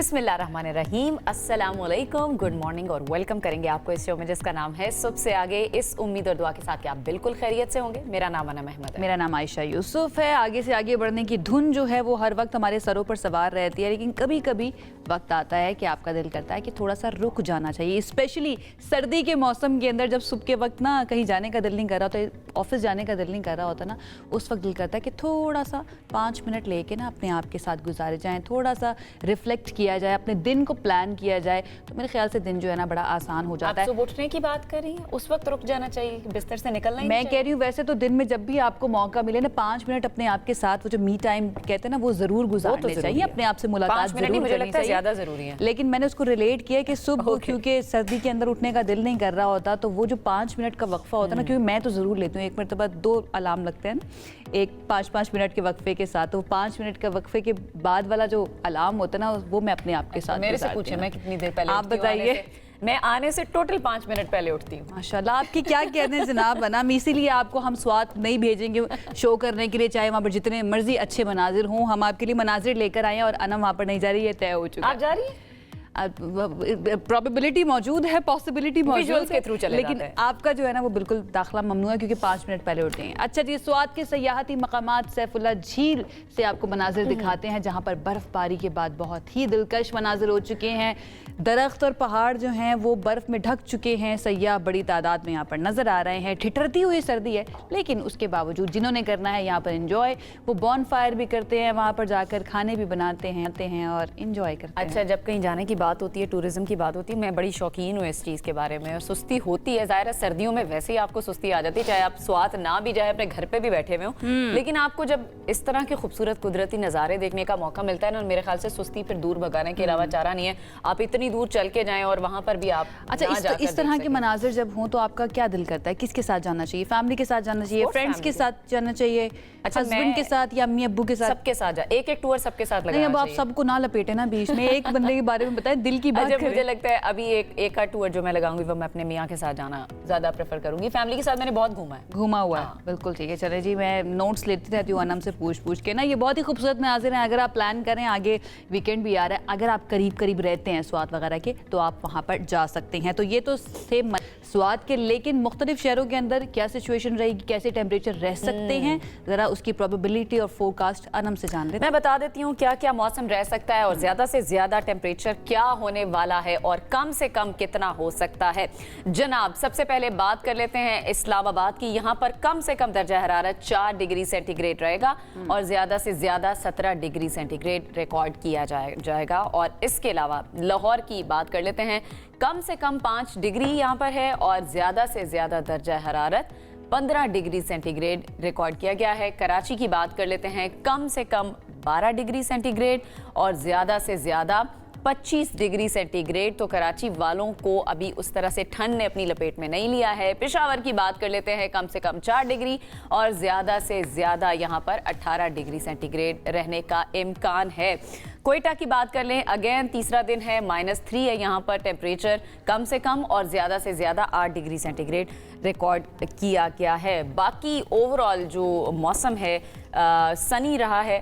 बिस्मिल्लाहिर्रहमानिर्रहीम, अस्सलाम वालेकुम, गुड मॉर्निंग और वेलकम करेंगे आपको इस शो में जिसका नाम है सुबह से आगे, इस उम्मीद और दुआ के साथ कि आप बिल्कुल खैरियत से होंगे। मेरा नाम अनम अहमद है। मेरा नाम आयशा यूसुफ है। आगे से आगे बढ़ने की धुन जो है वो हर वक्त हमारे सरों पर सवार रहती है, लेकिन कभी कभी वक्त आता है कि आपका दिल करता है कि थोड़ा सा रुक जाना चाहिए। स्पेशली सर्दी के मौसम के अंदर जब सुबह के वक्त ना कहीं जाने का दिल नहीं कर रहा होता, ऑफिस जाने का दिल नहीं कर रहा होता ना, उस वक्त दिल करता है कि थोड़ा सा 5 मिनट लेके ना अपने आप के साथ गुजारे जाएं, थोड़ा सा रिफ्लेक्ट किया जाए, अपने दिन को प्लान किया जाए, तो मेरे ख्याल से दिन जो है ना बड़ा आसान हो जाता है। आप सुबह उठने की बात कर रही हैं, उस वक्त रुक जाना चाहिए, बिस्तर से निकलना ही मैं कह रही हूँ वैसे तो दिन में जब भी आपको मौका मिले ना 5 मिनट अपने आप के साथ, वो जो मी टाइम कहते हैं ना, वो जरूर गुजारने चाहिए, अपने आप से मुलाकात जरूर करनी चाहिए, ज्यादा जरूरी है। लेकिन मैंने उसको रिलेट किया कि सुबह क्योंकि सर्दी के अंदर उठने का दिल नहीं कर रहा होता, तो वो जो 5 मिनट का वक्फा होता है ना, क्योंकि मैं तो जरूर लेती हूँ, एक मरतबा 2 अलार्म लगते हैं ना, एक 5-5 मिनट के वक्फे के साथ, तो 5 मिनट का वक्फे के बाद वाला जो अलार्म होता है ना, वो मैं अपने आप के साथ मेरे से पूछे मैं कितनी देर पहले आप बताइए। मैं आने से टोटल 5 मिनट पहले उठती हूँ। माशाल्लाह, आपकी क्या कहने हैं जनाब बनाम, इसीलिए आपको हम स्वाद नहीं भेजेंगे शो करने के लिए, चाहे वहाँ पर जितने मर्जी अच्छे मनाजिर हों, हम आपके लिए मनाजिर लेकर आए हैं। और अनम वहाँ पर नहीं जा रही है, तय हो चुका है। आप जा रही हैं? प्रोबेबिलिटी मौजूद है, पॉसिबिलिटी मौजूद है, थ्रू चले लेकिन आपका जो है ना वो बिल्कुल दाखिला ममनू है, क्योंकि 5 मिनट पहले उठे हैं। अच्छा जी, स्वात के सयाहती मकामात सैफुल्लाह झील से आपको मनाजिर दिखाते हैं, जहाँ पर बर्फबारी के बाद बहुत ही दिलकश मनाजिर हो चुके हैं। दरख्त और पहाड़ जो हैं वो बर्फ में ढक चुके हैं, सयाह बड़ी तादाद में यहाँ पर नजर आ रहे हैं। ठिठरती हुई सर्दी है, लेकिन उसके बावजूद जिन्होंने करना है यहाँ पर इंजॉय, वो बॉन फायर भी करते हैं, वहाँ पर जाकर खाने भी बनाते हैं और इंजॉय करते हैं। अच्छा, जब कहीं जाने की बात होती है, टूरिज्म की बात होती है, मैं बड़ी शौकीन हूँ इस चीज़ के बारे में, और सुस्ती होती है, ज़ाहिर है सर्दियों में वैसे ही आपको सुस्ती आ जाती है, चाहे आप स्वाद ना भी जाए, अपने घर पे भी बैठे हुए हो, लेकिन आपको जब इस तरह के खूबसूरत कुदरती नज़ारे देखने का मौका मिलता है ना, मेरे ख्याल से सुस्ती फिर दूर भगाने के अलावा चारा नहीं है। आप इतनी दूर चल के जाएं और वहाँ पर भी आप अच्छा इस तरह के मनाजिर जब हों तो आपका क्या दिल करता है, किसके साथ जाना चाहिए? फैमिली के साथ जाना चाहिए, फ्रेंड्स के साथ जाना चाहिए, अच्छा हस्बैंड के साथ या अम्मी अब्बू के साथ? सबके साथ जा, एक टूर सबके साथ लगाना चाहिए। अब आप सबको ना लपेटे ना बीच में, एक बंदे के बारे में बताएं, दिल की बात करें। मुझे लगता है अभी एक का टूर जो मैं लगाऊंगी वो मैं अपने मियाँ के साथ जाना ज्यादा प्रेफर करूंगी। फैमिली के साथ मैंने बहुत घूमा हुआ है। बिल्कुल ठीक है, चले जी, मैं नोट्स लेती रहती हूँ अनम से पूछ के ना। ये बहुत ही खूबसूरत मनाजिर हैं, अगर आप प्लान करें, आगे वीकेंड भी आ रहा है, अगर आप करीब रहते हैं स्वात वगैरह के, तो आप वहाँ पर जा सकते हैं। तो ये तो थे स्वात के, लेकिन मुख्तलिफ शहरों के अंदर क्या सिचुएशन रहेगी, कैसे टेम्परेचर रह सकते हैं, जरा उसकी प्रोबेबिलिटी और फोरकास्ट अनम से जान लेते हैं। मैं बता देती हूँ क्या क्या मौसम रह सकता है और ज्यादा से ज्यादा टेम्परेचर क्या होने वाला है और कम से कम कितना हो सकता है। जनाब, सबसे पहले बात कर लेते हैं इस्लामाबाद की। यहाँ पर कम से कम दर्जा हरारत 4 डिग्री सेंटीग्रेड रहेगा और ज्यादा से ज्यादा 17 डिग्री सेंटीग्रेड रिकॉर्ड किया जाएगा। और इसके अलावा लाहौर की बात कर लेते हैं, कम से कम 5 डिग्री यहाँ पर है और ज्यादा से ज्यादा दर्जा हरारत 15 डिग्री सेंटीग्रेड रिकॉर्ड किया गया है। कराची की बात कर लेते हैं, कम से कम 12 डिग्री सेंटीग्रेड और ज्यादा से ज्यादा 25 डिग्री सेंटीग्रेड। तो कराची वालों को अभी उस तरह से ठंड ने अपनी लपेट में नहीं लिया है। पेशावर की बात कर लेते हैं, कम से कम 4 डिग्री और ज्यादा से ज्यादा यहाँ पर 18 डिग्री सेंटीग्रेड रहने का इम्कान है। कोयटा की बात कर लें, अगेन तीसरा दिन है, -3 है यहाँ पर टेम्परेचर, कम से कम और ज़्यादा से ज़्यादा 8 डिग्री सेंटीग्रेड रिकॉर्ड किया गया है। बाकी ओवरऑल जो मौसम है सनी रहा है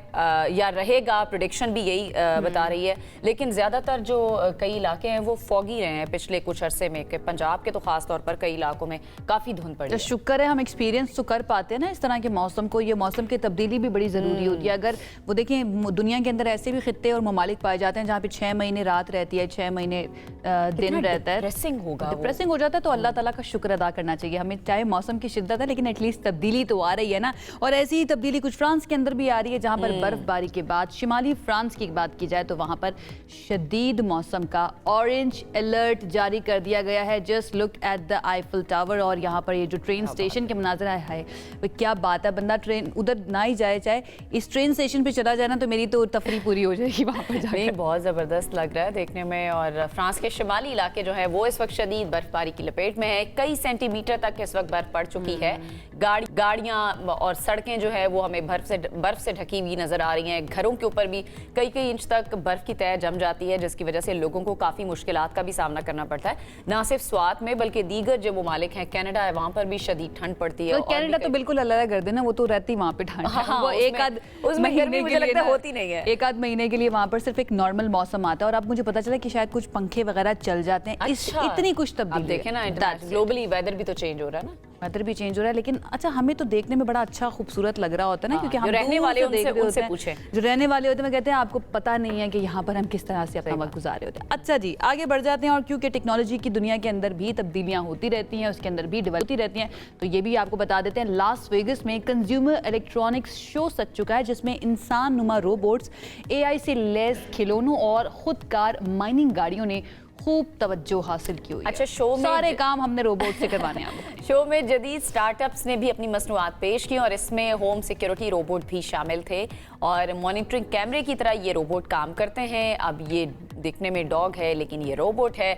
या रहेगा, प्रेडिक्शन भी यही बता रही है, लेकिन ज़्यादातर जो कई इलाके हैं वो फॉगी रहे हैं पिछले कुछ अरसे में, कि पंजाब के तो ख़ास तौर पर कई इलाकों में काफ़ी धुंध पड़ी है। शुक्र है हम एक्सपीरियंस तो कर पाते हैं ना इस तरह के मौसम को। ये मौसम की तब्दीली भी बड़ी ज़रूरी होती है। अगर वो देखें, दुनिया के अंदर ऐसे भी खित्ते और ममालिक पाए जाते हैं जहाँ पे 6 महीने रात रहती है, 6 महीने दिन रहता है, डिप्रेसिंग हो जाता है। तो अल्लाह ताला का शुक्र अदा करना चाहिए हमें, चाहे मौसम की शिद्दत है, लेकिन एटलीस्ट तब्दीली तो आ रही है ना। और ऐसी ही तब्दीली कुछ फ्रांस के अंदर भी आ रही है, जहाँ पर बर्फबारी के बाद शिमाली फ्रांस की बात की जाए तो वहाँ पर शदीद मौसम का ऑरेंज अलर्ट जारी कर दिया गया है। Just look at the Eiffel tower, और यहाँ पर ये जो ट्रेन स्टेशन के मनाजर है, वो क्या बात है, बंदा ट्रेन उधर ना ही जाए, चाहे इस ट्रेन स्टेशन पे चला जाए ना, तो मेरी तो तफरी पूरी हो जाएगी वहाँ पर जाके। बहुत ज़बरदस्त लग रहा है देखने में। और फ्रांस के शिमाली इलाके जो है वो इस वक्त शदीद बर्फबारी की लपेट में है, कई सेंटीमीटर तक इस वक्त बर्फ पड़ चुकी है। गाड़ियाँ और सड़कें जो है वो हमें बर्फ से ढकी हुई नजर आ रही हैं। घरों के ऊपर भी कई इंच तक बर्फ की तह जम जाती है, जिसकी वजह से लोगों को काफी मुश्किलात का भी सामना करना पड़ता है, ना सिर्फ स्वात में बल्कि दीगर जो ममालिक हैं, कनाडा है, वहाँ पर भी शदीद ठंड पड़ती है। कनाडा तो बिल्कुल अल्लाह कर देना, वो तो रहती वहाँ पे ठंड, वो एक आध महीने के लिए होती नहीं है, एक आध महीने के लिए لیے وہاں پر صرف ایک نارمل موسم آتا ہے اور اب مجھے پتا چلا کہ شاید کچھ پنکھے وغیرہ چل جاتے ہیں. اتنی کچھ تبدیلی. اب دیکھیں نا گلوبلی ویدر بھی تو چینج ہو رہا ہے نا, ویدر بھی چینج ہو رہا ہے, لیکن اچھا ہمیں تو دیکھنے میں بڑا اچھا خوبصورت لگ رہا ہوتا ہے نا, کیونکہ ہم رہنے والے ان سے پوچھیں, جو رہنے والے ہوتے ہیں کہتے ہیں آپ کو پتہ نہیں ہے کہ یہاں پر ہم کس طرح سے اپنا وقت گزارے ہوتے ہیں. اچھا جی آگے بڑھ جاتے ہیں, اور کیونکہ ٹیکنالوجی کی دنیا کے اندر بھی تبدیلیاں ہوتی رہتی ہیں, اس کے اندر بھی ڈیولپ ہوتی رہتی ہیں, تو یہ بھی آپ کو بتا دیتے ہیں لاس ویگس میں کنزیومر الیکٹرانکس شو سج چکا ہے, جس میں انسان نما روبوٹس, اے آئی سے لیس کھلونوں اور خود کار مائننگ گاڑیوں نے خوب توجہ حاصل کی ہوئی ہے. اچھا, شو میں سارے کام ہم نے روبوٹ سے کروانے ہیں. شو میں جدید سٹارٹ اپس نے بھی اپنی مصنوعات پیش کی, اور اس میں ہوم سیکیورٹی روبوٹ بھی شامل تھے, اور مانیٹرنگ کیمرے کی طرح یہ روبوٹ کام کرتے ہیں. اب یہ دیکھنے میں ڈاگ ہے لیکن یہ روبوٹ ہے.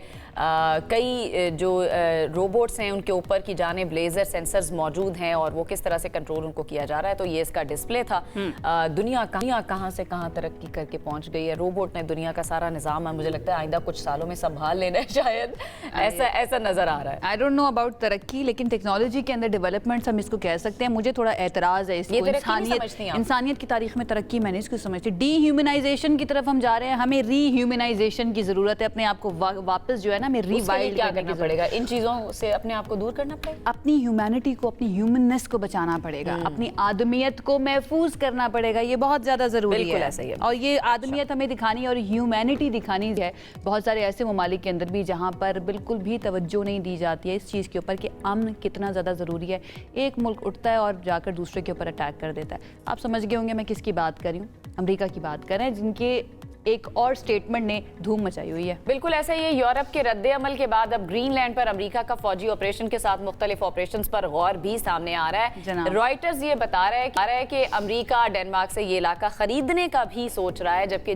کئی جو روبوٹس ہیں ان کے اوپر کی جانب لیزر سینسرز موجود ہیں, اور وہ کس طرح سے کنٹرول ان کو کیا جا رہا ہے. تو یہ اس کا ڈسپلے تھا. دنیا کہاں سے کہاں ترقی کر کے پہنچ گئی ہے. روبوٹ نے دنیا کا سارا نظام ہے, مجھے لگتا ہے آئندہ کچھ سالوں میں سنبھال لینا ہے شاید, ایسا نظر آ رہا ہے. I don't know about ترقی, لیکن ٹیکنالوجی کے اندر ڈیولپمنٹس ہم اس کو کہہ سکتے ہیں. مجھے تھوڑا اعتراض ہے اس کو, انسانیت کی تاریخ میں ترقی میں نہیں اس کو سمجھتی. ڈی ہیومنائزیشن کی طرف ہم جا رہے ہیں, ہمیں ری ہیومنائزیشن کی ضرورت ہے. اپنے آپ کو واپس جو ہے نا ہمیں ری وائلڈ کرنا پڑے گا, ان چیزوں سے اپنے آپ کو دور کرنا پڑے گا, اپنی ہیومینٹی کو, اپنی ہیومننس کو بچانا پڑے گا, اپنی آدمیت کو محفوظ کرنا پڑے گا. یہ بہت زیادہ ضروری ہے, اور یہ آدمیت ہمیں دکھانی اور ہیومینٹی دکھانی ہے. بہت سارے ایسے ممالک کے اندر بھی جہاں پر بالکل بھی توجہ نہیں دی جاتی ہے اس چیز کے اوپر کہ امن کتنا زیادہ ضروری ہے. ایک ملک اٹھتا ہے اور جا کر دوسرے کے اوپر اٹیک کر دیتا ہے. آپ سمجھ گئے ہوں گے میں کس کی بات کر رہی ہوں, امریکہ کی بات کر رہے ہیں, جن کے ایک اور سٹیٹمنٹ نے دھوم مچائی ہوئی ہے. بالکل ایسا ہی ہے. یورپ کے رد عمل کے بعد اب گرین لینڈ پر امریکہ کا فوجی آپریشن کے ساتھ مختلف آپریشنز پر غور بھی سامنے آ رہا ہے. رائٹرز یہ بتا رہا ہے کہ امریکہ ڈنمارک سے یہ علاقہ خریدنے کا بھی سوچ رہا ہے, جبکہ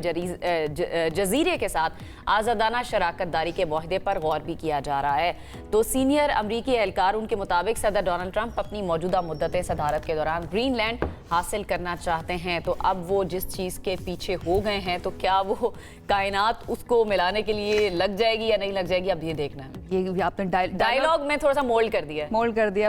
جزیرے کے ساتھ آزادانہ شراکت داری کے معاہدے پر غور بھی کیا جا رہا ہے. تو سینئر امریکی اہلکار ان کے مطابق صدر ڈونلڈ ٹرمپ اپنی موجودہ مدت صدارت کے دوران گرین لینڈ حاصل کرنا چاہتے ہیں. تو اب وہ جس چیز کے پیچھے ہو گئے ہیں, تو کیا وہ کائنات اس کو ملانے کے لیے لگ جائے گی یا نہیں لگ جائے گی, اب یہ دیکھنا ہے. یہ آپ نے ڈائیلاگ میں تھوڑا سا مولڈ کر دیا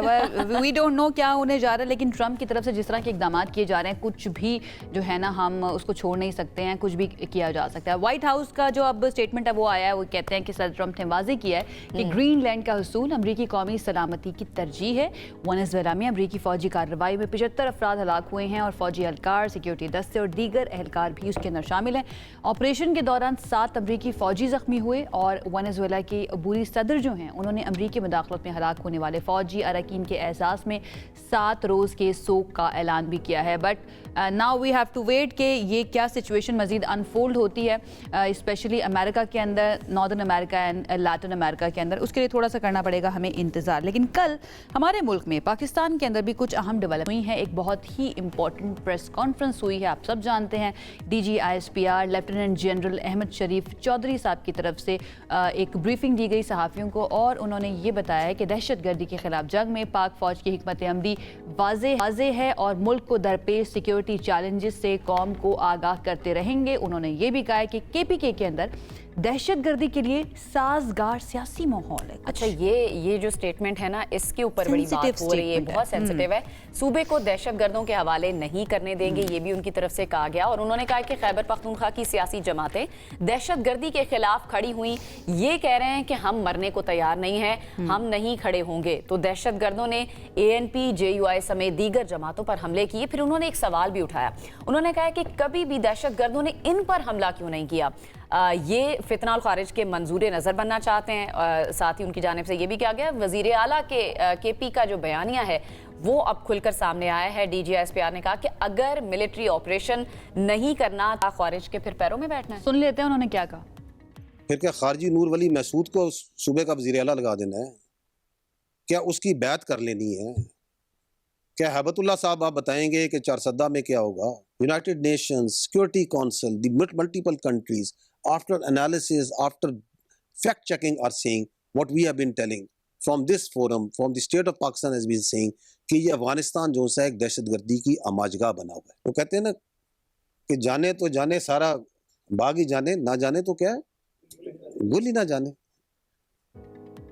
وی ڈونٹ نو کیا ہونے جا رہا ہے, لیکن ٹرمپ کی طرف سے جس طرح کے اقدامات کیے جا رہے ہیں, کچھ بھی جو ہے نا ہم اس کو چھوڑ نہیں سکتے ہیں, کچھ بھی کیا جا سکتا ہے. وائٹ ہاؤس کا جو اب اسٹیٹمنٹ ہے وہ آیا ہے, وہ کہتے ہیں کہ صدر ٹرمپ نے واضح کیا ہے کہ گرین لینڈ کا حصول امریکی قومی سلامتی کی ترجیح ہے. وینزویلا میں امریکی فوجی کارروائی میں 75 افراد ہلاک ہوئے ہیں, اور فوجی اہلکار, سیکیورٹی دستے اور دیگر اہلکار بھی اس کے اندر شامل ہیں. آپریشن کے دوران 7 امریکی فوجی زخمی ہوئے, اور وینزویلا کے عبوری صدر جو ہیں انہوں نے امریکی مداخلت میں ہلاک ہونے والے فوجی اراکین کے اعزاز میں 7 روز کے سوگ کا اعلان بھی کیا ہے. But now we have to wait کہ یہ کیا سچویشن مزید انفولڈ ہوتی ہے, اسپیشلی امریکہ کے اندر, ناردرن امریکہ اینڈ لیٹن امریکہ کے اندر. اس کے لیے تھوڑا سا کرنا پڑے گا ہمیں انتظار. لیکن کل ہمارے ملک میں پاکستان کے اندر بھی کچھ اہم ڈیولپمنٹ ہوئی ہیں. ایک بہت ہی امپورٹنٹ پریس کانفرنس ہوئی ہے, آپ سب جانتے ہیں. D G I S P R lieutenant general Ahmed Sharif Chaudhry sahab کی طرف سے ایک بریفنگ دی گئی صحافیوں کو, اور انہوں نے یہ بتایا ہے کہ دہشت گردی کے خلاف جنگ میں پاک فوج کی حکمت عملی واضح ہے, اور ملک کو درپیش سیکیورٹی چیلنجز سے قوم کو آگاہ کرتے رہیں گے. انہوں نے یہ بھی کہا ہے کہ کے پی کے اندر دہشت گردی کے لیے سازگار سیاسی ماحول ہے. اچھا, یہ جو سٹیٹمنٹ ہے نا, اس کے اوپر بڑی بات ہو رہی ہے, بہت سینسٹیو ہے. صوبے کو دہشت گردوں کے حوالے نہیں کرنے دیں گے, یہ بھی ان کی طرف سے کہا گیا. اور انہوں نے کہا کہ خیبر پختونخوا کی سیاسی جماعتیں دہشت گردی کے خلاف کھڑی ہوئیں, یہ کہہ رہے ہیں کہ ہم مرنے کو تیار نہیں ہیں, ہم نہیں کھڑے ہوں گے. تو دہشت گردوں نے اے این پی, جے یو آئی سمیت دیگر جماعتوں پر حملے کیے. پھر انہوں نے ایک سوال بھی اٹھایا, انہوں نے کہا کہ کبھی بھی دہشت گردوں نے ان پر حملہ کیوں نہیں کیا. یہ فتنہ الخارج کے منظور نظر بننا چاہتے ہیں. ساتھ ہی ان کی جانب سے یہ بھی کہا گیا, وزیر اعلیٰ کے پی کا جو بیانیہ ہے وہ اب کھل کر سامنے آیا ہے. D G S P R نے کہا کہ اگر ملٹری آپریشن نہیں کرنا تو خارج کے پھر پیروں میں بیٹھنا ہے. سن لیتے ہیں انہوں نے کیا کہا. پھر کیا خارجی نور ولی محسود کو صوبے کا وزیر اعلیٰ لگا دینا ہے؟ کیا اس کی بیعت کر لینی ہے؟ کیا ہیبت اللہ صاحب آپ بتائیں گے کہ چارسدہ میں کیا ہوگا؟ United nations security council, the multiple countries, after analysis, after fact checking are saying what we have been telling from this forum, from the state of Pakistan has been saying کہ یہ افغانستان جو ہے ایک دہشت گردی کی آماجگاہ بنا ہوا ہے. وہ کہتے ہیں نا کہ جانے تو جانے سارا باغ ہی جانے, نہ جانے تو کیا ہے, گل ہی نہ جانے.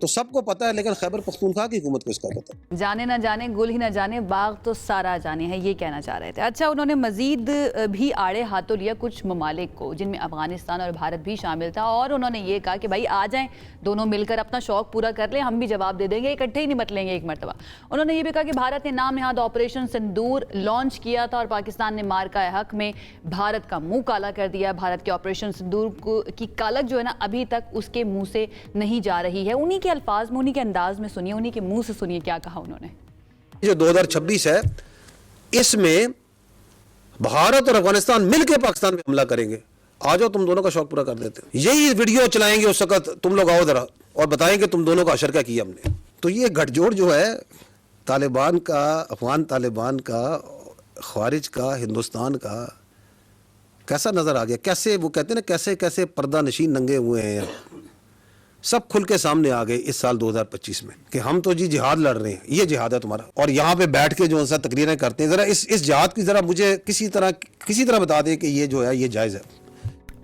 तो सबको पता है, लेकिन खैबर पख्तूनख्वा की हुकूमत को इसका पता है। जाने ना जाने गुल ही ना जाने बाग तो सारा जाने है, ये कहना चाह रहे थे। अच्छा, उन्होंने मजीद भी आड़े हाथों लिया कुछ ममालिक को, जिनमें अफगानिस्तान और भारत भी शामिल था, और उन्होंने ये कहा कि भाई आ जाएं, दोनों मिलकर अपना शौक पूरा कर लें, हम भी जवाब दे देंगे, इकट्ठे ही निपट लेंगे एक मरतबा। उन्होंने ये भी कहा कि भारत ने नाम नहाद ऑपरेशन सिंदूर लॉन्च किया था और पाकिस्तान ने मार का हक में भारत का मुंह काला कर दिया। भारत के ऑपरेशन सिंदूर की कालक जो है ना अभी तक उसके मुंह से नहीं जा रही है। उन्हीं के अल्फाज में, उन्हीं के अंदाज में सुनिए, उन्हीं के मुंह से सुनिए क्या कहा उन्होंने। जो 2026 है, इसमें भारत और अफगानिस्तान मिलकर पाकिस्तान पे हमला करेंगे, आ जाओ तुम दोनों का शौक पूरा कर देते हैं। यही वीडियो चलाएंगे उस वक्त, तुम लोग आओ जरा और बताएंगे तुम दोनों का अशर क्या किया हमने। तो ये गठजोड़ जो है तालिबान का, अफगान तालिबान का, ख्वारिज का, हिंदुस्तान का, कैसा नजर आ गया। कैसे वो कहते हैं ना, कैसे कैसे पर्दा नशीन नंगे हुए हैं, सब खुल के सामने आ गए इस साल 2025 में कि हम तो जी जिहाद लड़ रहे हैं, ये जिहाद है तुम्हारा। और यहाँ पे बैठ के जो सा तकरीरें करते हैं, जरा इस जिहाद की जरा मुझे किसी तरह बता दें कि ये जो है ये जायज़ है।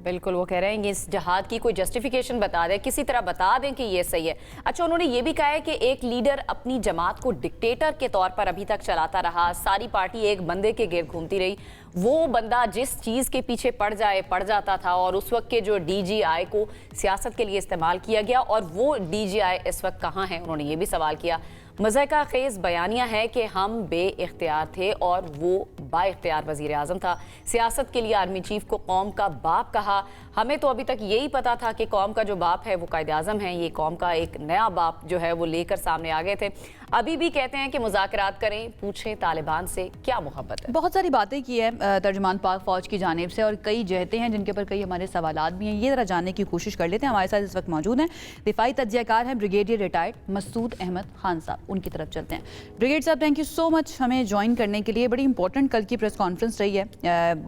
बिल्कुल, वो कह रहे हैं कि इस जहाद की कोई जस्टिफिकेशन बता दें, किसी तरह बता दें कि ये सही है। अच्छा, उन्होंने ये भी कहा है कि एक लीडर अपनी जमात को डिक्टेटर के तौर पर अभी तक चलाता रहा, सारी पार्टी एक बंदे के गिर्द घूमती रही, वो बंदा जिस चीज़ के पीछे पड़ जाता था, और उस वक्त के जो DGI को सियासत के लिए इस्तेमाल किया गया, और वो DGI इस वक्त कहाँ है, उन्होंने ये भी सवाल किया। मज़ाक़ा ख़ेज़ बयानिया है कि हम बे-इख्तियार थे और वो बाइख्तियार वज़ीर आज़म था। सियासत के लिए आर्मी चीफ को कौम का बाप कहा। हमें तो अभी तक यही पता था कि कौम का जो बाप है वो कायद आज़म है, ये कौम का एक नया बाप जो है वो लेकर सामने आ गए थे। अभी भी कहते हैं कि मुज़ाकरात करें, पूछें तालिबान से क्या मोहब्बत है। बहुत सारी बातें की है तर्जुमान पाक फ़ौज की जानिब से, और कई जहतें हैं जिनके ऊपर कई हमारे सवालात भी हैं, ये ज़रा जानने की कोशिश कर लेते हैं। हमारे साथ इस वक्त मौजूद हैं दिफाई तज्ज़ियाकार हैं ब्रिगेडियर रिटायर्ड मसूद अहमद खान साहब, उनकी तरफ चलते हैं। ब्रिगेड साहब, थैंक यू सो मच हमें ज्वाइन करने के लिए। बड़ी इंपॉर्टेंट कल की प्रेस कॉन्फ्रेंस रही है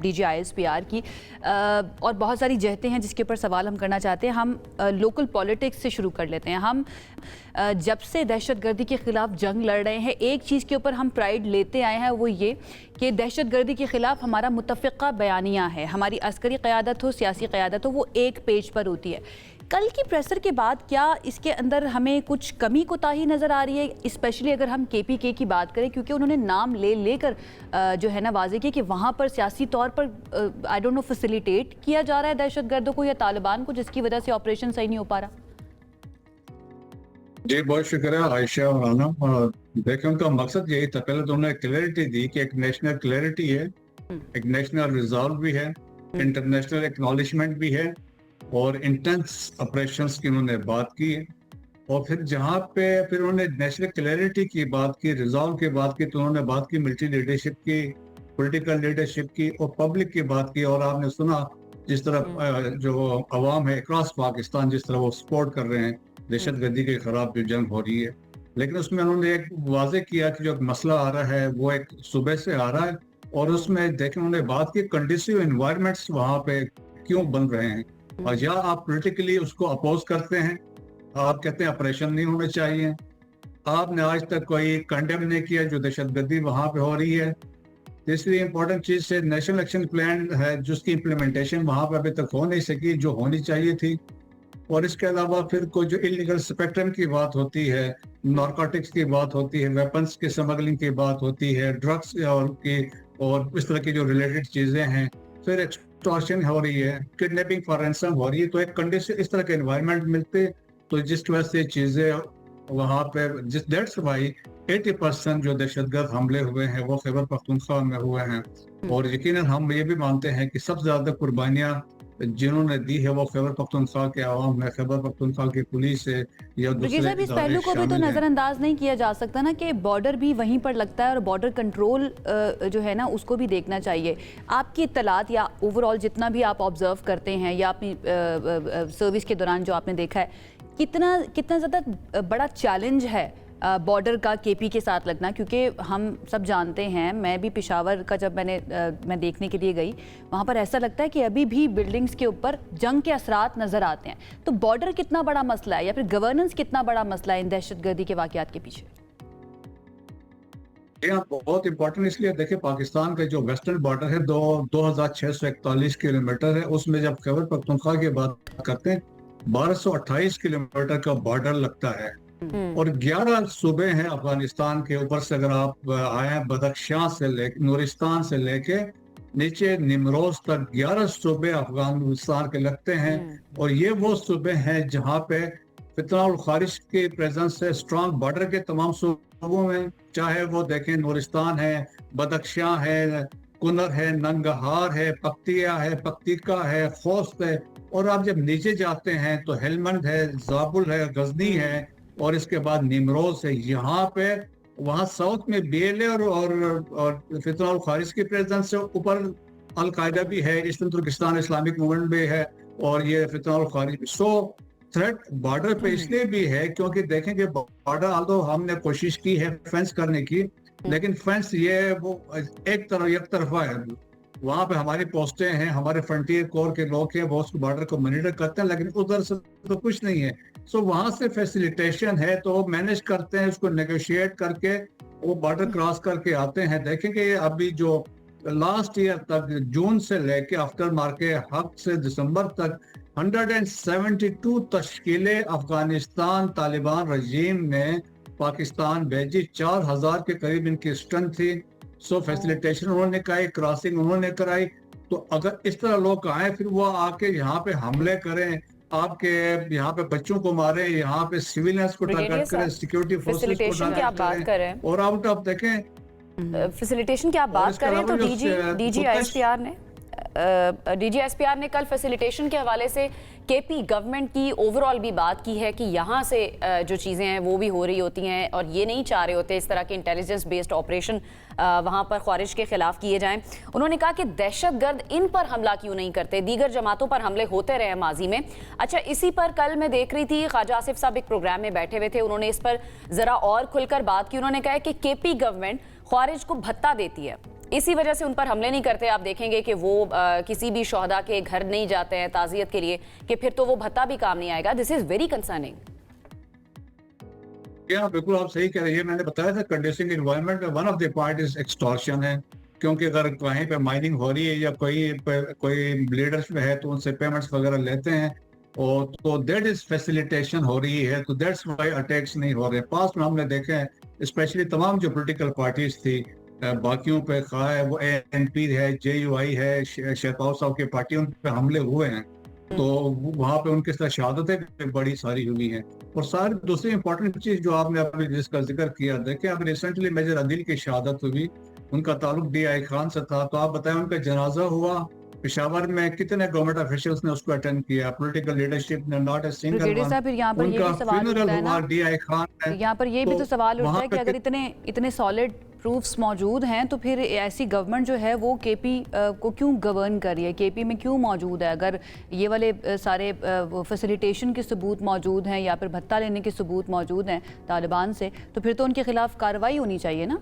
DGISPR की, और बहुत सारी जहतें हैं जिसके ऊपर सवाल हम करना चाहते हैं। हम लोकल पॉलिटिक्स से शुरू कर लेते हैं। हम जब से दहशतगर्दी के ख़िलाफ़ जंग लड़ रहे हैं, एक चीज़ के ऊपर हम प्राइड लेते आए हैं, वो ये कि दहशतगर्दी के ख़िलाफ़ हमारा मुत्तफ़िक़ा बयानिया है। हमारी अस्करी क़यादत हो, सियासी क़यादत हो, वो एक पेज पर होती है। कल की प्रेसर के बाद क्या इसके अंदर हमें कुछ कमी कोताही नज़र आ रही है, स्पेशली अगर हम KPK की बात करें, क्योंकि उन्होंने नाम लेकर जो है ना वाज़ेह किया कि वहाँ पर सियासी तौर पर आई डोंट नो फैसिलिटेट किया जा रहा है दहशतगर्दों को या तालिबान को, जिसकी वजह से ऑपरेशन सही नहीं हो पा रहा। जी बहुत शुक्रिया आयशा और आना। देखिए, उनका मकसद यही था, पहले तो उन्होंने क्लैरिटी दी कि एक नेशनल क्लैरिटी है, एक नेशनल रिजॉल्व भी है, इंटरनेशनल एक्नॉलेजमेंट भी है, और इंटेंस ऑपरेशंस की उन्होंने बात की है। और फिर जहाँ पे फिर उन्होंने नेशनल क्लैरिटी की बात की, रिजॉल्व की बात की, तो उन्होंने बात की मिलिट्री लीडरशिप की, पॉलिटिकल लीडरशिप की और पब्लिक की बात की। और आपने सुना जिस तरह जो अवाम है अक्रॉस पाकिस्तान जिस तरह वो सपोर्ट कर रहे हैं दहशतगर्दी के खिलाफ जो जंग हो रही है। लेकिन उसमें उन्होंने एक वाज़ेह किया कि जो मसला आ रहा है वो एक सूबे से आ रहा है, और उसमें देखें उन्होंने बात की कंडीसिव एनवायरनमेंट्स वहाँ पे क्यों बन रहे हैं, और या आप पॉलिटिकली उसको अपोज करते हैं, आप कहते हैं ऑपरेशन नहीं होने चाहिए। आपने आज तक कोई कंडेम नहीं किया जो दहशतगर्दी वहाँ पे हो रही है। तीसरी इंपॉर्टेंट चीज से नेशनल एक्शन प्लान है जिसकी इम्प्लीमेंटेशन वहाँ पे अभी तक हो नहीं सकी जो होनी चाहिए थी। और इसके अलावा फिर कोई जो इलीगल स्पेक्ट्रम की बात होती है, नारकोटिक्स की बात होती है, वेपन्स की स्मगलिंग की बात होती है, ड्रग्स और इस तरह की जो रिलेटेड चीजें हैं, फिर एक्सटॉर्शन हो रही है, किडनैपिंग फॉर रैंसम हो रही है। तो एक कंडीशन इस तरह के एनवायरनमेंट मिलते तो जिसकी वजह से चीजें वहाँ पे दैट्स वाई 80% जो दहशतगर्द हमले हुए हैं वो खैबर पख्तूनख्वा में हुए हैं। और यकीनन हम ये भी मानते हैं कि सबसे ज्यादा कुर्बानियां जिन्होंने दी है वो खैबर पख्तूनख्वा के अवाम में, खैबर पख्तूनख्वा की पुलिस है या दूसरे इस पहलू को भी तो नजरअंदाज नहीं किया जा सकता ना कि बॉर्डर भी वहीं पर लगता है और बॉर्डर कंट्रोल जो है ना उसको भी देखना चाहिए। आपकी इत्तलात या ओवरऑल जितना भी आप ऑब्जर्व करते हैं या अपनी सर्विस के दौरान जो आपने देखा है, कितना ज़्यादा बड़ा चैलेंज है बॉर्डर का KP के साथ लगना, क्योंकि हम सब जानते हैं, मैं भी पेशावर का जब मैं देखने के लिए गई, वहाँ पर ऐसा लगता है कि अभी भी बिल्डिंग्स के ऊपर जंग के असरात नज़र आते हैं। तो बॉर्डर कितना बड़ा मसला है या फिर गवर्नेंस कितना बड़ा मसला है इन दहशतगर्दी के वाक़यात के पीछे? बहुत इंपॉर्टेंट इसलिए देखिए, पाकिस्तान का जो वेस्टर्न बॉर्डर है 2641 किलोमीटर है, उसमें जब खैबर पख्तूनख्वा की बात करते हैं 1228 किलोमीटर का बॉर्डर लगता है और 11 सूबे हैं अफगानिस्तान के ऊपर से। अगर आप आए बदख्शां से लेके नूरिस्तान से लेके नीचे निमरोज तक 11 सूबे अफगानिस्तान के लगते हैं और ये वो सूबे हैं जहाँ पे फितना और खारिज की प्रेजेंस है स्ट्रॉन्ग बॉर्डर के तमाम सूबों में, चाहे वो देखें नूरिस्तान है, बदख्शां है, कुनर है, नंगहार है, पक्तिया है, पक्तिका है, खोस्त है। और आप जब नीचे जाते हैं तो हेलमंद है, जाबुल है, गजनी है और इसके बाद निमरोज है। यहाँ पे वहाँ साउथ में बीएलए और फितना और खारिज की प्रेजेंस है, ऊपर अलकायदा भी है, ईस्टर्न तुर्किस्तान इस्लामिक मूवमेंट भी है और ये फितना और खारिज भी। सो थ्रेट बॉर्डर पे इसलिए भी है क्योंकि देखेंगे बॉर्डर आल्दो हमने कोशिश की है फेंस करने की, लेकिन फेंस ये वो एक तरफा है। वहाँ पे हमारी पोस्टें हैं, हमारे फ्रंटियर कोर के लोग हैं, वो उस बॉर्डर को मॉनिटर करते हैं, लेकिन उधर से तो कुछ नहीं है। सो वहाँ से फैसिलिटेशन है तो वो मैनेज करते हैं, उसको नेगोशिएट करके वो बॉर्डर क्रॉस करके आते हैं। देखेंगे अभी जो लास्ट ईयर तक जून से लेके आफ्टर मार्के हक से दिसंबर तक 172 तश्कीलें अफगानिस्तान तालिबान रजीम ने पाकिस्तान भेजी, 4000 के करीब इनकी स्ट्रेंथ थी। सो फैसिलिटेशन उन्होंने कराई, क्रॉसिंग उन्होंने कराई। तो अगर इस तरह लोग आए फिर वो आके यहाँ पे हमले करें, आपके यहाँ पे बच्चों को मारे, यहाँ पे सिविलियंस को टारगेट करें, सिक्योरिटी फोर्सेस को टारगेट करें और आउट ऑफ देखें फैसिलिटेशन की आप बात करें तो डीजीएसपीआर ने कल फैसिलिटेशन के हवाले से केपी गवर्नमेंट की ओवरऑल भी बात की है कि यहाँ से जो चीज़ें हैं वो भी हो रही होती हैं और ये नहीं चाह रहे होते इस तरह के इंटेलिजेंस बेस्ड ऑपरेशन वहाँ पर ख्वारिज के खिलाफ किए जाएं। उन्होंने कहा कि दहशतगर्द इन पर हमला क्यों नहीं करते, दीगर जमातों पर हमले होते रहे माजी में। अच्छा, इसी पर कल मैं देख रही थी ख्वाजा आसिफ साहब एक प्रोग्राम में बैठे हुए थे, उन्होंने इस पर ज़रा और खुलकर बात की। उन्होंने कहा कि केपी गवर्नमेंट ख्वारिज को भत्ता देती है, इसी वजह से उन पर हमले नहीं करते। आप देखेंगे कि वो किसी भी शोहदा के घर नहीं जाते हैं ताज़ियत के लिए कि फिर तो वो भत्ता भी काम नहीं आएगा। This is very concerning. बिल्कुल आप सही कह रही है। मैंने बताया था कंडीशनिंग एनवायरनमेंट में one of the point is extortion है, क्योंकि अगर कहीं पे माइनिंग हो रही है या कोई लीडर्स में है तो उनसे पेमेंट्स वगैरह लेते हैं और तो दैट इज फैसिलिटेशन हो रही है, तो दैट्स व्हाई अटैक्स नहीं हो रहे। पास्ट में हमने देखे हैं स्पेशली तमाम जो पोलिटिकल पार्टीज थी बाकियों पे खा है, वो एएनपी है, जेयूआई है, शेरपाव साहब की पार्टी, उन पे हमले हुए हैं तो वहाँ पे उनके साथ शहादतें बड़ी सारी हुई हैं। और सारी दूसरी इंपॉर्टेंट चीज जो आपने अभी जिसका जिक्र किया, देखें अब रिसेंटली मेजर अदिल की शहादत हुई, उनका ताल्लुक डीआई खान से था, तो आप बताएं उनका जनाजा हुआ पेशावर में, कितने गवर्नमेंट ऑफिशियल्स ने उसको अटेंड किया, पॉलिटिकल लीडरशिप ने नॉट ए सिंगल वन। उनका फ्यूनरल हुआ डीआई खान में। यहाँ पर ये भी तो सवाल उठता है कि अगर इतने सॉलिड प्रूफ्स मौजूद हैं तो फिर ऐसी गवर्नमेंट जो है वो केपी को क्यों गवर्न कर रही है, केपी में क्यों मौजूद है? अगर ये वाले सारे फैसिलिटेशन के सबूत मौजूद हैं या फिर भत्ता लेने के सबूत मौजूद हैं तालिबान से, तो फिर तो उनके खिलाफ कार्रवाई होनी चाहिए ना।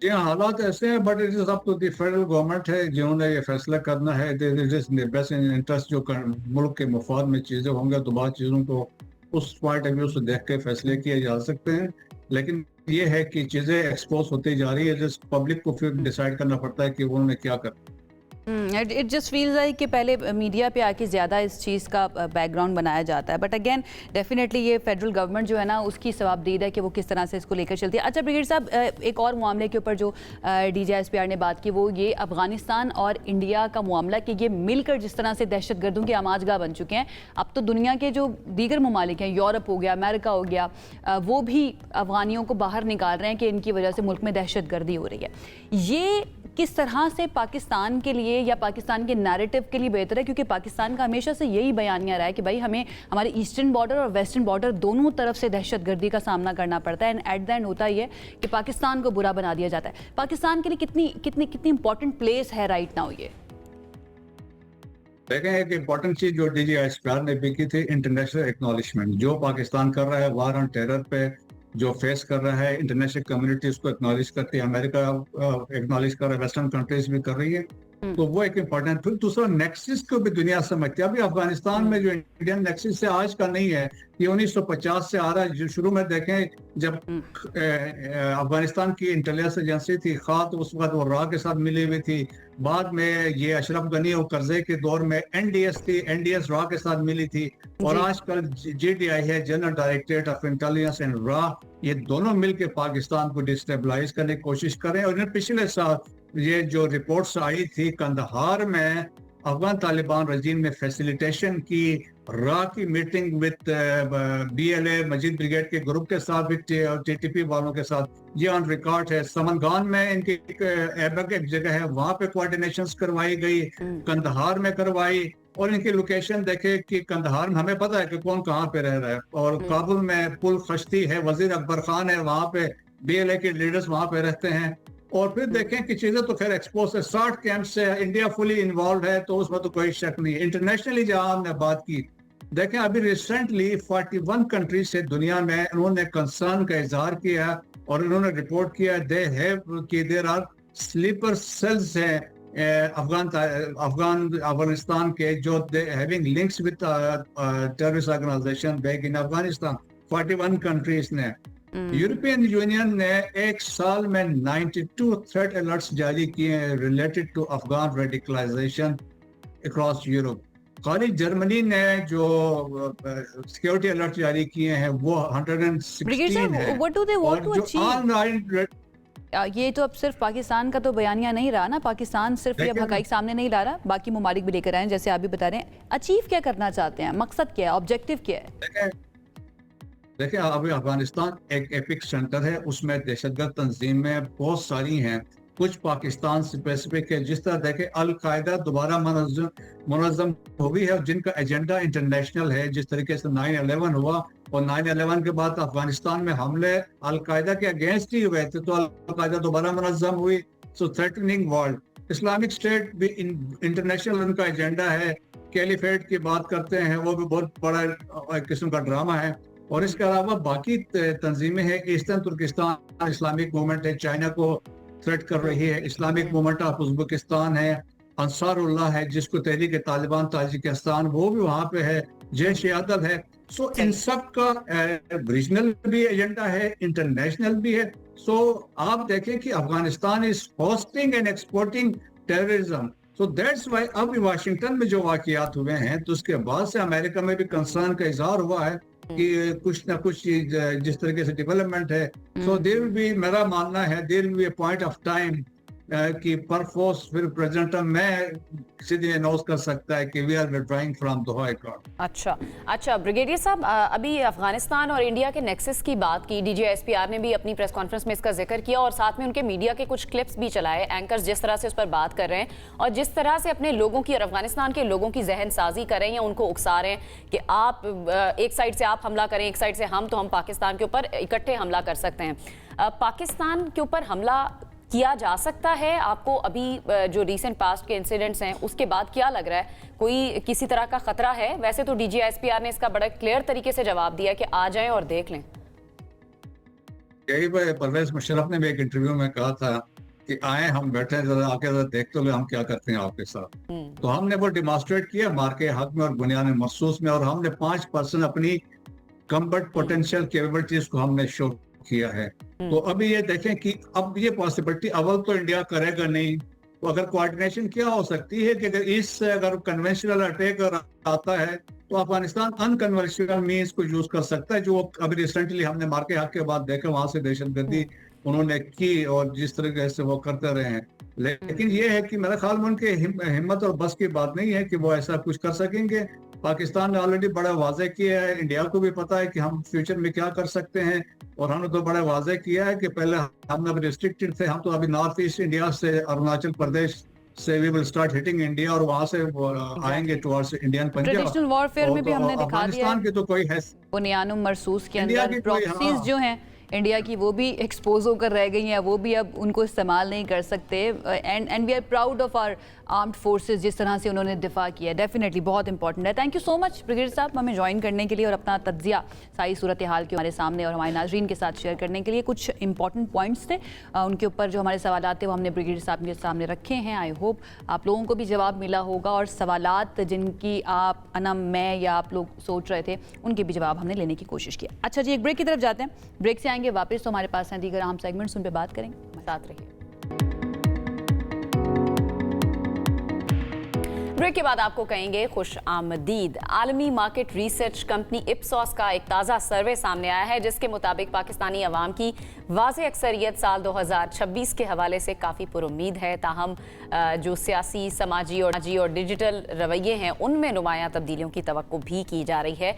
जी हाँ, हालात ऐसे हैं, but it is up to the federal government है जिन्होंने ये फैसला करना है। बेस्ट इंटरेस्ट जो मुल्क के मफाद में चीजें होंगे तो बाद चीजों को उस पॉइंट ऑफ व्यू से देख के फैसले किए जा सकते हैं, लेकिन ये है कि चीजें एक्सपोज होती जा रही है, जिस पब्लिक को फिर डिसाइड करना पड़ता है कि उन्होंने क्या करना। इट जस्ट फील्स लाइक कि पहले मीडिया पे आके ज़्यादा इस चीज़ का बैकग्राउंड बनाया जाता है, बट अगेन डेफिनेटली ये फेडरल गवर्नमेंट जो है ना उसकी सवाबदीद है कि वो किस तरह से इसको लेकर चलती है। अच्छा ब्रिगेड साहब, एक और मामले के ऊपर जो डीजीएसपीआर ने बात की वो ये अफगानिस्तान और इंडिया का मामला कि ये मिलकर जिस तरह से दहशतगर्दों के आमाजगाह बन चुके हैं। अब तो दुनिया के जो दीगर ममालिक हैं, यूरोप हो गया, अमेरिका हो गया, वो भी अफगानियों को बाहर निकाल रहे हैं कि इनकी वजह से मुल्क में दहशतगर्दी हो रही है। ये किस तरह से पाकिस्तान के लिए या पाकिस्तान के नैरेटिव के लिए बेहतर है? क्योंकि पाकिस्तान का हमेशा से यही बयानिया रहा है कि भाई हमें हमारे ईस्टर्न बॉर्डर और वेस्टर्न बॉर्डर दोनों तरफ से दहशतगर्दी का सामना करना पड़ता है, एंड एट द एंड होता ही है कि पाकिस्तान को बुरा बना दिया जाता है। पाकिस्तान के लिए कितनी इंपॉर्टेंट प्लेस है राइट नाउ? ये देखें, एक इंपॉर्टेंट चीज जो डीजीएसपीआर ने भी की थी, इंटरनेशनल एक्नॉलेजमेंट। जो पाकिस्तान कर रहा है वार ऑन टेरर पे जो फेस कर रहा है, इंटरनेशनल कम्युनिटी उसको एक्नॉलेज करती है, अमेरिका एक्नॉलेज कर रहा है, वेस्टर्न कंट्रीज भी कर रही है। तो वो एक इम्पोर्टेंट। फिर दूसरा नेक्सिस को भी दुनिया समझती है। अभी अफगानिस्तान में जो इंडियन नेक्सिस से आज का नहीं है, ये 1950 से आ रहा है। जो शुरू में देखें जब अफगानिस्तान की इंटेलिजेंस एजेंसी थी खा, तो उस वक्त वो रा के साथ मिली हुई थी। बाद में ये अशरफ गनी और करजे के दौर में एनडीएस थी, एनडीएस रा के साथ मिली थी। और आजकल जीडीआई है, general directorate of intelligence and रा, ये दोनों मिलकर पाकिस्तान को डिस्टेबलाइज करने की कोशिश करें। और पिछले साल ये जो रिपोर्ट्स आई थी कंदहार में अफगान तालिबान रजीम ने फैसिलिटेशन की, रा की meeting with BLA Majeed brigade के ग्रुप के साथ, टीटीपी वालों के साथ, ये ऑन रिकॉर्ड है। समनगान में इनकी एबक एक जगह है, वहां पे कोऑर्डिनेशंस करवाई गई, कंदहार में करवाई। और इनकी लोकेशन देखे कि कंदहार में हमें पता है कि कौन कहाँ पे रह रहा है, और काबुल में पुल खश्ती है, वजीर अकबर खान है वहां पे, बीएलए के लीडर्स वहां पे रहते हैं। और फिर देखें कि चीजें तो खैर एक्सपोज है, 60 कैंप से इंडिया फुली इन्वॉल्व है, तो उसमें तो कोई शक नहीं है। इंटरनेशनली जहां हमने बात की, देखें अभी रिसेंटली 41 कंट्री से दुनिया में उन्होंने कंसर्न का इजहार किया और उन्होंने रिपोर्ट किया दे हैव कि देयर आर स्लीपर सेल्स हैं अफगानिस्तान के, जो they having links with terrorist organisation back in Afghanistan. 41 countries ने, यूरोपियन यूनियन ने एक साल में 92 थ्रेट अलर्ट्स जारी किए हैं related to Afghan radicalisation across Europe. खाली जर्मनी ने जो सिक्योरिटी अलर्ट जारी किए हैं वो 116 है। What do they want to achieve? Online ये तो अब सिर्फ पाकिस्तान का तो बयानिया नहीं रहा ना, पाकिस्तान सिर्फ ये हकाइक सामने नहीं ला रहा, बाकी ममालिक भी लेकर आए हैं, जैसे आप भी बता रहे हैं। अचीव क्या करना चाहते हैं, मकसद क्या है, ऑब्जेक्टिव क्या है? देखिए अभी अफगानिस्तान एक एपिक सेंटर है, उसमें दहशतगर्द तंजीमें बहुत सारी हैं, कुछ पाकिस्तान स्पेसिफिक है। जिस तरह देखें अल-कायदा दोबारा मुनज़्ज़म हो गई है, जिनका एजेंडा इंटरनेशनल है। जिस तरीके से 9/11 हुआ और 9/11 के बाद अफगानिस्तान में हमले अल-कायदा के अगेंस्ट ही हुए थे, तो अल-कायदा दोबारा मुनज़्ज़म हुई। सो थ्रेटनिंग वर्ल्ड, इस्लामिक स्टेट भी इंटरनेशनल उनका एजेंडा है। कैलिफेट की बात करते हैं, वो भी बहुत बड़ा किस्म का ड्रामा है। और इसके अलावा बाकी तंजीमें हैं, ईस्टर्न तुर्किस्तान इस्लामिक मूवमेंट है, चाइना को थ्रेट कर रही है। इस्लामिक मूवमेंट ऑफ उज़्बेकिस्तान है, अंसारुल्लाह है जिसको तहरीक तालिबान ताजिकिस्तान, वो भी वहाँ पे है, जैश आदल है। सो इन सब का रीजनल भी एजेंडा है, इंटरनेशनल भी है। सो आप देखें कि Afghanistan is hosting and exporting terrorism. So that's why अब वाशिंगटन में जो वाकयात हुए हैं, तो उसके बाद से अमेरिका में भी कंसर्न का इजहार हुआ है कि कुछ ना कुछ जिस तरीके से डेवलपमेंट है। सो देयर विल बी, मेरा मानना है there will be a point of time कि परफोर्स फिर प्रेसिडेंट में सीधे अनाउंस कर सकता है कि we are withdrawing from Doha accord. अच्छा ब्रिगेडियर साहब, अभी अफगानिस्तान और इंडिया के नेक्सस की बात की, डीजीएसपीआर ने भी अपनी प्रेस कॉन्फ्रेंस में इसका जिक्र किया और साथ में उनके मीडिया के कुछ क्लिप्स भी चलाए, एंकर्स जिस तरह से उस पर बात कर रहे हैं और जिस तरह से अपने लोगों की और अफगानिस्तान के लोगों की जहन साजी कर रहे हैं या उनको उकसा रहे हैं कि आप एक साइड से आप हमला करें, एक साइड से हम, तो हम पाकिस्तान के ऊपर इकट्ठे हमला कर सकते हैं। पाकिस्तान के ऊपर हमला किया जा सकता है? आपको अभी जो रीसेंट पास्ट के इंसिडेंट्स हैं उसके बाद क्या लग रहा है, कोई किसी तरह का खतरा है? वैसे तो डीजीएसपीआर ने इसका बड़ा क्लियर तरीके से जवाब दिया कि आ जाएं और देख लें। यही परवेज मुशर्रफ ने भी एक इंटरव्यू में कहा था कि आए, हम बैठे हैं, जरा आके जरा देख तो ले हम क्या करते हैं आपके साथ। तो हमने वो डिमॉन्स्ट्रेट किया मार के हक में और बुनियाद महसूस में, और हमने 5% अपनी कम्बट पोटेंशियल कैपेबिलिटीज को हमने शो किया है। तो अभी ये देखें कि अब ये पॉसिबिलिटी अव्वल तो इंडिया करेगा नहीं, तो अगर कोऑर्डिनेशन क्या हो सकती है कि अगर कन्वेंशनल अटैक आता है तो अफगानिस्तान अनकन्वेंशनल मीन्स को यूज कर सकता है, जो अभी रिसेंटली हमने मार के हक के बाद देखा, वहां से दहशतगर्दी उन्होंने की और जिस तरीके से वो करते रहे हैं। लेकिन ये है कि मेरा ख्याल में उनके हिम्मत और बस की बात नहीं है कि वो ऐसा कुछ कर सकेंगे। पाकिस्तान ने ऑलरेडी बड़ा वाजे किया है, इंडिया को भी पता है कि हम फ्यूचर में क्या कर सकते हैं, और हमने तो बड़ा वाजे किया है कि पहले हम अभी रिस्ट्रिक्टेड थे, हम तो अभी नॉर्थ ईस्ट इंडिया से अरुणाचल प्रदेश से we will start hitting India और वहां से आएंगे towards Indian Punjab. Traditional warfare में भी हमने दिखा दिया है, की तो कोई है बुनियाद मरसूस के अंदर प्रॉक्सीज जो हैं इंडिया की, वो भी एक्सपोज होकर रह गई हैं, वो भी अब उनको इस्तेमाल नहीं कर सकते। And we are proud of armed forces जिस तरह से उन्होंने दिफा किया, डेफिनेटली बहुत इंपॉर्टेंट है. Thank you so much brigadier साहब हमें ज्वाइन करने के लिए और अपना तज्जिया सारी सूरत हाल के हमारे सामने और हमारे नाजरीन के साथ शेयर करने के लिए. कुछ इंपॉर्टेंट पॉइंट्स थे, उनके ऊपर जो हमारे सवाल थे वो हमने ब्रिगेडियर साहब के सामने रखे हैं. आई होप आप लोगों को भी जवाब मिला होगा और सवालात जिनकी आप अनम मैं या आप लोग सोच रहे थे उनके भी जवाब हमने लेने की कोशिश किया. अच्छा जी, एक ब्रेक की तरफ जाते हैं. ब्रेक से आएंगे वापस तो हमारे पास हैं दीगर अहम सेगमेंट्स, उन पर बात करेंगे. साथ रहिए. ब्रेक के बाद आपको कहेंगे खुश आमदीद. आलमी मार्केट रिसर्च कंपनी इप्सॉस का एक ताज़ा सर्वे सामने आया है जिसके मुताबिक पाकिस्तानी अवाम की वाज़ेह अक्सरियत साल 2026 के हवाले से काफ़ी पुरुम्मीद है. ताहम जो सियासी, समाजी और डिजिटल रवैये हैं उनमें नुमायां तब्दीलियों की तवक्को भी की जा रही है.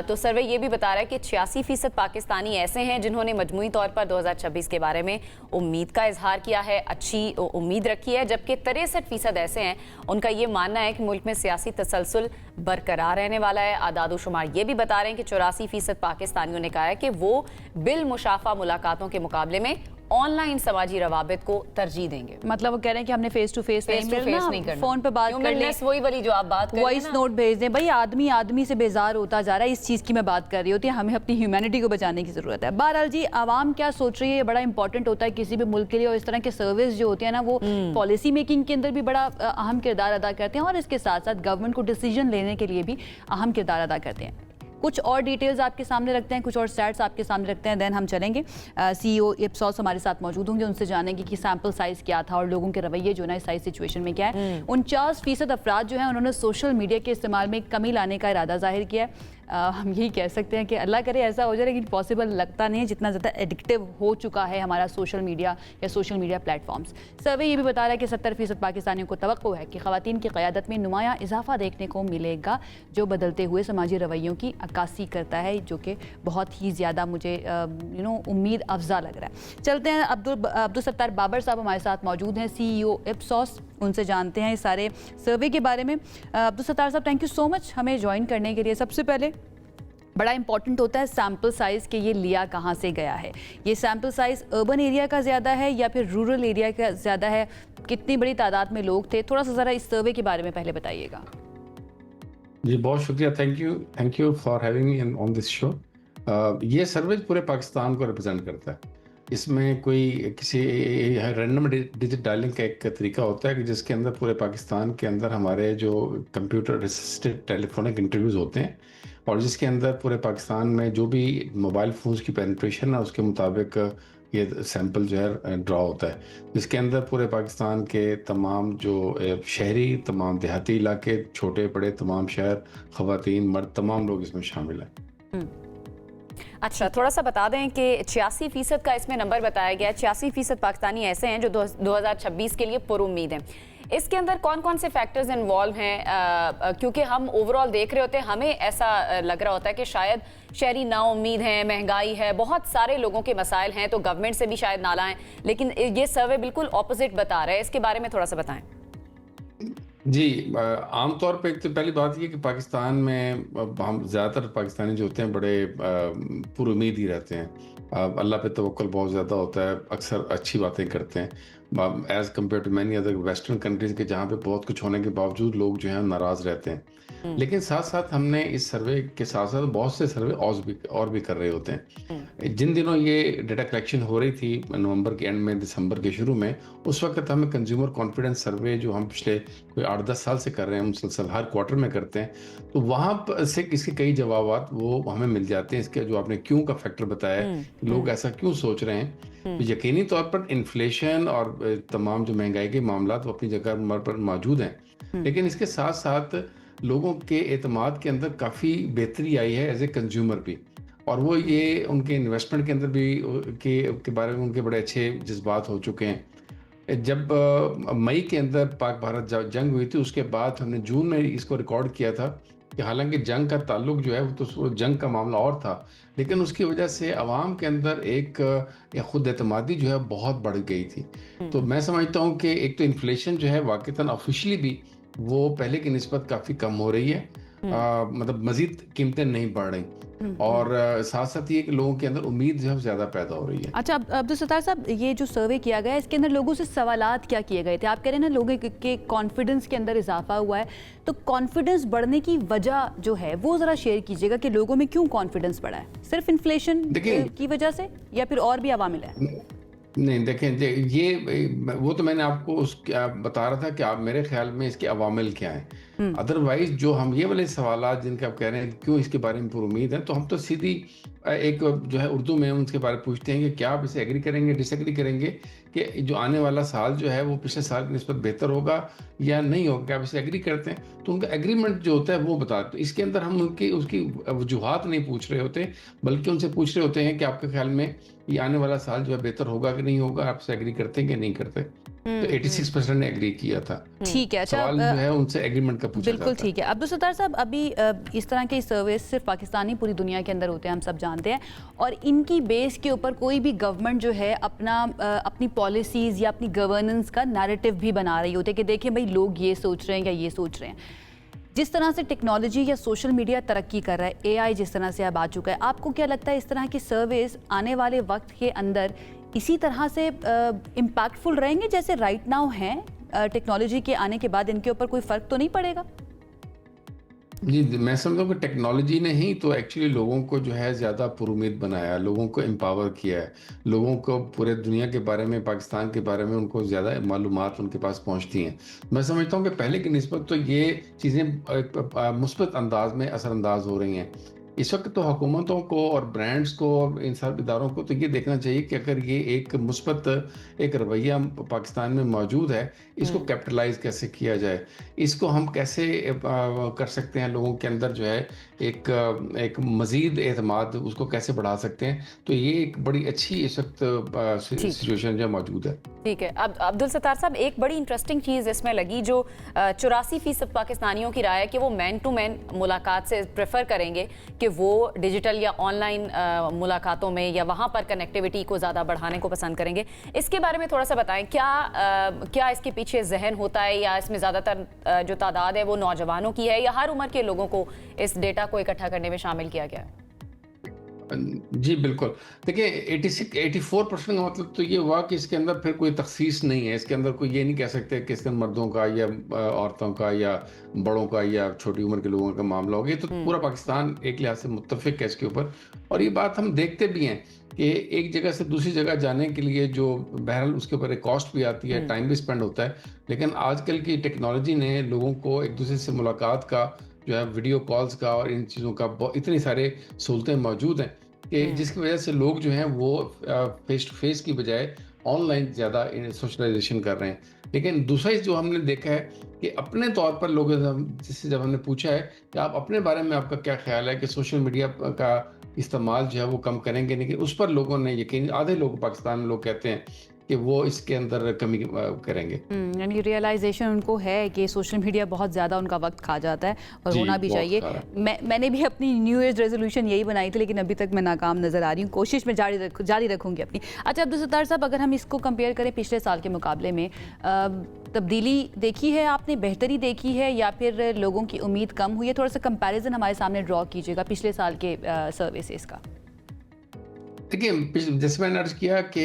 तो सर्वे ये भी बता रहा है कि 86% पाकिस्तानी ऐसे हैं जिन्होंने मजमूई तौर पर 2026 के बारे में उम्मीद का इजहार किया है, अच्छी उम्मीद रखी है, जबकि 63% ऐसे हैं उनका ये मानना है कि मुल्क में सियासी तसलसल बरकरार रहने वाला है. आदाद-ओ-शुमार ये भी बता रहे हैं कि 84% पाकिस्तानियों ने कहा है कि वो बिल मुशाफा मुलाकातों के मुकाबले में ऑनलाइन समाजी रवाबित को तरजीह देंगे. मतलब वो कह रहे हैं कि हमने फेस टू फेस नहीं करना, फोन पे बात कर लें, वही वाली जो आप बात कर रहे हैं, वॉइस नोट भेज दें. भाई आदमी से बेजार होता जा रहा है, इस चीज़ की मैं बात कर रही होती है. हमें अपनी ह्यूमैनिटी को बचाने की ज़रूरत है. बहरहाल जी, आवाम क्या सोच रही है ये बड़ा इंपॉर्टेंट होता है किसी भी मुल्क के लिए. और इस तरह के सर्विस जो होती है ना वो पॉलिसी मेकिंग के अंदर भी बड़ा अहम किरदार अदा करते हैं और इसके साथ साथ गवर्नमेंट को डिसीजन लेने के लिए भी अहम किरदार अदा करते हैं. कुछ और डिटेल्स आपके सामने रखते हैं, कुछ और स्टैट्स आपके सामने रखते हैं, देन हम चलेंगे. CEO इप्सॉस हमारे साथ मौजूद होंगे, उनसे जानेंगे कि सैम्पल साइज़ क्या था और लोगों के रवैये जो है इस साइज सिचुएशन में क्या है. 49% अफराद जो हैं उन्होंने सोशल मीडिया के इस्तेमाल में कमी लाने का इरादा जाहिर किया है. हम यही कह सकते हैं कि अल्लाह करे ऐसा हो जाए, लेकिन पॉसिबल लगता नहीं है जितना ज़्यादा एडिक्टिव हो चुका है हमारा सोशल मीडिया या सोशल मीडिया प्लेटफॉर्म्स. सर्वे ये भी बता रहा है कि 70% पाकिस्तानियों को तवक्को है कि ख़वातीन की क़यादत में नुमायाँ इजाफा देखने को मिलेगा जो बदलते हुए समाजी रवैयों की अक्कासी करता है, जो कि बहुत ही ज़्यादा मुझे उम्मीद अफजा लग रहा है. चलते हैं, अब्दुल सत्तार बाबर साहब हमारे साथ मौजूद हैं, CEO इप्सॉस. उनसे जानते हैं इस सारे सर्वे के बारे में. अब्दुल सत्तार साहब, थैंक यू सो मच हमें ज्वाइन करने के लिए. सबसे पहले बड़ा इंपॉर्टेंट होता है सैम्पल साइज़ कि ये लिया कहाँ से गया है. ये सैम्पल साइज़ अर्बन एरिया का ज़्यादा है या फिर रूरल एरिया का ज़्यादा है? कितनी बड़ी तादाद में लोग थे? थोड़ा सा ज़रा इस सर्वे के बारे में पहले बताइएगा. जी बहुत शुक्रिया, thank you for having me on this show. ये सर्वे पूरे पाकिस्तान को रिप्रेजेंट करता है. इसमें कोई किसी रैंडम डिजिट डायलिंग का एक तरीका होता है कि जिसके अंदर पूरे पाकिस्तान के अंदर हमारे जो कंप्यूटर असिस्टेड टेलीफोनिक इंटरव्यूज़ होते हैं और जिसके अंदर पूरे पाकिस्तान में जो भी मोबाइल फ़ोन्स की पेनिट्रेशन है उसके मुताबिक ये सैंपल जो है ड्रॉ होता है, जिसके अंदर पूरे पाकिस्तान के तमाम जो शहरी, तमाम देहाती इलाके, छोटे बड़े तमाम शहर, ख़वातीन मर्द, तमाम लोग इसमें शामिल हैं. अच्छा, थोड़ा सा बता दें कि 86% का इसमें नंबर बताया गया है. 86% पाकिस्तानी ऐसे हैं जो 2026 के लिए पुरुम्मीद हैं. इसके अंदर कौन कौन से फैक्टर्स इन्वॉल्व हैं? क्योंकि हम ओवरऑल देख रहे होते हैं, हमें ऐसा लग रहा होता है कि शायद शहरी नाउम्मीद हैं, महंगाई है, बहुत सारे लोगों के मसाइल हैं, तो गवर्नमेंट से भी शायद नाला है. लेकिन ये सर्वे बिल्कुल ऑपोजिट बता रहा है. इसके बारे में थोड़ा सा बताएं. जी, आमतौर पे एक तो पहली बात ये कि पाकिस्तान में हम ज़्यादातर पाकिस्तानी जो होते हैं बड़े पुरुमीद ही रहते हैं. अल्लाह पे तवक्कुल बहुत ज़्यादा होता है, अक्सर अच्छी बातें करते हैं as compare to many other western countries के जहाँ पे बहुत कुछ होने के बावजूद लोग जो हैं नाराज़ रहते हैं. लेकिन साथ साथ हमने इस सर्वे के साथ साथ बहुत से सर्वे और भी कर रहे होते हैं. जिन दिनों ये डेटा कलेक्शन हो रही थी नवंबर के एंड में, दिसंबर के शुरू में, उस वक्त हमें कंज्यूमर कॉन्फिडेंस सर्वे जो हम पिछले कोई 8-10 साल से कर रहे हैं, मुसलसल हर क्वार्टर में करते हैं, तो वहाँ से इसके कई जवाब वो हमें मिल जाते हैं. इसके जो आपने क्यों का फैक्टर बताया है, लोग ऐसा क्यों सोच रहे हैं, तो यकीनी तौर पर इन्फ्लेशन और तमाम जो महंगाई के मामला वो अपनी जगह पर मौजूद हैं. लेकिन इसके साथ साथ लोगों के एतमाद के अंदर काफ़ी बेहतरी आई है एज ए कंज्यूमर भी, और वो ये उनके इन्वेस्टमेंट के अंदर भी के बारे में उनके बड़े अच्छे जज्बात हो चुके हैं. जब मई के अंदर पाक भारत जंग हुई थी, उसके बाद हमने जून में इसको रिकॉर्ड किया था कि हालांकि जंग का ताल्लुक जो है वो तो जंग का मामला और था, लेकिन उसकी वजह से आवाम के अंदर एक खुद एतमादी जो है बहुत बढ़ गई थी. तो मैं समझता हूँ कि एक तो इन्फ्लेशन जो है वाक़तन ऑफिशियली भी वो पहले की निस्बत काफ़ी कम हो रही है, मतलब मज़ीद कीमतें नहीं बढ़ रही, اور ساتھ ساتھ یہ کہ لوگوں کے اندر امید جو ہے زیادہ پیدا ہو رہی ہے. اچھا عبدالستار صاحب، یہ جو سروے کیا گیا ہے اس کے اندر لوگوں سے سوالات کیا کیے گئے تھے؟ آپ کہہ رہے ہیں نا لوگوں کے کانفیڈنس کے اندر اضافہ ہوا ہے، تو کانفیڈنس بڑھنے کی وجہ جو ہے وہ ذرا شیئر کیجیے گا کہ لوگوں میں کیوں کانفیڈنس بڑھا ہے؟ صرف انفلیشن کی وجہ سے یا پھر اور بھی عوامل ہیں؟ نہیں دیکھیں، یہ وہ تو میں نے آپ کو بتا رہا تھا کہ آپ میرے خیال میں اس کے عوامل کیا ہیں. ادروائز جو ہم یہ والے سوالات جن کے آپ کہہ رہے ہیں کیوں اس کے بارے میں پر امید ہے، تو ہم تو سیدھی ایک جو ہے اردو میں ان کے بارے میں پوچھتے ہیں کہ کیا آپ اسے ایگری کریں گے، ڈس ایگری کریں گے کہ جو آنے والا سال جو ہے وہ پچھلے سال کی نسبت بہتر ہوگا یا نہیں ہوگا، کیا آپ اسے ایگری کرتے ہیں؟ تو ان کا ایگریمنٹ جو ہوتا ہے وہ بتاتے ہیں. اس کے اندر ہم اس کی وجوہات نہیں پوچھ رہے ہوتے، بلکہ ان سے پوچھ رہے ہوتے ہیں کہ آپ کے خیال میں یہ آنے والا سال جو ہے بہتر ہوگا کہ نہیں ہوگا، آپ سے ایگری کرتے ہیں کہ نہیں کرتے. تو 86% نے ایگری کیا تھا. ٹھیک ہے. سوال جو ہے ان سے ایگریمنٹ کا پوچھا جاتا ہے. بالکل ٹھیک ہے. عبدالستار صاحب، ابھی اس طرح کے سروس صرف پاکستانی پوری دنیا کے اندر ہوتے ہیں، ہم سب جانتے ہیں، اور ان کی بیس کے اوپر کوئی بھی گورنمنٹ جو ہے اپنی پالیسیز یا اپنی گورننس کا نیریٹو بھی بنا رہی ہوتی ہے کہ دیکھیں بھائی لوگ یہ سوچ رہے ہیں یا یہ سوچ رہے ہیں. جس طرح سے ٹیکنالوجی یا سوشل میڈیا ترقی کر رہا ہے، اے آئی جس طرح سے اب آ چکا ہے، آپ کو کیا لگتا ہے اس طرح کی سروس آنے والے وقت کے اندر اسی طرح سے امپیکٹفل رہیں گے جیسے رائٹ ناؤ ہیں؟ ٹیکنالوجی کے آنے کے بعد ان کے اوپر کوئی فرق تو نہیں پڑے گا؟ جی، میں سمجھتا ہوں کہ ٹیکنالوجی نے ہی تو ایکچولی لوگوں کو جو ہے زیادہ پر امید بنایا، لوگوں کو امپاور کیا ہے، لوگوں کو پورے دنیا کے بارے میں، پاکستان کے بارے میں ان کو زیادہ معلومات ان کے پاس پہنچتی ہیں. میں سمجھتا ہوں کہ پہلے کی نسبت تو یہ چیزیں مثبت انداز میں اثر انداز ہو رہی ہیں. اس وقت تو حکومتوں کو اور برانڈز کو اور ان سب اداروں کو تو یہ دیکھنا چاہیے کہ اگر یہ ایک مثبت ایک رویہ پاکستان میں موجود ہے، اس کو کیپٹلائز کیسے کیا جائے، اس کو ہم کیسے کر سکتے ہیں، لوگوں کے اندر جو ہے ایک مزید اعتماد اس کو کیسے بڑھا سکتے ہیں. تو یہ ایک بڑی اچھی اس وقت سچویشن جو موجود ہے. ٹھیک ہے. اب عبدالستار صاحب، ایک بڑی انٹرسٹنگ چیز اس میں لگی جو 84% پاکستانیوں کی رائے ہے کہ وہ مین ٹو مین ملاقات سے پریفر کریں گے کہ وہ ڈیجیٹل یا آن لائن ملاقاتوں میں یا وہاں پر کنیکٹیوٹی کو زیادہ بڑھانے کو پسند کریں گے. اس کے بارے میں تھوڑا سا بتائیں، کیا اس کے پیچھے ذہن ہوتا ہے، یا اس میں زیادہ تر جو تعداد ہے وہ نوجوانوں کی ہے، یا ہر عمر کے لوگوں کو اس ڈیٹا کو اکٹھا کرنے میں شامل کیا گیا ہے؟ جی بالکل. دیکھیں 84% کا مطلب تو یہ ہوا کہ اس کے اندر پھر کوئی تخصیص نہیں ہے. اس کے اندر کوئی یہ نہیں کہہ سکتے کہ اس کے اندر مردوں کا یا عورتوں کا یا بڑوں کا یا چھوٹی عمر کے لوگوں کا معاملہ ہوگا. یہ تو پورا پاکستان ایک لحاظ سے متفق ہے اس کے اوپر. اور یہ بات ہم دیکھتے بھی ہیں کہ ایک جگہ سے دوسری جگہ جانے کے لیے جو بہرحال اس کے اوپر ایک کاسٹ بھی آتی ہے، ٹائم بھی اسپینڈ ہوتا ہے، لیکن آج کل کی ٹیکنالوجی نے لوگوں کو ایک دوسرے سے ملاقات کا جو ہے ویڈیو کالز کا اور ان چیزوں کا اتنی سارے سہولتیں موجود ہیں کہ جس کی وجہ سے لوگ جو ہیں وہ فیس ٹو فیس کی بجائے آن لائن زیادہ سوشلائزیشن کر رہے ہیں. لیکن دوسرا جو ہم نے دیکھا ہے کہ اپنے طور پر لوگوں سے جب ہم نے پوچھا ہے کہ آپ اپنے بارے میں آپ کا کیا خیال ہے کہ سوشل میڈیا کا استعمال جو ہے وہ کم کریں گے، لیکن اس پر لوگوں نے یقین، آدھے لوگ پاکستان میں لوگ کہتے ہیں کہ وہ اس کے اندر کمی کریں گے. یعنی ریئلائزیشن ان کو ہے کہ سوشل میڈیا بہت زیادہ ان کا وقت کھا جاتا ہے اور ہونا بھی چاہیے. میں نے بھی اپنی نیو ایئر ریزولوشن یہی بنائی تھی، لیکن ابھی تک میں ناکام نظر آ رہی ہوں. کوشش میں جاری رکھوں گی اپنی. اچھا عبدالستار صاحب، اگر ہم اس کو کمپیئر کریں پچھلے سال کے مقابلے میں، تبدیلی دیکھی ہے آپ نے، بہتری دیکھی ہے یا پھر لوگوں کی امید کم ہوئی ہے؟ تھوڑا سا کمپیریزن ہمارے سامنے ڈرا کیجیے گا پچھلے سال کے سروسز کا. دیکھیے، جیسے میں نے عرض کیا کہ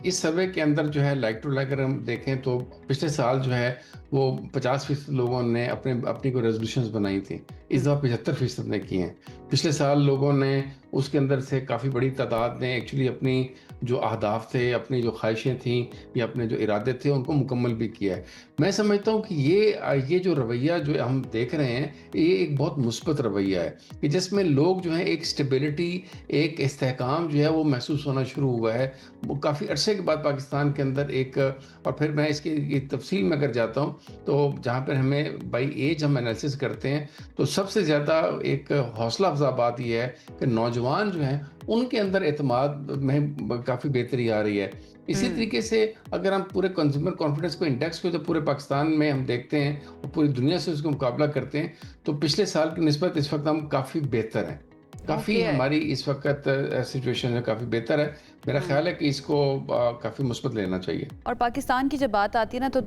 اس سروے کے اندر جو ہے لائک ٹو لائک اگر ہم دیکھیں تو پچھلے سال جو ہے وہ 50% لوگوں نے اپنی کوئی ریزولوشنز بنائی تھیں، اس دفعہ 75% نے کی ہیں. پچھلے سال لوگوں نے اس کے اندر سے کافی بڑی تعداد نے ایکچولی اپنی جو اہداف تھے، اپنی جو خواہشیں تھیں یا اپنے جو ارادے تھے ان کو مکمل بھی کیا ہے. میں سمجھتا ہوں کہ یہ جو رویہ جو ہم دیکھ رہے ہیں یہ ایک بہت مثبت رویہ ہے کہ جس میں لوگ جو ہیں ایک اسٹیبلٹی، ایک استحکام جو ہے وہ محسوس ہونا شروع ہوا ہے. وہ کافی عرصے کے بعد پاکستان کے اندر ایک، اور پھر میں اس کی تفصیل میں اگر جاتا ہوں تو جہاں پر ہمیں بائی ایج ہم انالیسس کرتے ہیں تو سب سے زیادہ ایک حوصلہ افزا بات یہ ہے کہ نوجوان جو ہیں ان کے اندر اعتماد میں کافی بہتری آ رہی ہے. اسی طریقے سے اگر ہم پورے کنزیومر کانفیڈنس کو انڈیکس کو جو پورے پاکستان میں ہم دیکھتے ہیں اور پوری دنیا سے اس کو مقابلہ کرتے ہیں تو پچھلے سال کی نسبت اس وقت ہم کافی بہتر ہیں. काफ़ी Okay. हमारी इस वक्त सिचुएशन है काफ़ी बेहतर है। मेरा ख्याल है कि इसको काफ़ी मुस्बत लेना चाहिए। और पाकिस्तान की जब बात आती है ना तो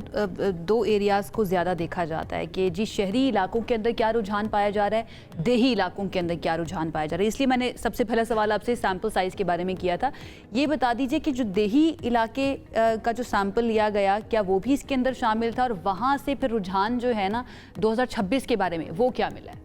दो एरियाज़ को ज़्यादा देखा जाता है कि जी शहरी इलाकों के अंदर क्या रुझान पाया जा रहा है, देही इलाकों के अंदर क्या रुझान पाया जा रहा है। इसलिए मैंने सबसे पहला सवाल आपसे सैम्पल साइज़ के बारे में किया था। ये बता दीजिए कि जो देही इलाके का जो सैम्पल लिया गया, क्या वो भी इसके अंदर शामिल था, और वहाँ से फिर रुझान जो है ना 2026 के बारे में वो क्या मिला है?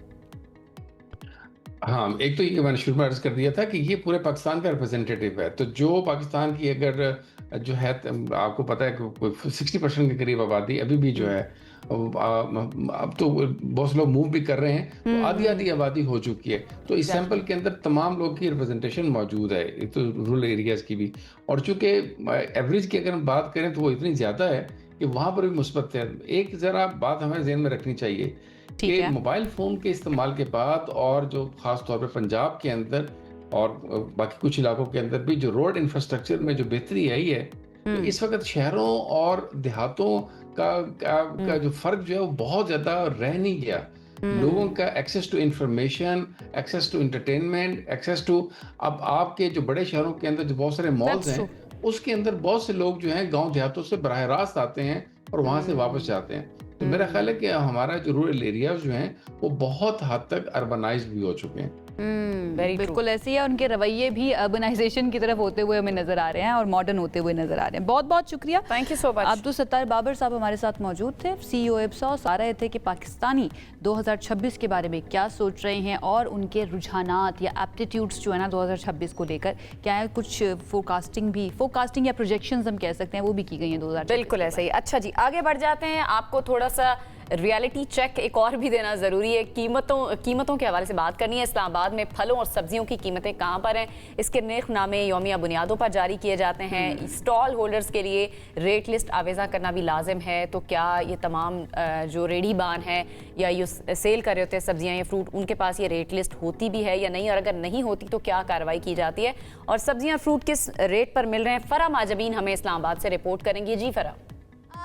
हाँ, एक तो ये मैंने शुरू में अर्ज़ कर दिया था कि ये पूरे पाकिस्तान का रिप्रेजेंटेटिव है। तो जो पाकिस्तान की अगर जो है आपको पता है कि कोई 60% के करीब आबादी अभी भी जो है अब तो बहुत से लोग मूव भी कर रहे हैं, तो आधी-आधी आबादी हो चुकी है। तो इस सैंपल के अंदर तमाम लोगों की रिप्रेजेंटेशन मौजूद है, एक तो रूरल एरियाज़ की भी। और चूँकि एवरेज की अगर हम बात करें तो वो इतनी ज़्यादा है कि वहाँ पर भी मुस्बत है। एक ज़रा बात हमें ज़हन में रखनी चाहिए ठीक कि है। मोबाइल फ़ोन के इस्तेमाल के बाद और जो ख़ास तौर पे पंजाब के अंदर और बाकी कुछ इलाकों के अंदर भी जो रोड इंफ्रास्ट्रक्चर में जो बेहतरी आई है, तो इस वक्त शहरों और देहातों का जो फ़र्क जो है वो बहुत ज़्यादा रह नहीं गया। लोगों का access to information, access to entertainment, access to अब आपके जो बड़े शहरों के अंदर जो बहुत सारे मॉल्स That's हैं, उसके अंदर बहुत से लोग जो हैं गाँव देहातों से बराह रास्त आते हैं और वहाँ से वापस जाते हैं। तो मेरा ख्याल है कि हमारा जो रूरल एरियाज जो हैं वो बहुत हद तक अर्बनाइज्ड भी हो चुके हैं। Very true. बिल्कुल ऐसे ही है। उनके रवैये भी अर्बनाइजेशन की तरफ होते हुए हमें नजर आ रहे हैं और मॉडर्न होते हुए नजर आ रहे हैं। बहुत बहुत शुक्रिया। Thank you so much. Abdul Sattar Babar साहब हमारे साथ मौजूद थे, CEO इप्सॉस। आ रहे थे कि पाकिस्तानी 2026 के बारे में क्या सोच रहे हैं और उनके रुझानात या एप्टीट्यूड्स जो है ना 2026 को लेकर क्या है, कुछ फोरकास्टिंग या प्रोजेक्शंस हम कह सकते हैं वो भी की गई हैं 2026। बिल्कुल ऐसे ही। अच्छा जी, आगे बढ़ जाते हैं। आपको थोड़ा सा रियलिटी चेक एक और भी देना ज़रूरी है। कीमतों के हवाले से बात करनी है। इस्लामाबाद में फलों और सब्जियों की कीमतें कहाँ पर हैं, इसके निर्खनामे यौमिया बुनियादों पर जारी किए जाते हैं। स्टॉल होल्डर्स के लिए रेट लिस्ट आवेज़ा करना भी लाजिम है। तो क्या ये तमाम जो रेडीबान हैं या ये सेल कर रहे होते हैं सब्जियाँ या फ्रूट, उनके पास ये रेट लिस्ट होती भी है या नहीं, और अगर नहीं होती तो क्या कार्रवाई की जाती है, और सब्जियाँ फ्रूट किस रेट पर मिल रहे हैं? फ़रा माजबीन हमें इस्लामाबाद से रिपोर्ट करेंगी। जी फ़रा।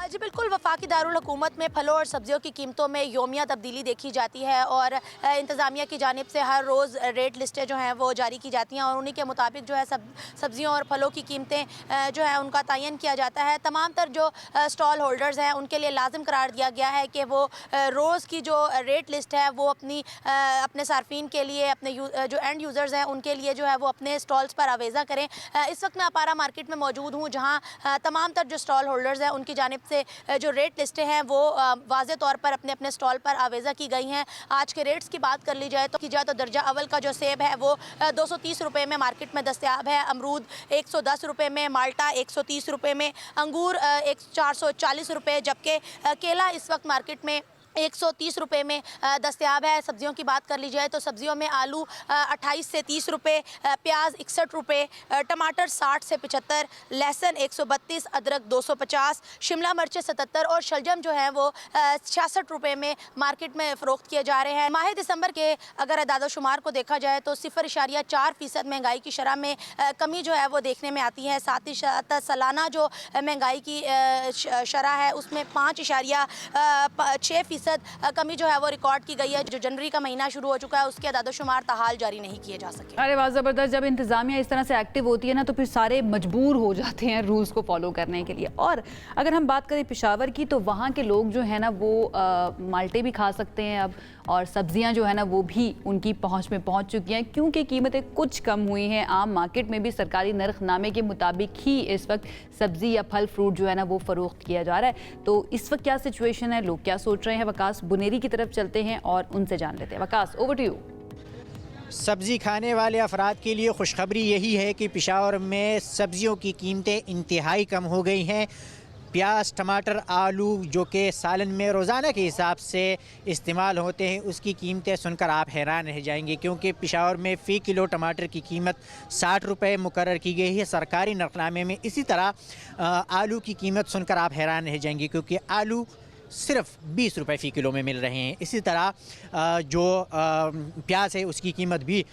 जी बिल्कुल, वफाकी दारुल हुकूमत में फलों और सब्जियों की कीमतों में यौमिया तब्दीली देखी जाती है और इंतज़ामिया की जानिब से हर रोज़ रेट लिस्टें जो हैं वो जारी की जाती हैं और उन्हीं के मुताबिक जो है सब्जियों और फलों की कीमतें जो है उनका तयन किया जाता है। तमाम तर जो स्टॉल होल्डर्स हैं उनके लिए लाजिम करार दिया गया है कि वो रोज़ की जो रेट लिस्ट है वो अपने सार्फिन के लिए, अपने जो एंड यूज़र्स हैं उनके लिए जो है वो अपने स्टॉल्स पर आवेज़ा करें। इस वक्त मैं अपारा मार्केट में मौजूद हूँ, जहाँ तमाम तर जो स्टॉल होल्डर्स हैं उनकी जानिब से जो रेट लिस्टें हैं वो वाज़े तौर पर अपने अपने स्टॉल पर आवेज़ा की गई हैं। आज के रेट्स की बात कर ली जाए तो दर्जा अव्वल का जो सेब है वो 230 रुपये में मार्केट में दस्तयाब है, अमरूद 110 रुपये में, माल्टा 130 रुपये में, अंगूर 440 रुपये, जबकि केला इस वक्त मार्केट में 130 रुपये में दस्तयाब है। सब्जियों की बात कर ली जाए तो सब्जियों में आलू 28 से 30 रुपये, प्याज 61 रुपये, टमाटर 60 से 75, लहसुन 132, अदरक 250, शिमला मिर्च 77 और शलजम जो है वो 66 रुपये में मार्केट में फ़रोख्त किए जा रहे हैं। माह दिसंबर के अगर अदाद शुमार को देखा जाए तो 0.4% महंगाई की शरह में कमी जो है वो देखने में आती है। साथ ही साथ सालाना जो महंगाई की शरह है उसमें 5.6% कमी जो है वो रिकॉर्ड की गई है। जो जनवरी का महीना शुरू हो चुका है उसके अदाद शुमार ताहाल जारी नहीं किए जा सके। अरे वाह, ज़बरदस्त। जब इंतज़ामिया इस तरह से एक्टिव होती है ना तो फिर सारे मजबूर हो जाते हैं रूल्स को फॉलो करने के लिए। और अगर हम बात करें पेशावर की तो वहाँ के लोग जो है ना वो माल्टे भी खा सकते हैं अब, और सब्जियां जो है ना वो भी उनकी पहुंच में पहुंच चुकी हैं क्योंकि कीमतें कुछ कम हुई हैं। आम मार्केट में भी सरकारी नरखनामे के मुताबिक ही इस वक्त सब्जी या फल फ्रूट जो है ना वो फ़रोख्त किया जा रहा है। तो इस वक्त क्या सिचुएशन है, लोग क्या सोच रहे हैं? वकास बुनेरी की तरफ चलते हैं और उनसे जान लेते हैं। Waqas, over to you. सब्ज़ी खाने वाले अफराद के लिए खुशखबरी यही है कि पेशावर में सब्ज़ियों की कीमतें इंतहाई कम हो गई हैं। प्याज, टमाटर, आलू जो कि सालन में रोज़ाना के हिसाब से इस्तेमाल होते हैं उसकी कीमतें सुनकर आप हैरान रह जाएंगे क्योंकि पेशावर में फ़ी किलो टमाटर की कीमत 60 रुपये मुकर्रर की गई है सरकारी नरखनामे में। इसी तरह आलू की कीमत सुनकर आप हैरान रह जाएंगे क्योंकि आलू सिर्फ 20 रुपए फ़ी किलो में मिल रहे हैं। इसी तरह जो प्याज है उसकी कीमत भी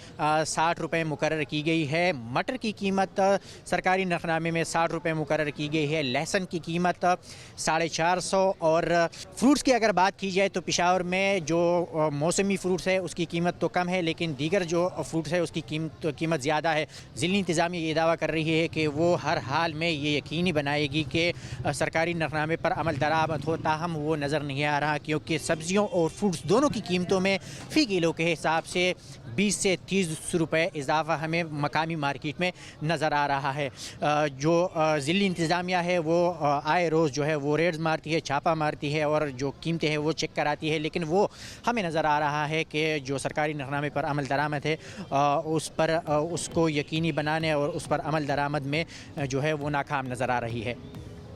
60 रुपए मुकर्रर की गई है। मटर की कीमत सरकारी नरखनामे में 60 रुपए मुकर्रर की गई है। लहसुन की कीमत 450 और फ्रूट्स की अगर बात की जाए तो पेशावर में जो मौसमी फ्रूट्स है उसकी कीमत तो कम है, लेकिन दीगर जो फ्रूट्स है उसकी कीमत ज़्यादा है। ज़िली इंतज़ामिया ये दावा कर रही है कि वो हर हाल में ये यकीनी बनाएगी कि सरकारी नरखनामे पर अमल दरामद हो, ताहम वो नज़र नहीं आ रहा, क्योंकि सब्ज़ियों और फ्रूट्स दोनों की कीमतों में फ़ी किलो के हिसाब से 20 से 30 रुपए इजाफा हमें मकामी मार्केट में नज़र आ रहा है। जो ज़िली इंतज़ामिया है वो आए रोज़ जो है वो रेड्स मारती है, छापा मारती है और जो कीमतें हैं वो चेक कराती है, लेकिन वो हमें नज़र आ रहा है कि जो सरकारी नरखनामे पर अमल दरामद है उस पर उसको यकीनी बनाने और उस पर अमल दरामद में जो है वो नाकाम नज़र आ रही है।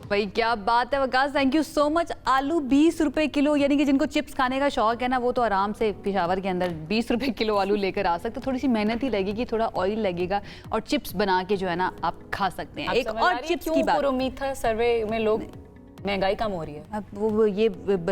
भाई क्या बात है Waqas, thank you so much. आलू 20 रुपए किलो, यानी कि जिनको चिप्स खाने का शौक है ना वो तो आराम से पेशावर के अंदर 20 रुपए किलो आलू लेकर आ सकते। थोड़ी सी मेहनत ही लगेगी, थोड़ा ऑयल लगेगा और चिप्स बना के जो है ना आप खा सकते हैं। एक और चिप्स की बात, उम्मीद था सर्वे में लोग महंगाई कम हो रही है, अब वो ये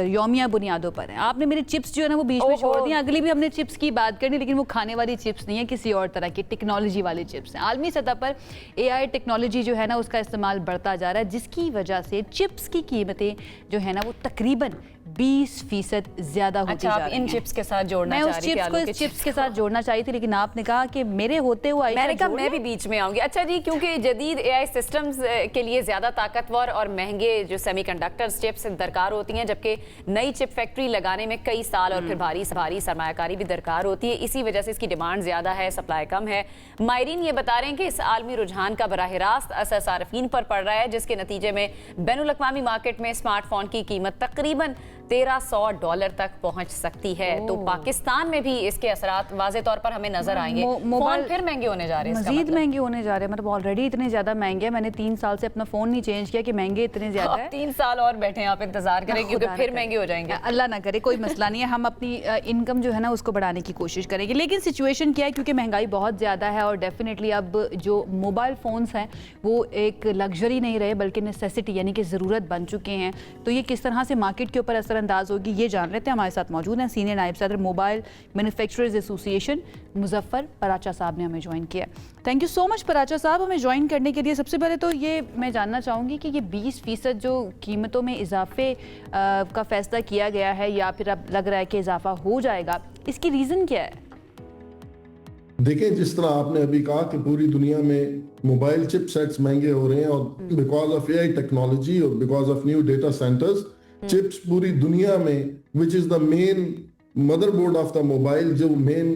यौमिया बुनियादों पर है। आपने मेरे चिप्स जो है ना वो बीच में छोड़ दिए। अगली भी हमने चिप्स की बात करनी, लेकिन वो खाने वाली चिप्स नहीं है, किसी और तरह की टेक्नोलॉजी वाले चिप्स हैं। आलमी सतह पर AI टेक्नोलॉजी जो है ना उसका इस्तेमाल बढ़ता जा रहा है, जिसकी वजह से चिप्स की कीमतें जो है ना वो तकरीबन 20% ज्यादा होती जा रही हैं। इन चिप्स के साथ जोड़ना मैं चाह उस रही थी, चिप्स को आलू के इस चिप्स के साथ जोड़ना चाही थी, लेकिन आपने कहा कि मेरे होते हुए मैंने कहा मैं भी बीच में आऊंगी। अच्छा जी, क्योंकि जदीद AI सिस्टम्स के लिए ज़्यादा ताकतवर और महंगे जो सेमीकंडक्टर्स चिप्स दरकार होती हैं, जबकि नई चिप फैक्ट्री लगाने में कई साल और फिर भारी सरमायाकारी भी दरकार होती है। इसी वजह से इसकी डिमांड ज़्यादा है, सप्लाई कम है। माहिरीन ये बता रहे हैं कि इस आलमी रुझान का बराह रास्त असर सार्फिन पर पड़ रहा है, जिसके नतीजे में बैनुल-अक़वामी मार्केट में स्मार्टफोन की कीमत तकरीबन $1300 तक पहुंच सकती है। तो पाकिस्तान में भी इसके असरात वाज़े तौर पर हमें नजर आएंगे। फोन फिर महंगे होने जा रहे हैं, मजीद महंगे होने जा रहे हैं। मतलब ऑलरेडी इतने ज्यादा महंगे हैं, मैंने 3 साल से अपना फोन नहीं चेंज किया कि महंगे इतने ज्यादा है। 3 साल और बैठे हैं आप, इंतजार करें क्योंकि फिर महंगे हो जाएंगे। अल्लाह ना करे, कोई मसला नहीं है, हम अपनी इनकम जो है ना उसको बढ़ाने की कोशिश करेंगे। लेकिन सिचुएशन क्या है, क्योंकि महंगाई बहुत ज़्यादा है और डेफिनेटली अब जो मोबाइल फ़ोन्स हैं वो एक लग्जरी नहीं रहे बल्कि नेसेसिटी यानी कि ज़रूरत बन चुके हैं। तो ये किस तरह से मार्केट के ऊपर असरअंदाज होगी ये जान रहे थे। हमारे साथ मौजूद हैं सीनियर नायब सदर mobile manufacturers association Muzaffar Paracha साहब ने हमें ज्वाइन किया। Thank you so much Paracha साहब हमें ज्वाइन करने के लिए। सबसे पहले तो ये मैं जानना चाहूँगी कि ये 20% जो कीमतों में इजाफे का फैसला किया गया है या फिर अब लग रहा है कि इजाफा हो जाएगा, इसकी रीज़न क्या है? देखिए, जिस तरह आपने अभी कहा कि पूरी दुनिया में मोबाइल चिप सेट्स महंगे हो रहे हैं और बिकॉज ऑफ AI टेक्नोलॉजी और because of new data centres, chips पूरी दुनिया में which is the main motherboard of the mobile, जो मेन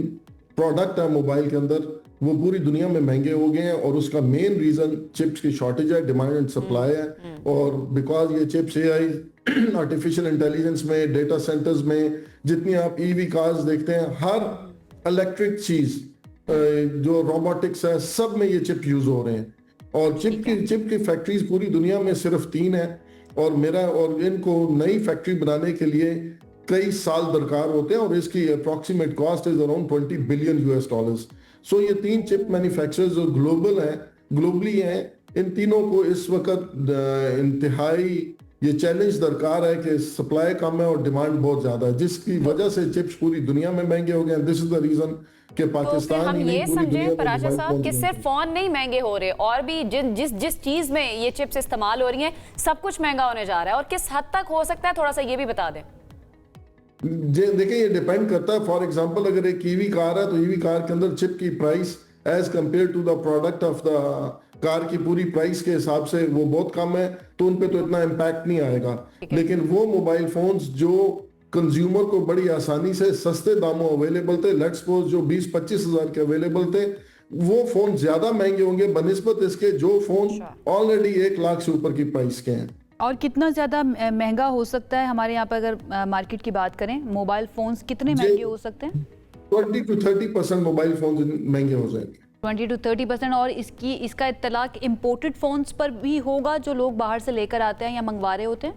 प्रोडक्ट है मोबाइल के अंदर, वो पूरी दुनिया में महंगे हो गए हैं। और उसका मेन रीजन चिप्स की शॉर्टेज है, डिमांड एंड सप्लाई है। और बिकॉज ये चिप्स AI आर्टिफिशियल इंटेलिजेंस में, डेटा सेंटर्स में, जितनी आप EV कार्स देखते हैं, हर इलेक्ट्रिक चीज जो रोबोटिक्स है, सब में ये चिप यूज हो रहे हैं। और चिप की फैक्ट्रीज पूरी दुनिया में सिर्फ 3 है और इनको नई फैक्ट्री बनाने के लिए कई साल दरकार होते हैं और इसकी approximate cost is around $20 billion. So ये 3 चिप मैन्युफैक्चरर्स जो ग्लोबली हैं, इन तीनों को इस वक्त इंतहाई ये चैलेंज दरकार है कि सप्लाई कम है और डिमांड बहुत ज्यादा है, जिसकी वजह से चिप्स पूरी दुनिया में महंगे हो गए। दिस इज द रीजन कि पाकिस्तान तो हम ये समझें पराशा साहब कि सिर्फ फोन नहीं महंगे हो रहे और भी जिस चीज में ये चिप्स इस्तेमाल हो रही हैं सब कुछ महंगा होने जा रहा है, और किस हद तक हो सकता है थोड़ा सा ये भी बता दें। देखिए, ये डिपेंड करता है। फॉर एग्जांपल, अगर एक EV कार है तो EV कार के अंदर चिप की price as compare to the product of the car की पूरी प्राइस के हिसाब से वो बहुत कम है, तो उन पे तो इतना इम्पैक्ट नहीं आएगा। लेकिन वो मोबाइल फोन्स जो कंज्यूमर को बड़ी आसानी से सस्ते दामों अवेलेबल थे, लेट्स सपोज जो 20-25 हज़ार के अवेलेबल थे, वो फोन ज्यादा महंगे होंगे बनिस्बत इसके जो फोन ऑलरेडी 1 लाख से ऊपर की प्राइस के हैं। और कितना ज्यादा महंगा हो सकता है हमारे यहाँ पर अगर मार्केट की बात करें, मोबाइल फोन्स कितने महंगे हो सकते हैं? 20 to 30% मोबाइल फोन महंगे हो जाएंगे। 20 to 30%। और इसका इत्तलाक इम्पोर्टेड फोन्स पर भी होगा जो लोग बाहर से लेकर आते हैं या मंगवा रहे होते हैं?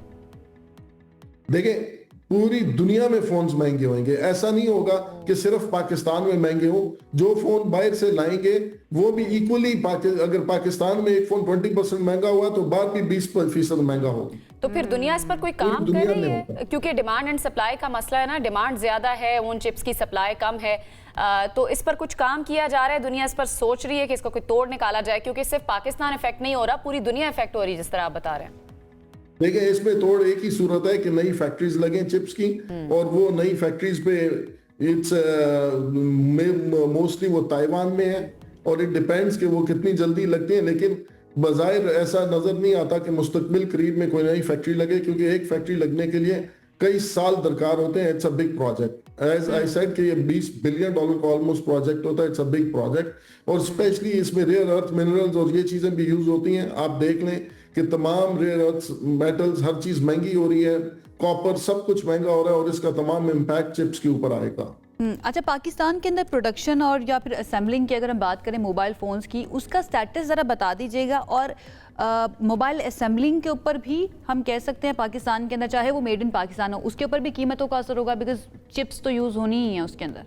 देखिए, पूरी दुनिया में फोन्स महंगे होंगे। ऐसा नहीं होगा कि सिर्फ पाकिस्तान में महंगे हो, जो फोन बाहर से लाएंगे वो भी इक्वली, अगर पाकिस्तान में एक फोन 20% महंगा हुआ तो बाहर भी 20% महंगा होगी। तो फिर दुनिया इस पर कोई काम दुनिया कर रही में है? होता है। क्योंकि डिमांड एंड सप्लाई का मसला है ना, डिमांड ज्यादा है, उन चिप्स की सप्लाई कम है, तो इस पर कुछ काम किया जा रहा है? दुनिया इस पर सोच रही है कि इसका कोई तोड़ निकाला जाए, क्योंकि सिर्फ पाकिस्तान इफेक्ट नहीं हो रहा, पूरी दुनिया इफेक्ट हो रही है जिस तरह आप बता रहे हैं। देखिए, इसमें तोड़ एक ही सूरत है कि नई फैक्ट्रीज लगे चिप्स की, और वो नई फैक्ट्रीज पे इट्स मोस्टली वो ताइवान में है, और इट डिपेंड्स कि वो कितनी जल्दी लगती हैं। लेकिन बज़ाहिर ऐसा नजर नहीं आता कि मुस्तकबिल करीब में कोई नई फैक्ट्री लगे, क्योंकि एक फैक्ट्री लगने के लिए कई साल दरकार होते हैं। It's a big project, as I said कि ये $20 बिलियन का ऑलमोस्ट प्रोजेक्ट होता है। इट्स अ बिग प्रोजेक्ट, और स्पेशली इसमें रेयर अर्थ मिनरल्स और ये चीजें भी यूज होती हैं। आप देख लें कि तमाम रेयर अर्थ मेटल्स, हर चीज महंगी हो रही है, कॉपर, सब कुछ महंगा हो रहा है, और इसका तमाम इम्पैक्ट चिप्स के ऊपर आएगा। अच्छा, पाकिस्तान के अंदर प्रोडक्शन और या फिर असेंबलिंग की अगर हम बात करें मोबाइल फ़ोन्स की, उसका स्टेटस ज़रा बता दीजिएगा। और मोबाइल असेंबलिंग के ऊपर भी हम कह सकते हैं पाकिस्तान के अंदर, चाहे वो मेड इन पाकिस्तान हो, उसके ऊपर भी कीमतों का असर होगा, बिकॉज चिप्स तो यूज़ होनी ही है उसके अंदर।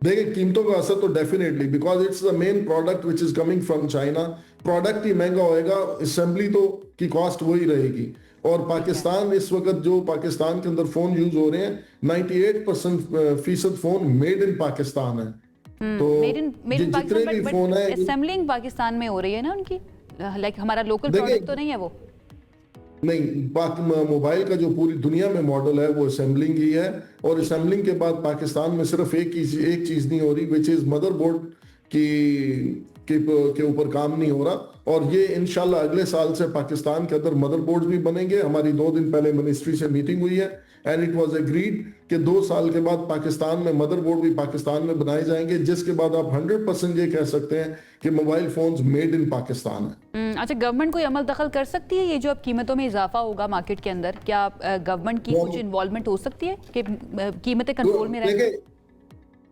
देखिए, कीमतों का असर तो definitely, because it's the main product which is coming from China. Product ही महंगा होएगा, असेंबली तो की कॉस्ट वही रहेगी। और पाकिस्तान इस वक्त जो पाकिस्तान के अंदर फोन यूज हो रहे हैं, 98% फोन मेड इन पाकिस्तान है। तो मेड इन जितने भी फोन है, असेंबलिंग पाकिस्तान में हो रही है ना उनकी, लाइक हमारा लोकल देखिए, प्रोडक्ट तो नहीं है वो। नहीं, मोबाइल का जो पूरी दुनिया में मॉडल है वो असेंबलिंग ही है, और असेंबलिंग के बाद पाकिस्तान में सिर्फ एक चीज नहीं हो रही, विच इज मदरबोर्ड के ऊपर काम नहीं हो रहा। और ये इंशाल्लाह अगले साल से पाकिस्तान के अंदर मदरबोर्ड भी बनेंगे। हमारी 2 दिन पहले मिनिस्ट्री से मीटिंग हुई है, एंड इट वाज एग्रीड कि 2 साल के बाद पाकिस्तान में मदरबोर्ड भी पाकिस्तान में बनाए जाएंगे, जिसके बाद आप 100% ये कह सकते हैं कि mobile phones made in Pakistan है। अच्छा, गवर्नमेंट कोई अमल दखल कर सकती है? ये जो अब कीमतों में इजाफा होगा मार्केट के अंदर, क्या गवर्नमेंट की कुछ इन्वॉल्वमेंट हो सकती है कि कीमतें कंट्रोल में रहें?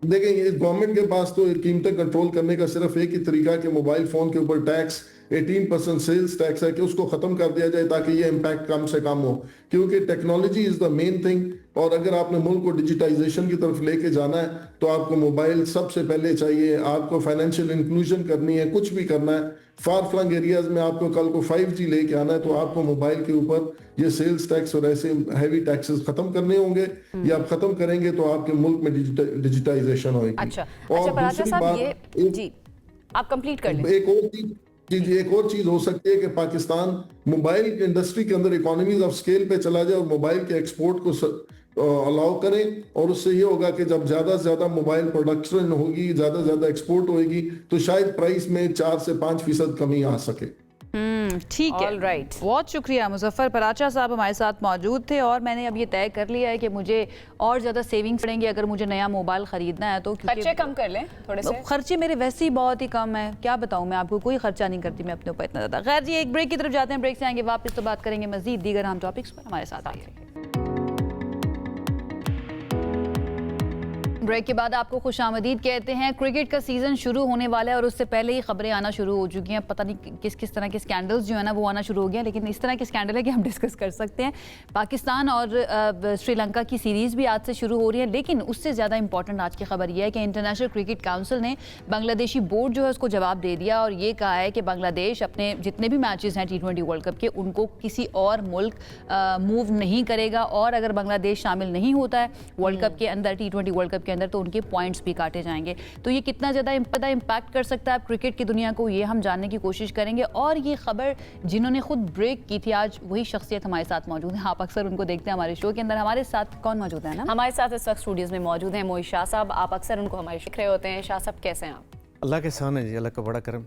देखिए, इस गवर्नमेंट के पास तो कीमतें कंट्रोल करने का सिर्फ एक ही तरीका कि मोबाइल फोन के ऊपर टैक्स 18% सेल्स टैक्स है कि उसको खत्म कर दिया जाए, ताकि ये इम्पैक्ट कम से कम हो, क्योंकि technology is the main thing. और अगर आपने मुल्क को डिजिटाइजेशन की तरफ लेके जाना है तो आपको मोबाइल सबसे पहले चाहिए। आपको फाइनेंशियल इंक्लूजन करनी है, कुछ भी करना है, फार फ्लंग एरियाज में आपको कल को 5G लेके आना है, तो आपको मोबाइल के ऊपर ये सेल्स टैक्स और ऐसे हैवी टैक्सेस खत्म करने होंगे। ये आप खत्म करेंगे तो आपके मुल्क में डिजिटाइजेशन होगी। अच्छा, पराचा साहब, ये जी आप कंप्लीट कर लें। एक और चीज हो सकती है कि पाकिस्तान मोबाइल इंडस्ट्री के अंदर इकोनॉमीज ऑफ स्केल पे चला जाए और मोबाइल के एक्सपोर्ट को अलाउ करें, और उससे ये होगा कि जब ज्यादा से ज्यादा मोबाइल प्रोडक्शन होगी, ज्यादा से ज्यादा एक्सपोर्ट होगी, तो शायद प्राइस में 4 से 5% कमी आ सके। ठीक है, राइट। बहुत शुक्रिया मुजफ्फर पराचा साहब हमारे साथ मौजूद थे। और मैंने अब ये तय कर लिया है कि मुझे और ज़्यादा सेविंग्स पड़ेंगी अगर मुझे नया मोबाइल ख़रीदना है तो, खर्चे कम कर लें थोड़े से। खर्चे मेरे वैसे ही बहुत ही कम है, क्या बताऊँ मैं आपको, कोई खर्चा नहीं करती मैं अपने ऊपर इतना ज़्यादा। खैर जी, एक ब्रेक की तरफ जाते हैं, ब्रेक से आएंगे वापस तो बात करेंगे मजीद दीगर अहम टॉपिक्स पर। हमारे साथ आइए। ब्रेक के बाद आपको खुशामदीद कहते हैं। क्रिकेट का सीज़न शुरू होने वाला है और उससे पहले ही खबरें आना शुरू हो चुकी हैं। पता नहीं किस किस तरह के स्कैंडल्स जो है ना वो आना शुरू हो गया, लेकिन इस तरह के स्कैंडल है कि हम डिस्कस कर सकते हैं। पाकिस्तान और श्रीलंका की सीरीज़ भी आज से शुरू हो रही है, लेकिन उससे ज़्यादा इंपॉर्टेंट आज की खबर यह है कि इंटरनेशनल क्रिकेट काउंसिल ने बांग्लादेशी बोर्ड जो है उसको जवाब दे दिया और ये कहा है कि बांग्लादेश अपने जितने भी मैचेस हैं T20 वर्ल्ड कप के, उनको किसी और मुल्क मूव नहीं करेगा, और अगर बांग्लादेश शामिल नहीं होता है वर्ल्ड कप के अंदर, T20 वर्ल्ड कप के अंदर, तो उनके पॉइंट्स भी काटे जाएंगे। तो ये कितना ज़्यादा इम्पैक्ट कर सकता है क्रिकेट की दुनिया को, ये हम जानने की कोशिश करेंगे। और ये खबर जिन्होंने खुद ब्रेक की थी, आज वही शख्सियत हमारे साथ मौजूद है। आप अक्सर उनको देखते हैं हमारे शो के अंदर। हमारे साथ कौन मौजूद है ना? हमारे साथ इस वक्त स्टूडियोज में मौजूद हैं मोहित शाह साहब। आप अक्सर उनको हमारे शिख रहे होते हैं। शाह साहब, कैसे हैं आप? अल्लाह के एहसान है जी, अल्लाह का बड़ा करम।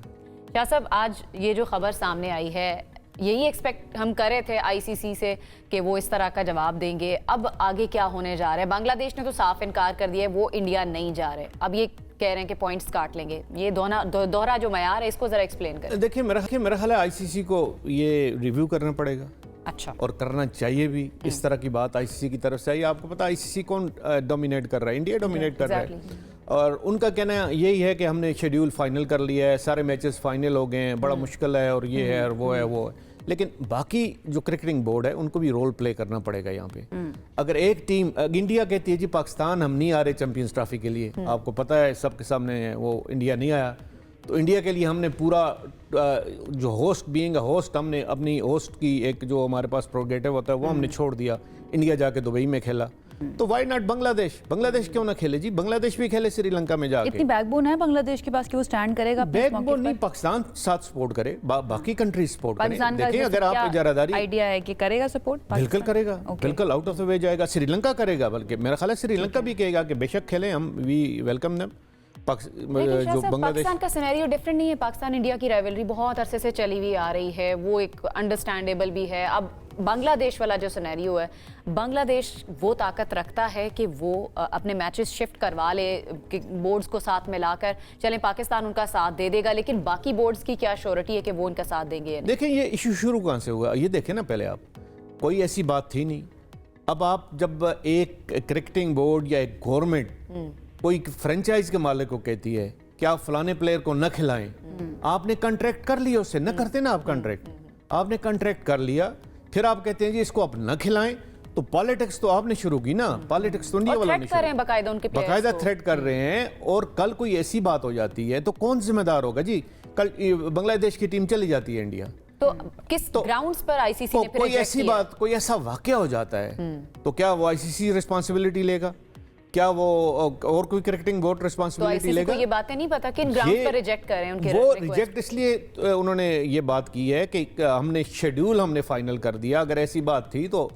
शाह साहब, आज ये जो खबर सामने आई है, यही एक्सपेक्ट हम कर रहे थे आईसीसी से कि वो इस तरह का जवाब देंगे। अब आगे क्या होने जा रहा है? बांग्लादेश ने तो साफ इनकार कर दिया है, वो इंडिया नहीं जा रहे। अब ये कह रहे हैं कि पॉइंट्स काट लेंगे। ये दोहरा जो मयार है, इसको जरा एक्सप्लेन करें। देखिए, मेरा ख्याल है आईसीसी को ये रिव्यू करना पड़ेगा। अच्छा। और करना चाहिए भी। इस तरह की बात आईसीसी की तरफ से आई। आपको पता है आईसीसी कौन डोमिनेट कर रहा है? इंडिया डोमिनेट कर रहा है। और उनका कहना यही है कि हमने शेड्यूल फाइनल कर लिया है, सारे मैचेस फाइनल हो गए हैं, बड़ा मुश्किल है और ये है और वो है वो है। لیکن باقی جو کرکٹنگ بورڈ ہے ان کو بھی رول پلے کرنا پڑے گا یہاں پہ. اگر ایک ٹیم انڈیا کہتی ہے جی پاکستان ہم نہیں آ رہے چیمپئنز ٹرافی کے لیے, آپ کو پتہ ہے سب کے سامنے وہ انڈیا نہیں آیا, تو انڈیا کے لیے ہم نے پورا جو ہوسٹ بینگ اے ہوسٹ ہم نے اپنی ہوسٹ کی ایک جو ہمارے پاس پروگیٹو ہوتا ہے وہ ہم نے چھوڑ دیا, انڈیا جا کے دبئی میں کھیلا. تو وائی ناٹ بنگلہ دیش کیوں نہ کھیلے جی, بنگلہ دیش بھی کھیلے سری لنکا میں جا کے. اتنی بیک بون ہے بنگلہ دیش کے پاس کہ وہ سٹینڈ کرے گا, بیک بون نہیں, پاکستان ساتھ سپورٹ کرے, باقی کنٹری سپورٹ کریں. پاکستان کا دیکھیں اگر آپ اجارہ داری آئیڈیا ہے کہ کرے گا سپورٹ, بالکل کرے گا, بالکل آؤٹ آف دا وے جائے گا. سری لنکا کرے گا, بلکہ میرا خیال ہے سری لنکا بھی کہے گا کہ بے شک کھیلیں, ہم وی ویلکم دیم. جو بنگلہ دیش پاکستان کا سینیریو ڈیفرنٹ نہیں ہے. پاکستان انڈیا کی رائیولری بہت عرصے سے چلی ہوئی آ رہی ہے, وہ ایک انڈرسٹینڈیبل بھی ہے. اب بنگلہ دیش والا جو سینیریو ہے, بنگلہ دیش وہ طاقت رکھتا ہے کہ وہ اپنے میچز شفٹ کروا لے, بورڈز کو ساتھ ملا کر چلیں, پاکستان ان کا ساتھ دے دے گا, لیکن باقی بورڈز کی کیا شورٹی ہے کہ وہ ان کا ساتھ دیں گے؟ دیکھیں یہ ایشو شروع کہاں سے ہوا, یہ دیکھیں نا, پہلے آپ کوئی ایسی بات تھی نہیں. اب آپ جب ایک کرکٹنگ بورڈ یا ایک گورنمنٹ کوئی فرینچائز کے مالک کو کہتی ہے کہ آپ فلانے پلیئر کو نہ کھلائیں, آپ نے کنٹریکٹ کر لیا اس سے, نہ کرتے نا آپ کنٹریکٹ, آپ نے کنٹریکٹ کر لیا, پھر آپ کہتے ہیں جی اس کو آپ نہ کھلائیں, تو پالیٹکس تو آپ نے شروع کی نا, پالیٹکس تو انڈیا والا نے شروع کی, باقاعدہ تھریٹ کر رہے ہیں. اور کل کوئی ایسی بات ہو جاتی ہے تو کون ذمہ دار ہوگا جی؟ کل بنگلہ دیش کی ٹیم چلی جاتی ہے انڈیا, تو کس گراؤنڈز پر آئی سی سی نے پھر کوئی ایسی بات, کوئی ایسا واقعہ ہو جاتا ہے تو کیا وہ آئی سی سی رسپانسبلٹی لے گا؟ کیا وہ اور کوئی کرکٹنگ بورڈ رسپانسبلٹی لے گا؟ تو یہ باتیں نہیں پتا کن گراؤنڈ پر ریجیکٹ کر رہے ہیں ان کے وہ ریجیکٹ اس لیے انہوں نے یہ بات کی ہے کہ ہم نے شیڈیول ہم نے فائنل کر دیا. اگر ایسی بات تھی تو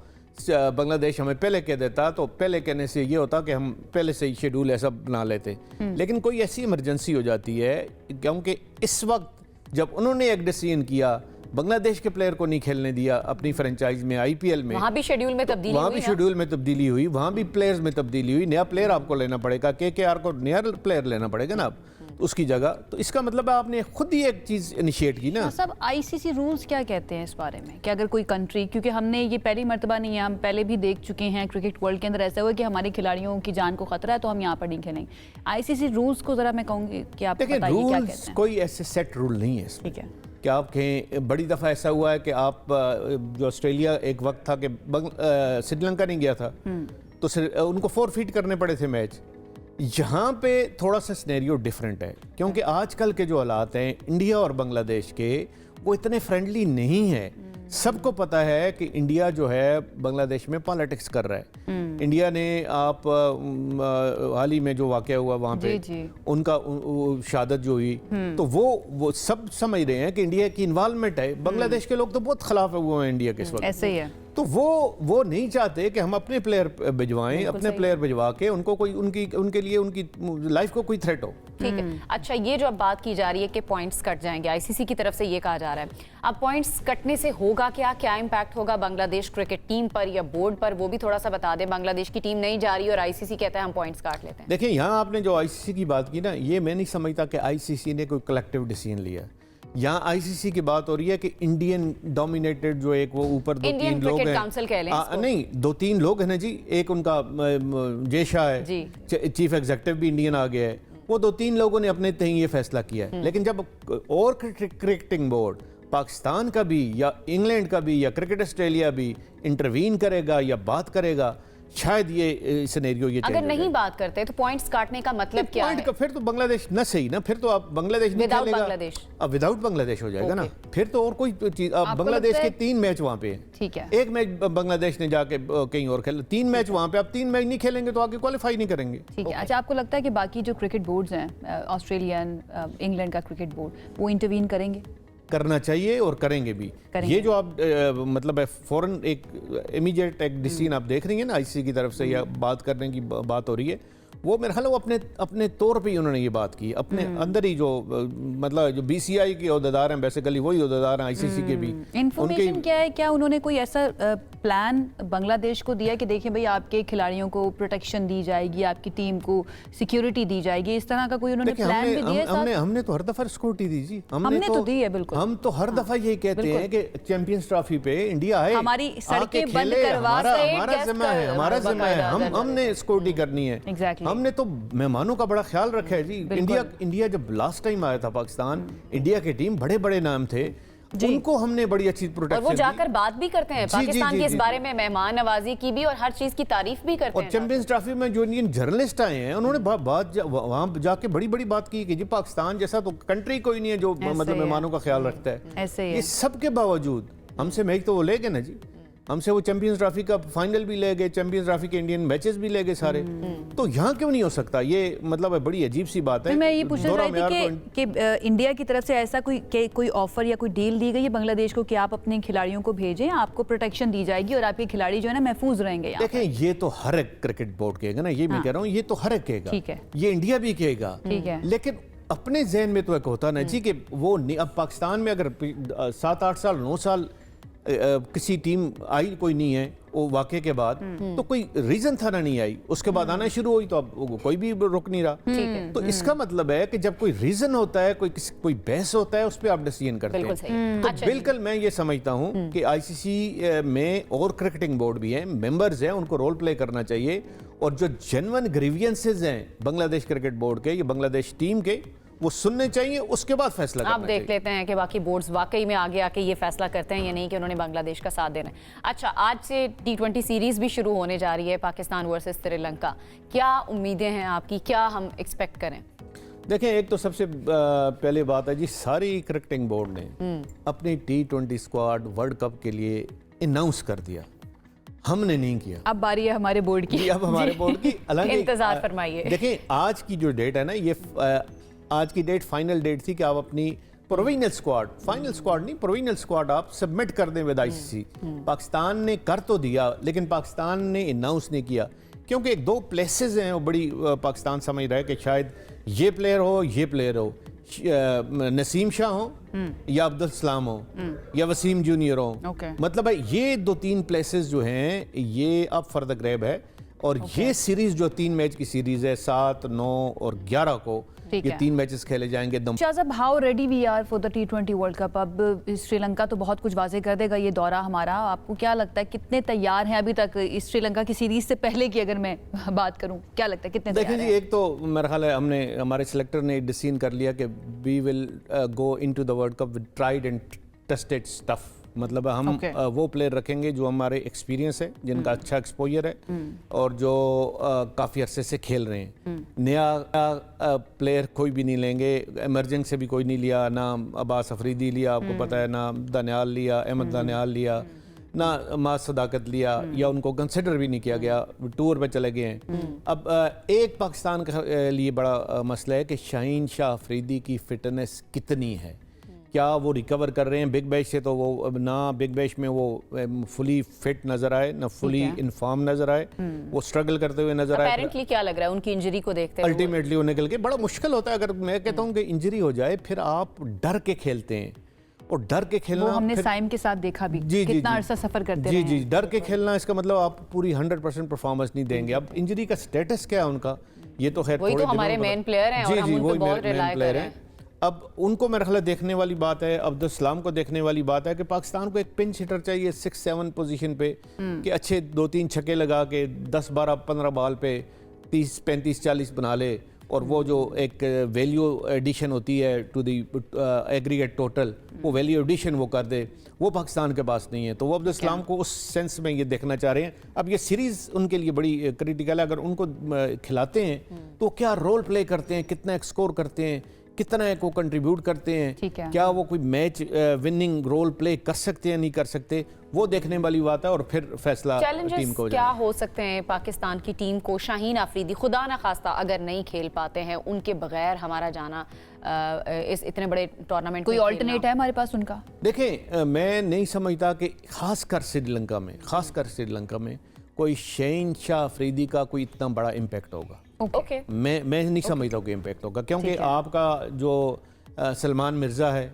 بنگلہ دیش ہمیں پہلے کہہ دیتا, تو پہلے کہنے سے یہ ہوتا کہ ہم پہلے سے ہی شیڈیول ایسا بنا لیتے. لیکن کوئی ایسی ایمرجنسی ہو جاتی ہے, کیونکہ اس وقت جب انہوں نے ایک ڈیسیژن کیا, بنگلہ دیش کے پلیئر کو نہیں کھیلنے دیا اپنی فرنچائز میں, آئی پی ایل میں, وہاں بھی شیڈیول میں تبدیلی ہوئی, وہاں بھی پلیئرز میں تبدیلی ہوئی, نیا پلیئر آپ کو لینا پڑے گا, کے آر کو نیا پلیئر لینا پڑے گا نا اس کی جگہ. تو اس کا مطلب ہے آپ نے خود ہی ایک چیز انیشیٹ کی نا. سب آئی سی سی رولز کیا کہتے ہیں اس بارے میں کہ اگر کوئی کنٹری, کیونکہ ہم نے یہ پہلی مرتبہ نہیں ہے, ہم پہلے بھی دیکھ چکے ہیں کرکٹ ورلڈ کے اندر ایسا ہوا کہ ہمارے کھلاڑیوں کی جان کو خطرہ ہے تو ہم یہاں پر نہیں کھیلیں. آئی سی سی رولز کو ذرا میں کہوں گی کہ آپ بتائیے کیا کہتے ہیں. کوئی ایسے سیٹ رول نہیں ہے اس میں. ٹھیک ہے کہ آپ کہیں, بڑی دفعہ ایسا ہوا ہے کہ آپ جو آسٹریلیا ایک وقت تھا کہ سری لنکا نہیں گیا تھا تو ان کو 4 فیٹ کرنے پڑے تھے میچ. یہاں پہ تھوڑا سا سینیریو ڈیفرنٹ ہے, کیونکہ آج کل کے جو حالات ہیں انڈیا اور بنگلہ دیش کے, وہ اتنے فرینڈلی نہیں ہیں. سب کو پتا ہے کہ انڈیا جو ہے بنگلہ دیش میں پالیٹکس کر رہا ہے. انڈیا نے آپ حال ہی میں جو واقعہ ہوا وہاں پہ ان کا شہادت جو ہوئی, تو وہ سب سمجھ رہے ہیں کہ انڈیا کی انوالومنٹ ہے. بنگلہ دیش کے لوگ تو بہت خلاف ہوئے ہیں انڈیا کے اس وقت, ایسے ہی ہے. تو وہ نہیں چاہتے کہ ہم اپنے پلیئر بھجوائیں, اپنے پلیئر بھجوا کے ان کو کوئی ان کے لیے ان کی لائف کو کوئی تھریٹ ہو. ٹھیک ہے. اچھا, یہ جو اب بات کی جا رہی ہے کہ پوائنٹس کٹ جائیں گے, آئی سی سی کی طرف سے یہ کہا جا رہا ہے, اب پوائنٹس کٹنے سے ہوگا کیا امپیکٹ ہوگا بنگلہ دیش کرکٹ ٹیم پر یا بورڈ پر, وہ بھی تھوڑا سا بتا دیں. بنگلہ دیش کی ٹیم نہیں جا رہی اور آئی سی سی کہتا ہے ہم پوائنٹس کاٹ لیتے ہیں. دیکھیں یہاں آپ نے جو آئی سی سی کی بات کی نا, یہ میں نہیں سمجھتا کہ آئی سی سی نے کوئی کلیکٹیو ڈیسیژن لیا. یہاں آئی سی سی کی بات ہو رہی ہے کہ انڈین ڈومینیٹڈ جو ایک وہ اوپر 2-3 لوگ ہیں, نہیں 2-3 لوگ ہیں نا جی, ایک ان کا جے شاہ ہے, چیف ایگزیکٹو بھی انڈین آ گیا ہے, وہ 2-3 لوگوں نے اپنے تئیں یہ فیصلہ کیا ہے. لیکن جب اور کرکٹنگ بورڈ پاکستان کا بھی یا انگلینڈ کا بھی یا کرکٹ آسٹریلیا بھی انٹروین کرے گا یا بات کرے گا, شاید یہ سینیریو یہ اگر نہیں بات کرتے تو پوائنٹس کاٹنے کا مطلب کیا ہے؟ پھر تو بنگلہ دیش نہ صحیح نا, پھر تو آپ بنگلہ دیش نہیں کھیلے گا, اب وداؤٹ بنگلہ دیش ہو جائے گا نا. پھر تو اور کوئی چیز, بنگلہ دیش کے 3 میچ وہاں پہ ہیں, ایک میچ بنگلہ دیش نے جا کے کہیں اور کھیلا, 3 میچ وہاں پہ, اب 3 میچ نہیں کھیلیں گے تو آگے کوالیفائی نہیں کریں گے. ٹھیک ہے. اچھا, آپ کو لگتا ہے کہ باقی جو کرکٹ بورڈز ہیں, آسٹریلین, انگلینڈ کا کرکٹ بورڈ, وہ انٹروین کریں گے؟ کرنا چاہیے اور کریں گے بھی. یہ جو آپ مطلب ہے فوراً ایک امیجیٹ ایک ڈیسیژن آپ دیکھ رہی ہیں نا آئی سی سی کی طرف سے یا بات کرنے کی بات ہو رہی ہے, وہ میرے خیال ہے وہ اپنے طور پہ ہی انہوں نے یہ بات کی, اپنے اندر ہی جو مطلب جو بی سی آئی کے عہدیدار ہیں, بیسیکلی وہی عہدیدار ہیں آئی سی سی کے بھی. انفارمیشن کیا ہے, کیا انہوں نے کوئی ایسا پلان بنگلہ دیش کو دیا کہ دیکھیں بھئی آپ کے کھلاڑیوں کو پروٹیکشن دی جائے گی, آپ کی ٹیم کو سیکیورٹی دی جائے گی, اس طرح کا کوئی انہوں نے پلان بھی دیا؟ ہم نے تو ہر دفعہ سیکیورٹی دی جی, ہم نے تو دی ہے بالکل. ہم تو ہر دفعہ یہی کہتے ہیں کہ چیمپئنز ٹرافی پہ انڈیا آئے, ہماری سڑکیں بند کروا سے, ہمارا ذمہ ہے, ہم نے سیکیورٹی کرنی ہے. ہم نے تو مہمانوں کا بڑا خیال رکھا ہے جی. انڈیا جب لاسٹ ٹائم آیا تھا پاکستان, انڈیا کی ٹیم بڑے بڑے نام تھے, ان کو ہم نے بڑی اچھی اور پروٹیکشن وہ جا کر بات بھی کرتے ہیں پاکستان کی اس جی بارے میں، مہمان نوازی کی بھی اور ہر چیز کی تعریف بھی کرتے اور ہیں. چیمپئنز ٹرافی میں جو انڈین جرنلسٹ آئے ہیں انہوں نے وہاں جا کے بڑی بڑی بات کی کہ جی پاکستان جیسا تو کنٹری کوئی نہیں ہے جو مطلب مہمانوں کا خیال رکھتا ہے. ایسے ہی یہ سب کے باوجود ہم سے میچ تو وہ لے گئے نا جی، ہم سے وہ چیمپئنز ٹرافی کا فائنل بھی لے گئے، چیمپئنز ٹرافی کے انڈین میچز بھی لے گئے سارے. تو یہاں کیوں نہیں ہو سکتا؟ یہ مطلب بڑی عجیب سی بات ہے. میں یہ پوچھنا چاہ رہی تھی کہ انڈیا کی طرف سے ایسا کوئی آفر یا کوئی ڈیل دی گئی ہے بنگلہ دیش کو کہ آپ اپنے کھلاڑیوں کو بھیجیں، آپ کو پروٹیکشن دی جائے گی اور آپ کے کھلاڑی جو ہے نا محفوظ رہیں گے؟ دیکھیں یہ تو ہر ایک کرکٹ بورڈ کہے گا نا، یہ میں کہہ رہا ہوں یہ تو ہر ایک کہے گا، ٹھیک ہے، یہ انڈیا بھی کہے گا، ٹھیک ہے، لیکن اپنے ذہن میں تو ایک ہوتا نا جی کہ وہ اب پاکستان میں اگر 7-8 سال 9 سال کسی ٹیم آئی کوئی نہیں ہے وہ واقعے کے بعد تو کوئی ریزن تھا نا نہیں آئی، اس کے بعد آنا شروع ہوئی تو اب کوئی بھی رک نہیں رہا. تو اس کا مطلب ہے کہ جب کوئی ریزن ہوتا ہے، کوئی بحث ہوتا ہے، اس پہ آپ ڈیسیژن کرتے بالکل ہیں. صحیح. تو بالکل میں یہ سمجھتا ہوں کہ آئی سی سی میں اور کرکٹنگ بورڈ بھی ہیں، ممبرز ہیں، ان کو رول پلے کرنا چاہیے، اور جو جینون گریوینسز ہیں بنگلہ دیش کرکٹ بورڈ کے یا بنگلہ دیش ٹیم کے وہ سننے چاہیے، اس کے بعد فیصلہ کرنا آپ دیکھ لیتے ہیں کہ باقی بورڈز واقعی میں آگے آ کے یہ فیصلہ کرتے ہیں یا نہیں کہ انہوں نے بنگلہ دیش کا ساتھ دینا ہے. اچھا، آج سے T20 سیریز بھی شروع ہونے جا رہی ہے پاکستان ورسز سری لنکا. کیا امیدیں ہیں آپ کی؟ کیا ہم ایکسپیکٹ کریں؟ دیکھیں ایک تو سب سے پہلے بات ہے جی ساری کرکٹنگ بورڈ نے اپنی T20 اسکواڈ ورلڈ کپ کے لیے اناؤنس کر دیا، ہم نے نہیں کیا. اب باری ہے ہمارے بورڈ کی. اب ہمارے بورڈ کی انتظار فرمائیے. دیکھیں آج کی جو ڈیٹ ہے نا، یہ آج کی ڈیٹ فائنل ڈیٹ تھی کہ آپ اپنی پرووینل اسکواڈ، فائنل اسکواڈ نہیں پرووینل اسکواڈ آپ سبمٹ کر دیں ود آئی سی سی. پاکستان نے کر تو دیا لیکن پاکستان نے اناؤنس نہیں کیا، کیونکہ ایک دو پلیسز ہیں وہ بڑی پاکستان سمجھ رہا ہے کہ شاید یہ پلیئر ہو یہ پلیئر ہو، نسیم شاہ ہو یا عبدالسلام ہو یا وسیم جونیئر ہو. مطلب ہے یہ 2-3 پلیسز جو ہیں یہ اب فار دا گریب ہے، اور یہ سیریز جو 3 میچ کی سیریز ہے 7، 9 اور 11 کو یہ 3 میچز کھیلے جائیں گے. شاہ صاحب، how ready we are for the T20 world cup? اب سری لنکا تو بہت کچھ واضح کر دے گا یہ دورہ ہمارا، آپ کو کیا لگتا ہے کتنے تیار ہیں ابھی تک اس سری لنکا کی سیریز سے پہلے کی اگر میں بات کروں؟ کیا لگتا ہے کتنے تیار ہیں؟ دیکھیں جی ایک تو میرا خیال ہے ہمارے سلیکٹر نے ڈیسیژن کر لیا کہ we will go into the world cup with tried and tested stuff. مطلب ہم وہ پلیئر رکھیں گے جو ہمارے ایکسپیرینس ہے، جن کا اچھا ایکسپوجر ہے اور جو کافی عرصے سے کھیل رہے ہیں. نیا پلیئر کوئی بھی نہیں لیں گے، ایمرجنگ سے بھی کوئی نہیں لیا، نہ عباس افریدی لیا آپ کو پتہ ہے، نہ دانیال لیا، احمد دانیال لیا، نہ ماس صداقت لیا، یا ان کو کنسیڈر بھی نہیں کیا گیا، ٹور پہ چلے گئے ہیں. اب ایک پاکستان کے لیے بڑا مسئلہ ہے کہ شاہین شاہ افریدی کی فٹنس کتنی ہے، کیا وہ ریکور کر رہے ہیں بگ بیش سے؟ تو وہ نہ بگ بیش میں وہ فلی فٹ نظر آئے، نہ فلی انفارم نظر آئے، وہ سٹرگل کرتے ہوئے نظر آئے. اپیرنٹلی کیا لگ رہا ہے ان کی انجری کو دیکھتے ہوئے؟ الٹیمیٹلی وہ نکل کے بڑا مشکل ہوتا ہے. اگر میں کہتا ہوں کہ انجری ہو جائے پھر آپ ڈر کے کھیلتے ہیں، اور ڈر کے کھیلنا وہ ہم نے سائم کے ساتھ دیکھا بھی کتنا عرصہ سفر کرتے رہے ہیں. جی ڈر کے کھیلنا اس کا مطلب آپ پوری 100% پرفارمنس نہیں دیں گے. اب انجری کا سٹیٹس کیا ہے ان کا، یہ تو خیر وہی تو ہمارے مین پلیئر ہیں اور ہم ان پہ بہت ریلائی کر رہے ہیں. اب ان کو میرا خیال دیکھنے والی بات ہے، عبدالسلام کو دیکھنے والی بات ہے کہ پاکستان کو ایک پنچ ہٹر چاہیے 6-7 پوزیشن پہ کہ اچھے 2-3 چھکے لگا کے 10-12-15 بال پہ 30-35-40 بنا لے، اور وہ جو ایک ویلیو ایڈیشن ہوتی ہے ٹو دی ایگریگیٹ ٹوٹل، وہ ویلیو ایڈیشن وہ کر دے. وہ پاکستان کے پاس نہیں ہے، تو وہ عبدالسلام کو اس سینس میں یہ دیکھنا چاہ رہے ہیں. اب یہ سیریز ان کے لیے بڑی کریٹیکل ہے، اگر ان کو کھلاتے ہیں تو کیا رول پلے کرتے ہیں، کتنا ایکسکور کرتے ہیں، کتنا کو کنٹریبیوٹ کرتے ہیں، کیا وہ کوئی میچ وننگ رول پلے کر سکتے ہیں نہیں کر سکتے، وہ دیکھنے والی بات ہے. اور پھر فیصلہ ٹیم کو کیا ہو سکتے ہیں پاکستان کی ٹیم کو؟ شاہین آفریدی خدا نہ خواستہ اگر نہیں کھیل پاتے ہیں، ان کے بغیر ہمارا جانا اس اتنے بڑے ٹورنامنٹ، کوئی آلٹرنیٹ ہے ہمارے پاس ان کا؟ دیکھیں میں نہیں سمجھتا کہ خاص کر سری لنکا میں کوئی شاہین شاہ افریدی کا کوئی اتنا بڑا امپیکٹ ہوگا. میں نہیں سمجھتا ہوں کہ امپیکٹ ہوگا، کیونکہ آپ کا جو سلمان مرزا ہے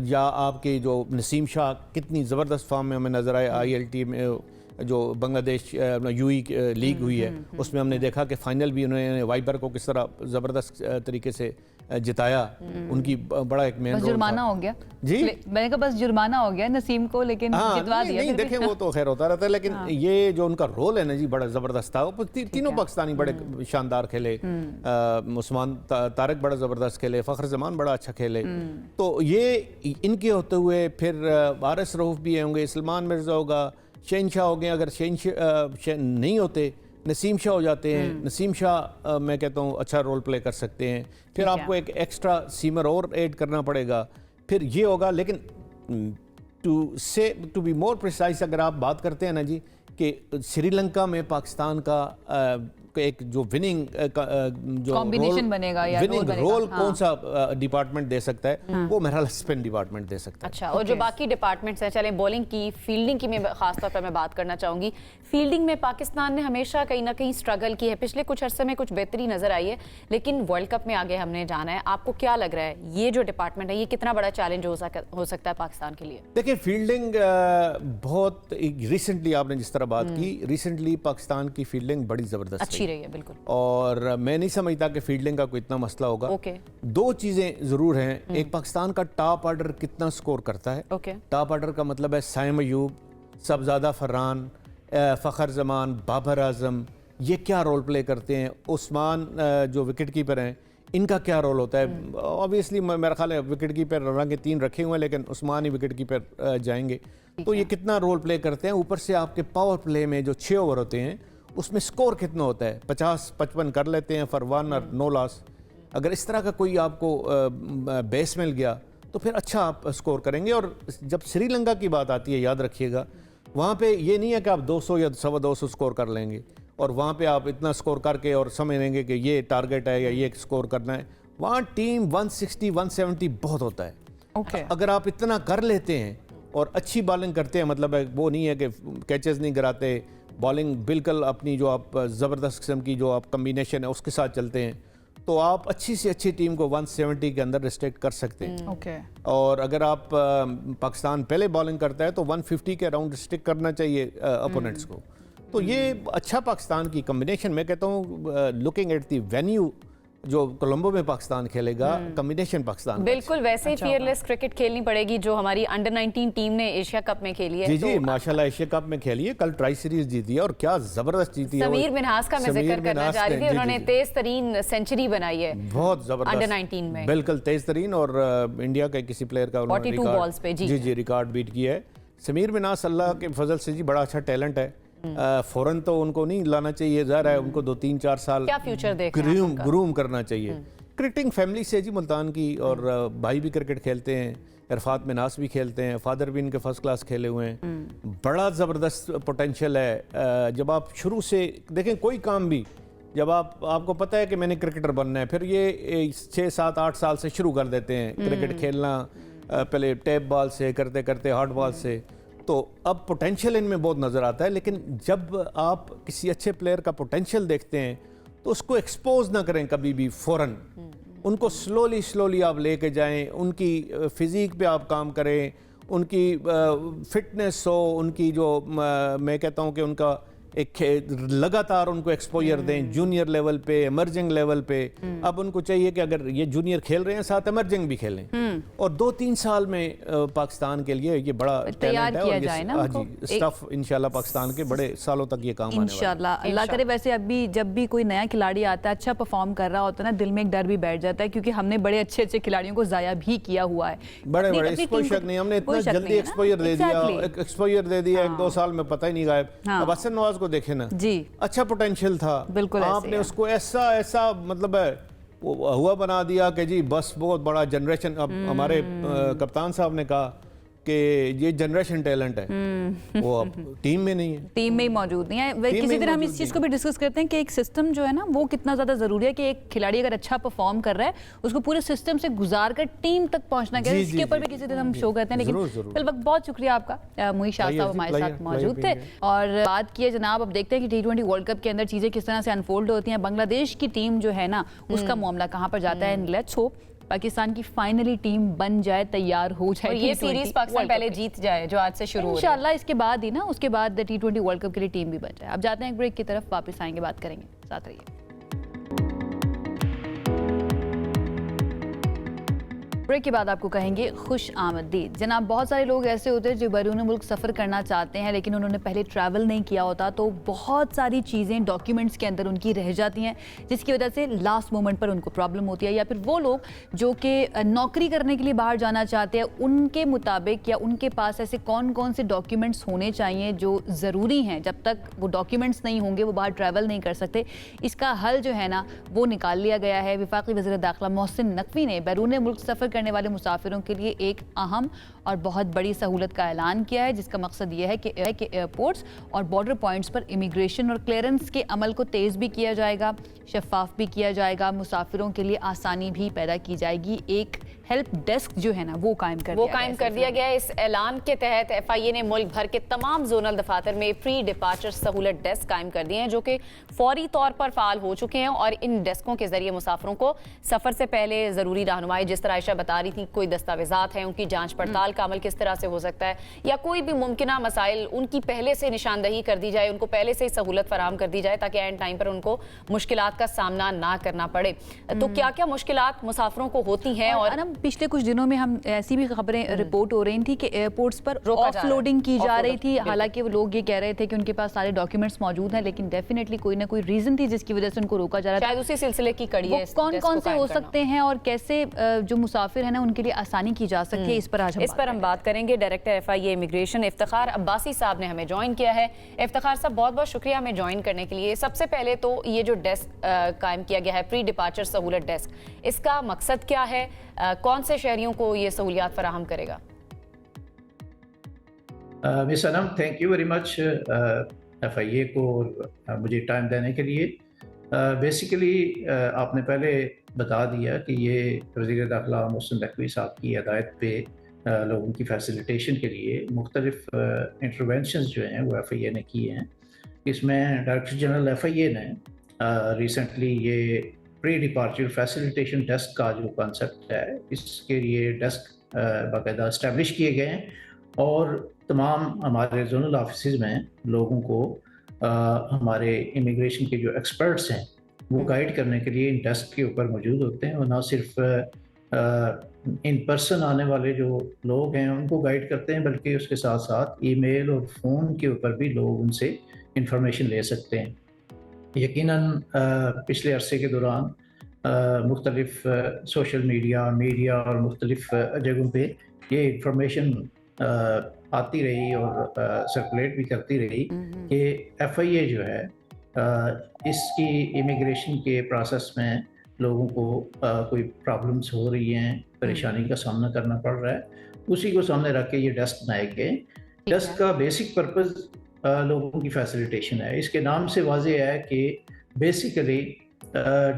یا آپ کے جو نسیم شاہ کتنی زبردست فارم میں ہمیں نظر آئے ILT میں जो बांग्लादेश यूई लीग हुई है उसमें हमने देखा कि फाइनल भी उन्होंने वाइपर को किस तरह ज़बरदस्त तरीके से जिताया। उनकी बड़ा एक मेन बस रोल जुर्माना था। हो गया जी मैंने कहा बस जुर्माना हो गया नसीम को, लेकिन जितवा दिया। नहीं देखें वो तो खैर होता रहता है, लेकिन ये जो उनका रोल है ना जी बड़ा ज़बरदस्त था। वो तीनों पाकिस्तानी बड़े शानदार खेले, उस्मान तारिक बड़ा ज़बरदस्त खेले, फ़खर ज़मान बड़ा अच्छा खेले। तो ये इनके होते हुए फिर आरएस रऊफ भी होंगे, सलमान मिर्ज़ा होगा, शहनशाह हो गए। अगर शहनशाह नहीं होते नसीम शाह हो जाते हैं। नसीम शाह मैं कहता हूँ अच्छा रोल प्ले कर सकते हैं। फिर आपको एक एक्स्ट्रा सीमर और ऐड करना पड़ेगा, फिर ये होगा। लेकिन टू बी मोर प्रिसाइज अगर आप बात करते हैं ना जी कि श्रीलंका में पाकिस्तान का एक जो विनिंग जो कॉम्बिनेशन बनेगा या विनिंग बनेगा, रोल कौन सा डिपार्टमेंट दे सकता है, वो मेरा स्पिन डिपार्टमेंट दे सकता है। अच्छा, और जो बाकी डिपार्टमेंट्स हैं, चले बॉलिंग की, फील्डिंग की मैं खास तौर पर मैं बात करना चाहूँगी। फील्डिंग में पाकिस्तान ने हमेशा कहीं ना कहीं स्ट्रगल की है। पिछले कुछ अरसे में कुछ बेहतरी नजर आई है, लेकिन वर्ल्ड कप में आगे हमने जाना है। आपको क्या लग रहा है ये जो डिपार्टमेंट है ये कितना बड़ा चैलेंज हो सकता है पाकिस्तान के लिए? देखिए फील्डिंग बहुत रिसेंटली आपने जिस तरह बात की, रिसेंटली पाकिस्तान की फील्डिंग बड़ी ज़बरदस्त अच्छी रही है बिल्कुल। और मैं नहीं समझता कि फील्डिंग का कोई इतना मसला होगा। ओके। दो चीज़ें ज़रूर हैं। एक पाकिस्तान का टॉप ऑर्डर कितना स्कोर करता है। ओके। टॉप ऑर्डर का मतलब है साइम अयूब, सबजादा फरहान, फ़खर ज़मान, बाबर आजम, ये क्या रोल प्ले करते हैं। उस्मान जो विकेट कीपर हैं इनका क्या रोल होता है। ऑब्वियसली मेरा ख्याल है विकेट कीपर रंग 3 रखे हुए हैं, लेकिन उस्मान ही विकेट कीपर जाएंगे। तो ये कितना रोल प्ले करते हैं। ऊपर से आपके पावर प्ले में जो 6 ओवर होते हैं उसमें स्कोर कितना होता है, 50-55 कर लेते हैं फॉर 1 और नो लॉस। अगर इस तरह का कोई आपको बेस मिल गया तो फिर अच्छा आप स्कोर करेंगे। और जब श्रीलंका की बात आती है याद रखिएगा, वहाँ पे ये नहीं है कि आप 200 या 250 स्कोर कर लेंगे और वहाँ पे आप इतना स्कोर करके और समझ लेंगे कि ये टारगेट है या ये स्कोर करना है। वहाँ टीम 160-170 बहुत होता है। ओके। अगर आप इतना कर लेते हैं और अच्छी बॉलिंग करते हैं, मतलब है वो नहीं है कि कैचेस नहीं गिराते, बॉलिंग बिल्कुल अपनी जो आप ज़बरदस्त किस्म की जो आप कम्बिनेशन है उसके साथ चलते हैं, तो आप अच्छी से अच्छी टीम को 170 के अंदर रिस्ट्रिक्ट कर सकते हैं। ओके। और अगर आप पाकिस्तान पहले बॉलिंग करता है तो 150 के अराउंड रिस्ट्रिक्ट करना चाहिए अपोनेंट्स को। तो ये अच्छा पाकिस्तान की कम्बिनेशन, मैं कहता हूँ लुकिंग एट दी वेन्यू जो कोलंबो में पाकिस्तान खेलेगा, कम्बिनेशन पाकिस्तान बिल्कुल वैसे ही फियरलेस क्रिकेट खेलनी पड़ेगी जो हमारी अंडर 19 टीम ने एशिया कप में खेली है। जी जी माशाल्लाह एशिया कप में खेली है, कल ट्राई सीरीज जीती है और क्या जबरदस्त जीती है। समीर मिन्हास का मैं जिक्र करना चाह रही थी, उन्होंने तेज तरीन सेंचुरी बनाई है बहुत जबरदस्त अंडर 19 में, बिल्कुल तेज तरीन। और इंडिया के किसी प्लेयर का 42 बॉल्स पे जी रिकॉर्ड बीट किया है। समीर मिन्हास अल्लाह के फजल से जी बड़ा अच्छा टैलेंट है। फौरन तो उनको नहीं लाना चाहिए, ज़ाहिर है उनको 2-3-4 साल क्या फ्यूचर देख ग्रूम करना चाहिए। क्रिकेटिंग फैमिली से जी मुल्तान की, और भाई भी क्रिकेट खेलते हैं, इरफात मिनास भी खेलते हैं, फादर भी इनके फर्स्ट क्लास खेले हुए हैं। बड़ा ज़बरदस्त पोटेंशियल है। जब आप शुरू से देखें कोई काम भी, जब आपको पता है कि मैंने क्रिकेटर बनना है, फिर ये 6-7-8 साल से शुरू कर देते हैं क्रिकेट खेलना, पहले टैप बॉल से करते करते हॉट बॉल से, तो अब पोटेंशियल इनमें बहुत नज़र आता है। लेकिन जब आप किसी अच्छे प्लेयर का पोटेंशियल देखते हैं तो उसको एक्सपोज ना करें कभी भी फ़ौरन, उनको स्लोली आप लेके जाएं, उनकी फिज़ीक पे आप काम करें, उनकी फिटनेस हो, उनकी जो मैं कहता हूँ कि उनका एक लगातार उनको एक्सपोजर दें जूनियर लेवल पे, इमर्जिंग लेवल पे। अब उनको चाहिए कि अगर ये जूनियर खेल रहे हैं साथ इमर्जिंग भी खेलें, और 2-3 साल में पाकिस्तान के लिए ये बड़ा तैयार किया टैलेंट जाए ना है। स्टफ इंशाल्लाह पाकिस्तान के बड़े सालों तक ये काम आने वाला है इंशाल्लाह। अल्लाह करे। वैसे अभी जब भी कोई नया खिलाड़ी आता है, अच्छा परफॉर्म कर रहा होता है ना, दिल में एक डर भी बैठ जाता है, क्योंकि हमने बड़े अच्छे अच्छे खिलाड़ियों को जाया भी किया हुआ है। बड़े इस कोई शक नहीं, हमने इतना जल्दी एक्सपोजर दे दिया 1-2 साल में पता ही नहीं गायब। अब हसन नवाज को देखे ना जी, अच्छा पोटेंशियल था, बिल्कुल आपने उसको ऐसा मतलब है हुआ बना दिया कि जी बस बहुत बड़ा जनरेशन। अब हमारे कप्तान साहब ने कहा कि ये जनरेशन टैलेंट है, वो अब टीम में नहीं है, टीम में ही मौजूद नहीं है। किसी तरह हम इस चीज़ को भी डिस्कस करते हैं कि एक सिस्टम जो है ना वो कितना ज़्यादा ज़रूरी है, कि एक खिलाड़ी अगर अच्छा परफॉर्म कर रहा है उसको पूरे सिस्टम से गुजार कर टीम तक पहुंचना है। इसके ऊपर भी किसी दिन हम शो करते हैं। लेकिन फिलहाल बहुत शुक्रिया आपका, मुई शाह साहब हमारे साथ मौजूद थे। और बात किए जनाब, अब देखते हैं कि T20 वर्ल्ड कप के अंदर चीज़ें किस तरह से अनफोल्ड होती हैं। बांग्लादेश की टीम जो है ना उसका मामला कहाँ पर जाता है। लेट्स होप पाकिस्तान की फाइनली टीम बन जाए, तैयार हो जाए और ये T20 series Pakistan world cup पहले के लिए। जीत जाए जो आज से शुरू हो रही है। इंशाल्लाह इसके बाद ही ना, उसके बाद T20 वर्ल्ड कप के लिए टीम भी बन जाए। अब जाते हैं एक ब्रेक की तरफ, वापस आएंगे, बात करेंगे, साथ रहिए। ब्रेक के बाद आपको कहेंगे खुश आमदीद। जनाब, बहुत सारे लोग ऐसे होते हैं जो बैरून मुल्क सफ़र करना चाहते हैं लेकिन उन्होंने पहले ट्रैवल नहीं किया होता, तो बहुत सारी चीज़ें डॉक्यूमेंट्स के अंदर उनकी रह जाती हैं जिसकी वजह से लास्ट मोमेंट पर उनको प्रॉब्लम होती है। या फिर वो लोग जो कि नौकरी करने के लिए बाहर जाना चाहते हैं, उनके मुताबिक या उनके पास ऐसे कौन कौन से डॉक्यूमेंट्स होने चाहिए जो ज़रूरी हैं, जब तक वो डॉक्यूमेंट्स नहीं होंगे वो बाहर ट्रैवल नहीं कर सकते। इसका हल जो है ना वो निकाल लिया गया है। वफाकी वज़ीर दाखिला मोहसिन नकवी ने बैरून मुल्क सफ़र करने वाले मुसाफिरों के लिए एक अहम और बहुत बड़ी सहूलत का ऐलान किया है, जिसका मकसद ये है कि एयरपोर्ट्स और बॉर्डर पॉइंट्स पर इमिग्रेशन और क्लियरेंस के अमल को तेज़ भी किया जाएगा, शफाफ भी किया जाएगा, मुसाफिरों के लिए आसानी भी पैदा की जाएगी। एक हेल्प डेस्क जो है ना वो कायम कर दिया गया है। इस ऐलान के तहत FIA ने मुल्क भर के तमाम जोनल दफातर में प्री डिपार्चर सहूलत डेस्क कायम कर दिए हैं जो कि फौरी तौर पर फाल हो चुके हैं और इन डेस्कों के जरिए मुसाफिरों को सफ़र से पहले ज़रूरी रहनुमाई, जिस तरह आयशा बता रही थी, कोई दस्तावेजात हैं, उनकी जांच पड़ताल का अमल किस तरह से हो सकता है, या कोई भी मुमकिना मसाइल उनकी पहले से निशानदही कर दी जाए, उनको पहले से ही सहूलत फराहम कर दी जाए ताकि एंड टाइम पर उनको मुश्किलात का सामना ना करना पड़े। तो क्या क्या मुश्किलात मुसाफिरों को होती हैं? और पिछले कुछ दिनों में हम ऐसी भी खबरें रिपोर्ट हो रही थी कि एयरपोर्ट्स पर ऑफलोडिंग की जा रही थी, हालांकि वो लोग ये कह रहे थे कि उनके पास सारे डॉक्यूमेंट्स मौजूद हैं, लेकिन डेफिनेटली कोई ना कोई रीजन थी जिसकी वजह से उनको रोका जा रहा था। शायद उसी सिलसिले की कड़ी है। कौन कौन से हो सकते हैं और कैसे जो मुसाफिर है ना उनके लिए आसानी की जा सकती है, इस पर हम बात करेंगे। Director FIA immigration Iftikhar Abbasi साहब ने हमें ज्वाइन किया है। इफ्तिखार साहब, बहुत बहुत शुक्रिया हमें ज्वाइन करने के लिए। सबसे पहले तो ये जो डेस्क कायम किया गया है, प्री डिपार्चर सहूलत डेस्क, इसका मकसद क्या है? कौन से शहरियों को ये सहूलियात फराहम करेगा? Miss Anam, thank you very much FIA को मुझे टाइम देने के लिए। बेसिकली आपने पहले बता दिया कि ये वज़ीर दाखिला मोहसिन नकवी साहब की हिदायत पे लोगों की फैसिलिटेशन के लिए मुख्तलिफ इंटरवेंशंस जो हैं वो FIA ने किए हैं। इसमें डायरेक्टर जनरल FIA ने रिसेंटली ये प्री डिपार्चर फैसिलिटेशन डेस्क का जो कॉन्सेप्ट है, इसके लिए डेस्क बाकायदा इस्टेब्लिश किए गए हैं और तमाम हमारे जोनल ऑफिस में लोगों को हमारे इमिग्रेशन के जो एक्सपर्ट्स हैं वो गाइड करने के लिए इन डेस्क के ऊपर मौजूद होते हैं और ना सिर्फ इन पर्सन आने वाले जो लोग हैं उनको गाइड करते हैं, बल्कि उसके साथ साथ ईमेल और फ़ोन के ऊपर भी लोग उनसे इंफॉर्मेशन ले सकते हैं। यकीनन पिछले अरसे के दौरान मुख्तलिफ सोशल मीडिया और मुख्तलिफ जगहों पे ये इंफॉर्मेशन आती रही और सर्कुलेट भी करती रही कि FIA जो है इसकी इमिग्रेशन के प्रोसेस में लोगों को कोई प्रॉब्लम्स हो रही हैं, परेशानी का सामना करना पड़ रहा है, उसी को सामने रख के ये डेस्क बनाए गए। डेस्क का बेसिक पर्पस लोगों की फैसिलिटेशन है। इसके नाम से वाज़ेह है कि बेसिकली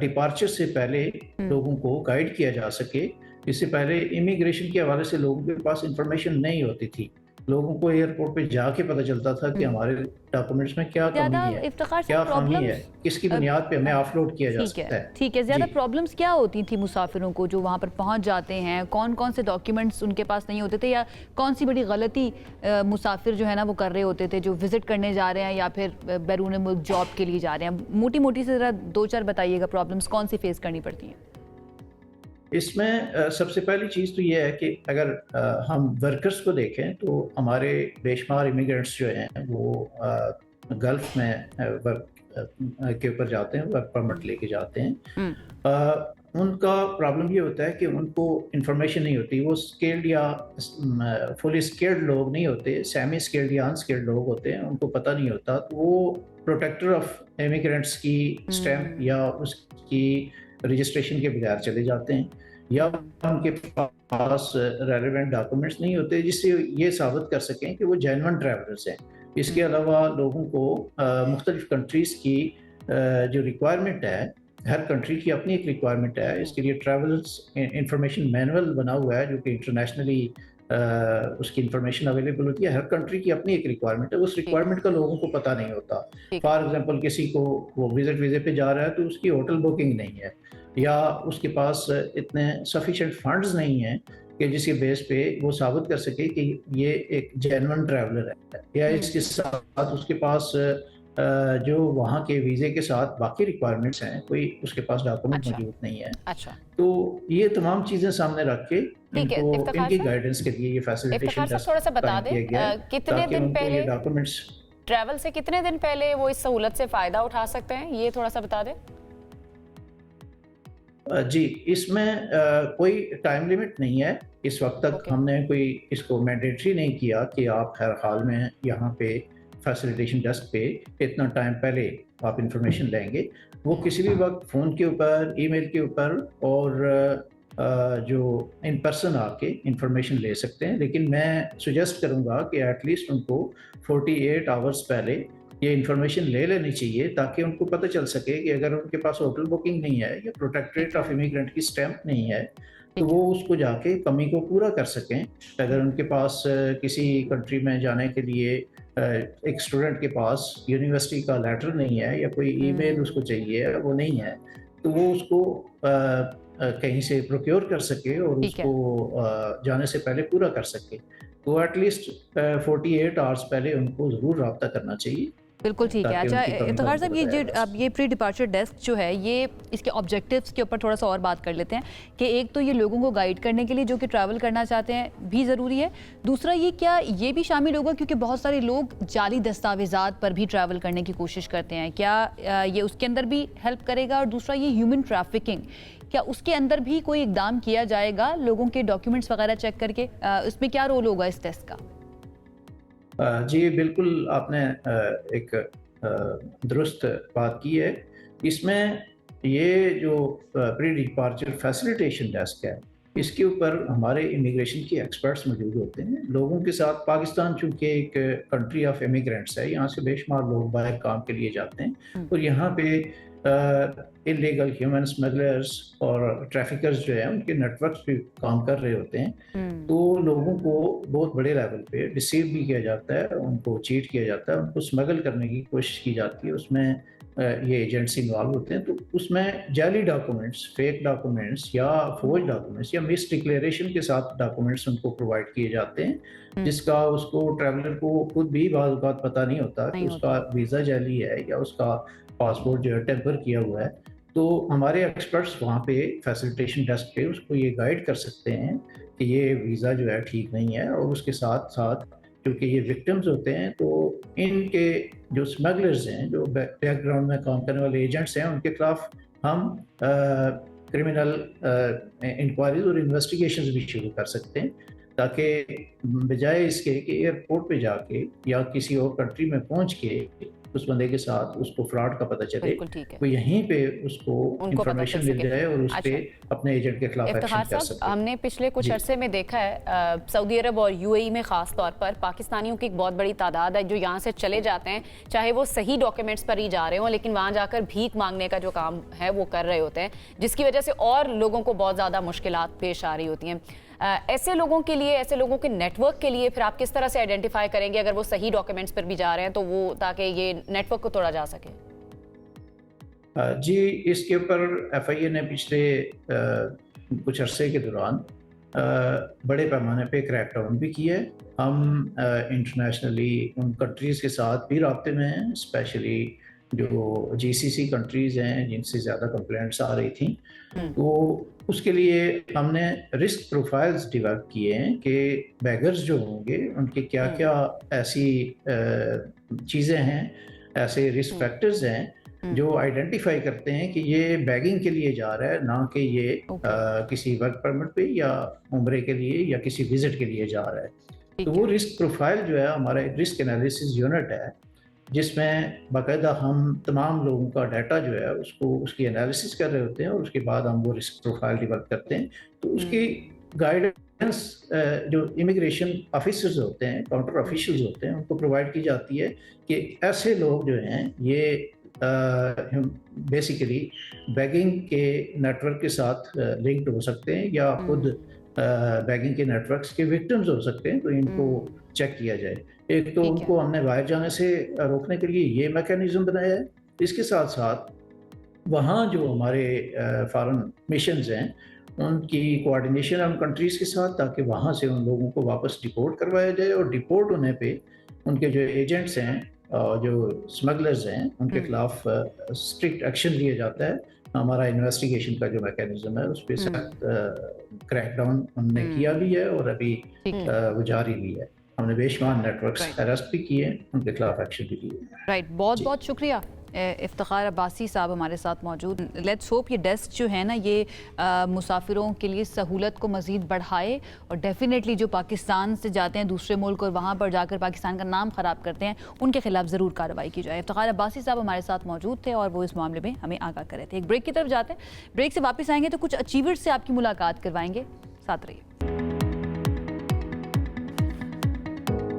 डिपार्चर से पहले लोगों को गाइड किया जा सके। इससे पहले इमिग्रेशन के हवाले से लोगों के पास इंफॉर्मेशन नहीं होती थी, लोगों को एयरपोर्ट पे जाके पता चलता था कि हमारे डॉक्यूमेंट्स में क्या कमी है, क्या खामी है, किसकी बुनियाद पे हमें ऑफलोड किया जा सकता है। ठीक है, ज़्यादा प्रॉब्लम्स क्या होती थी मुसाफिरों को जो वहाँ पर पहुँच जाते हैं? कौन कौन से डॉक्यूमेंट्स उनके पास नहीं होते थे, या कौन सी बड़ी गलती मुसाफिर जो है ना वो कर रहे होते थे जो विजिट करने जा रहे हैं या फिर बैरून मुल्क जॉब के लिए जा रहे हैं? मोटी मोटी से ज़रा दो चार बताइएगा, प्रॉब्लम्स कौन सी फेस करनी पड़ती हैं? इसमें सबसे पहली चीज़ तो ये है कि अगर हम वर्कर्स को देखें तो हमारे बेशुमार इमिग्रेंट्स जो हैं वो गल्फ़ में वर्क के ऊपर जाते हैं, वर्क परमिट लेके जाते हैं। उनका प्रॉब्लम ये होता है कि उनको इंफॉर्मेशन नहीं होती, वो स्किल्ड या फुली स्किल्ड लोग नहीं होते, सेमी स्किल्ड या अनस्किल्ड लोग होते हैं, उनको पता नहीं होता। तो वो प्रोटेक्टर ऑफ इमिग्रेंट्स की स्टैम्प या उसकी रजिस्ट्रेशन के बगैर चले जाते हैं, या उनके पास रेलेवेंट डॉक्यूमेंट्स नहीं होते जिससे ये साबित कर सकें कि वो जेन्युइन ट्रैवलर्स हैं। इसके अलावा लोगों को मुख्तलिफ कंट्रीज़ की जो रिक्वायरमेंट है, हर कंट्री की अपनी एक रिक्वायरमेंट है। इसके लिए ट्रैवलर्स इंफॉर्मेशन मैनुअल बना हुआ है जो कि इंटरनेशनली उसकी इंफॉर्मेशन अवेलेबल होती है। हर कंट्री की अपनी एक रिक्वायरमेंट है, उस रिक्वायरमेंट का लोगों को पता नहीं होता। फॉर एग्जांपल किसी को वो विजिट वीज़े पे जा रहा है तो उसकी होटल बुकिंग नहीं है, یا اس کے پاس اتنے سفیشینٹ فنڈز نہیں ہیں کہ جس کے بیس پہ وہ ثابت کر سکے کہ یہ ایک جینون ٹریولر ہے، یا اس کے ساتھ اس کے پاس جو وہاں کے ویزے کے ساتھ باقی ریکوائرمنٹس ہیں کوئی اس کے پاس ڈاکومنٹ اچھا موجود نہیں ہے. اچھا تو یہ تمام چیزیں سامنے رکھ کے ان ٹھیک ہے کو ان افتخار کی صاحب، گائیڈنس کے لیے یہ فیسیلیٹیشن افتخار صاحب ٹیسٹ تھوڑا سا بتا قائم دیں کیا گیا ہے کتنے تاکہ دن ان کو یہ پہلے ڈاکومنٹس ٹریول سے کتنے دن پہلے وہ اس سہولت سے فائدہ اٹھا سکتے ہیں، یہ تھوڑا سا بتا دیں. جی اس میں کوئی ٹائم لیمٹ نہیں ہے. اس وقت تک اوکے ہم نے کوئی اس کو مینڈیٹری نہیں کیا کہ آپ ہر حال میں یہاں پہ فیسیلیٹیشن ڈیسک پہ اتنا ٹائم پہلے آپ انفارمیشن لیں گے. وہ کسی بھی وقت فون کے اوپر، ای میل کے اوپر اور جو ان پرسن آ کے انفارمیشن لے سکتے ہیں. لیکن میں سجیسٹ کروں گا کہ ایٹ لیسٹ ان کو 48 آورس پہلے یہ انفارمیشن لے لینی چاہیے تاکہ ان کو پتہ چل سکے کہ اگر ان کے پاس ہوٹل بکنگ نہیں ہے یا پروٹیکٹریٹ آف امیگرینٹ کی سٹیمپ نہیں ہے تو وہ اس کو جا کے کمی کو پورا کر سکیں. اگر ان کے پاس کسی کنٹری میں جانے کے لیے ایک اسٹوڈنٹ کے پاس یونیورسٹی کا لیٹر نہیں ہے یا کوئی ای میل اس کو چاہیے وہ نہیں ہے تو وہ اس کو کہیں سے پروکیور کر سکے اور اس کو جانے سے پہلے پورا کر سکے. تو ایٹ لیسٹ 48 آورس پہلے ان کو ضرور رابطہ کرنا چاہیے. بالکل ٹھیک ہے. اچھا افتخار صاحب، یہ جو اب یہ پری ڈپارچر ڈیسک جو ہے یہ اس کے آبجیکٹیوز کے اوپر تھوڑا سا اور بات کر لیتے ہیں کہ ایک تو یہ لوگوں کو گائیڈ کرنے کے لیے جو کہ ٹریول کرنا چاہتے ہیں بھی ضروری ہے، دوسرا یہ کیا یہ بھی شامل ہوگا کیونکہ بہت سارے لوگ جعلی دستاویزات پر بھی ٹریول کرنے کی کوشش کرتے ہیں، کیا یہ اس کے اندر بھی ہیلپ کرے گا؟ اور دوسرا یہ ہیومن ٹریفکنگ، کیا اس کے اندر بھی کوئی اقدام کیا جائے گا لوگوں کے ڈاکیومنٹس وغیرہ چیک کر کے؟ اس میں کیا رول ہوگا اس ٹیسٹ کا؟ جی بالکل آپ نے ایک درست بات کی ہے. اس میں یہ جو پری ڈپارچر فیسیلیٹیشن ڈیسک ہے اس کے اوپر ہمارے امیگریشن کے ایکسپرٹس موجود ہوتے ہیں. لوگوں کے ساتھ پاکستان چونکہ ایک کنٹری آف امیگرینٹس ہے، یہاں سے بے شمار لوگ باہر کام کے لیے جاتے ہیں اور یہاں پہ انلیگل ہیومن اسمگلرز اور ٹریفکرز جو ہیں ان کے نیٹ ورکس بھی کام کر رہے ہوتے ہیں. تو لوگوں کو بہت بڑے لیول پہ ڈسیو بھی کیا جاتا ہے، ان کو چیٹ کیا جاتا ہے، ان کو اسمگل کرنے کی کوشش کی جاتی ہے. اس میں یہ ایجنٹس انوالو ہوتے ہیں. تو اس میں جعلی ڈاکومنٹس، فیک ڈاکومنٹس یا فوج ڈاکومنٹس یا مس ڈکلیریشن کے ساتھ ڈاکومنٹس ان کو پرووائڈ کیے جاتے ہیں جس کا اس کو ٹریولر کو خود بھی بعض اوقات پتہ نہیں ہوتا کہ اس کا ویزا جعلی ہے یا اس کا پاسپورٹ جو ہے ٹیمپر کیا ہوا ہے. تو ہمارے ایکسپرٹس وہاں پہ فیسیلیٹیشن ڈیسک پہ اس کو یہ گائیڈ کر سکتے ہیں کہ یہ ویزا جو ہے ٹھیک نہیں ہے. اور اس کے ساتھ ساتھ کیونکہ یہ وکٹمز ہوتے ہیں تو ان کے جو اسمگلرز ہیں، جو بیک گراؤنڈ میں کام کرنے والے ایجنٹس ہیں، ان کے خلاف ہم کرمنل انکوائریز اور انویسٹیگیشنز بھی شروع کر سکتے ہیں تاکہ بجائے اس کے کہ ایئرپورٹ پہ جا کے یا کسی اور کنٹری میں پہنچ کے اس بندے کے ساتھ اس کو فراڈ کا پتہ چلے، وہ یہیں پہ اس کو انفارمیشن مل جائے اور اس پہ اپنے ایجنٹ کے خلاف ایکشن کر سکے. ہم نے پچھلے کچھ عرصے میں دیکھا ہے سعودی عرب اور یو اے ای میں خاص طور پر پاکستانیوں کی ایک بہت بڑی تعداد ہے جو یہاں سے چلے جاتے ہیں، چاہے وہ صحیح ڈاکیومنٹس پر ہی جا رہے ہوں لیکن وہاں جا کر بھیک مانگنے کا جو کام ہے وہ کر رہے ہوتے ہیں، جس کی وجہ سے اور لوگوں کو بہت زیادہ مشکلات پیش آ رہی ہوتی ہیں. ایسے لوگوں کے لیے، ایسے لوگوں کے نیٹ ورک کے لیے پھر آپ کس طرح سے آئیڈینٹیفائی کریں گے اگر وہ صحیح ڈاکیومنٹس پر بھی جا رہے ہیں تو وہ تاکہ یہ نیٹ ورک کو توڑا جا سکے؟ جی اس کے اوپر ایف آئی اے نے پچھلے کچھ عرصے کے دوران بڑے پیمانے پہ کریک ڈاؤن بھی کیا ہے. ہم انٹرنیشنلی ان کنٹریز کے ساتھ بھی رابطے میں ہیں، اسپیشلی جو جی سی سی کنٹریز ہیں جن سے زیادہ کمپلینٹس آ رہی تھیں. تو اس کے لیے ہم نے رسک پروفائلز ڈیولپ کیے ہیں کہ بیگرز جو ہوں گے ان کے کیا کیا ایسی چیزیں ہیں، ایسے رسک فیکٹرز ہیں جو آئیڈینٹیفائی کرتے ہیں کہ یہ بیگنگ کے لیے جا رہا ہے، نہ کہ یہ کسی ورک پرمٹ پہ یا عمرے کے لیے یا کسی وزٹ کے لیے جا رہا ہے. تو وہ رسک پروفائل جو ہے ہمارا رسک انالیسس یونٹ ہے جس میں باقاعدہ ہم تمام لوگوں کا ڈیٹا جو ہے اس کو اس کی انالیسس کر رہے ہوتے ہیں اور اس کے بعد ہم وہ رسک پروفائل ڈیولپ کرتے ہیں. تو اس کی گائیڈنس جو امیگریشن آفیسرز ہوتے ہیں، کاؤنٹر آفیشلز ہوتے ہیں، ان کو پرووائڈ کی جاتی ہے کہ ایسے لوگ جو ہیں یہ بیسیکلی بیگنگ کے نیٹ ورک کے ساتھ لنکڈ ہو سکتے ہیں یا خود بیگنگ کے نیٹ ورکس کے وکٹمز ہو سکتے ہیں. تو ان کو چیک کیا جائے. ایک تو ان کو ہم نے باہر جانے سے روکنے کے لیے یہ میکینزم بنایا ہے. اس کے ساتھ ساتھ وہاں جو ہمارے فارن مشنز ہیں ان کی کوآرڈینیشن ہے ان کنٹریز کے ساتھ، تاکہ وہاں سے ان لوگوں کو واپس ڈپورٹ کروایا جائے، اور ڈپورٹ ہونے پہ ان کے جو ایجنٹس ہیں اور جو اسمگلرز ہیں ان کے خلاف اسٹرکٹ ایکشن لیا جاتا ہے. ہمارا انویسٹیگیشن کا جو میکینزم ہے اس پہ سخت کریک ڈاؤن ہم نے کیا بھی ہے، اور ابھی وہ جاری بھی ہے. ہم نے بے شمار نیٹ ورکس اریسٹ بھی کیے ہیں، ان کے خلاف ایکشن بھی لیے. رائٹ، بہت بہت شکریہ افتخار عباسی صاحب ہمارے ساتھ موجود. لیٹس ہوپ یہ ڈیسک جو ہے نا یہ مسافروں کے لیے سہولت کو مزید بڑھائے، اور ڈیفینیٹلی جو پاکستان سے جاتے ہیں دوسرے ملک اور وہاں پر جا کر پاکستان کا نام خراب کرتے ہیں ان کے خلاف ضرور کارروائی کی جائے. افتخار عباسی صاحب ہمارے ساتھ موجود تھے اور وہ اس معاملے میں ہمیں آگاہ کر رہے تھے. ایک بریک کی طرف جاتے ہیں، بریک سے واپس آئیں گے تو کچھ اچیورز سے آپ کی ملاقات کروائیں گے. ساتھ رہیے.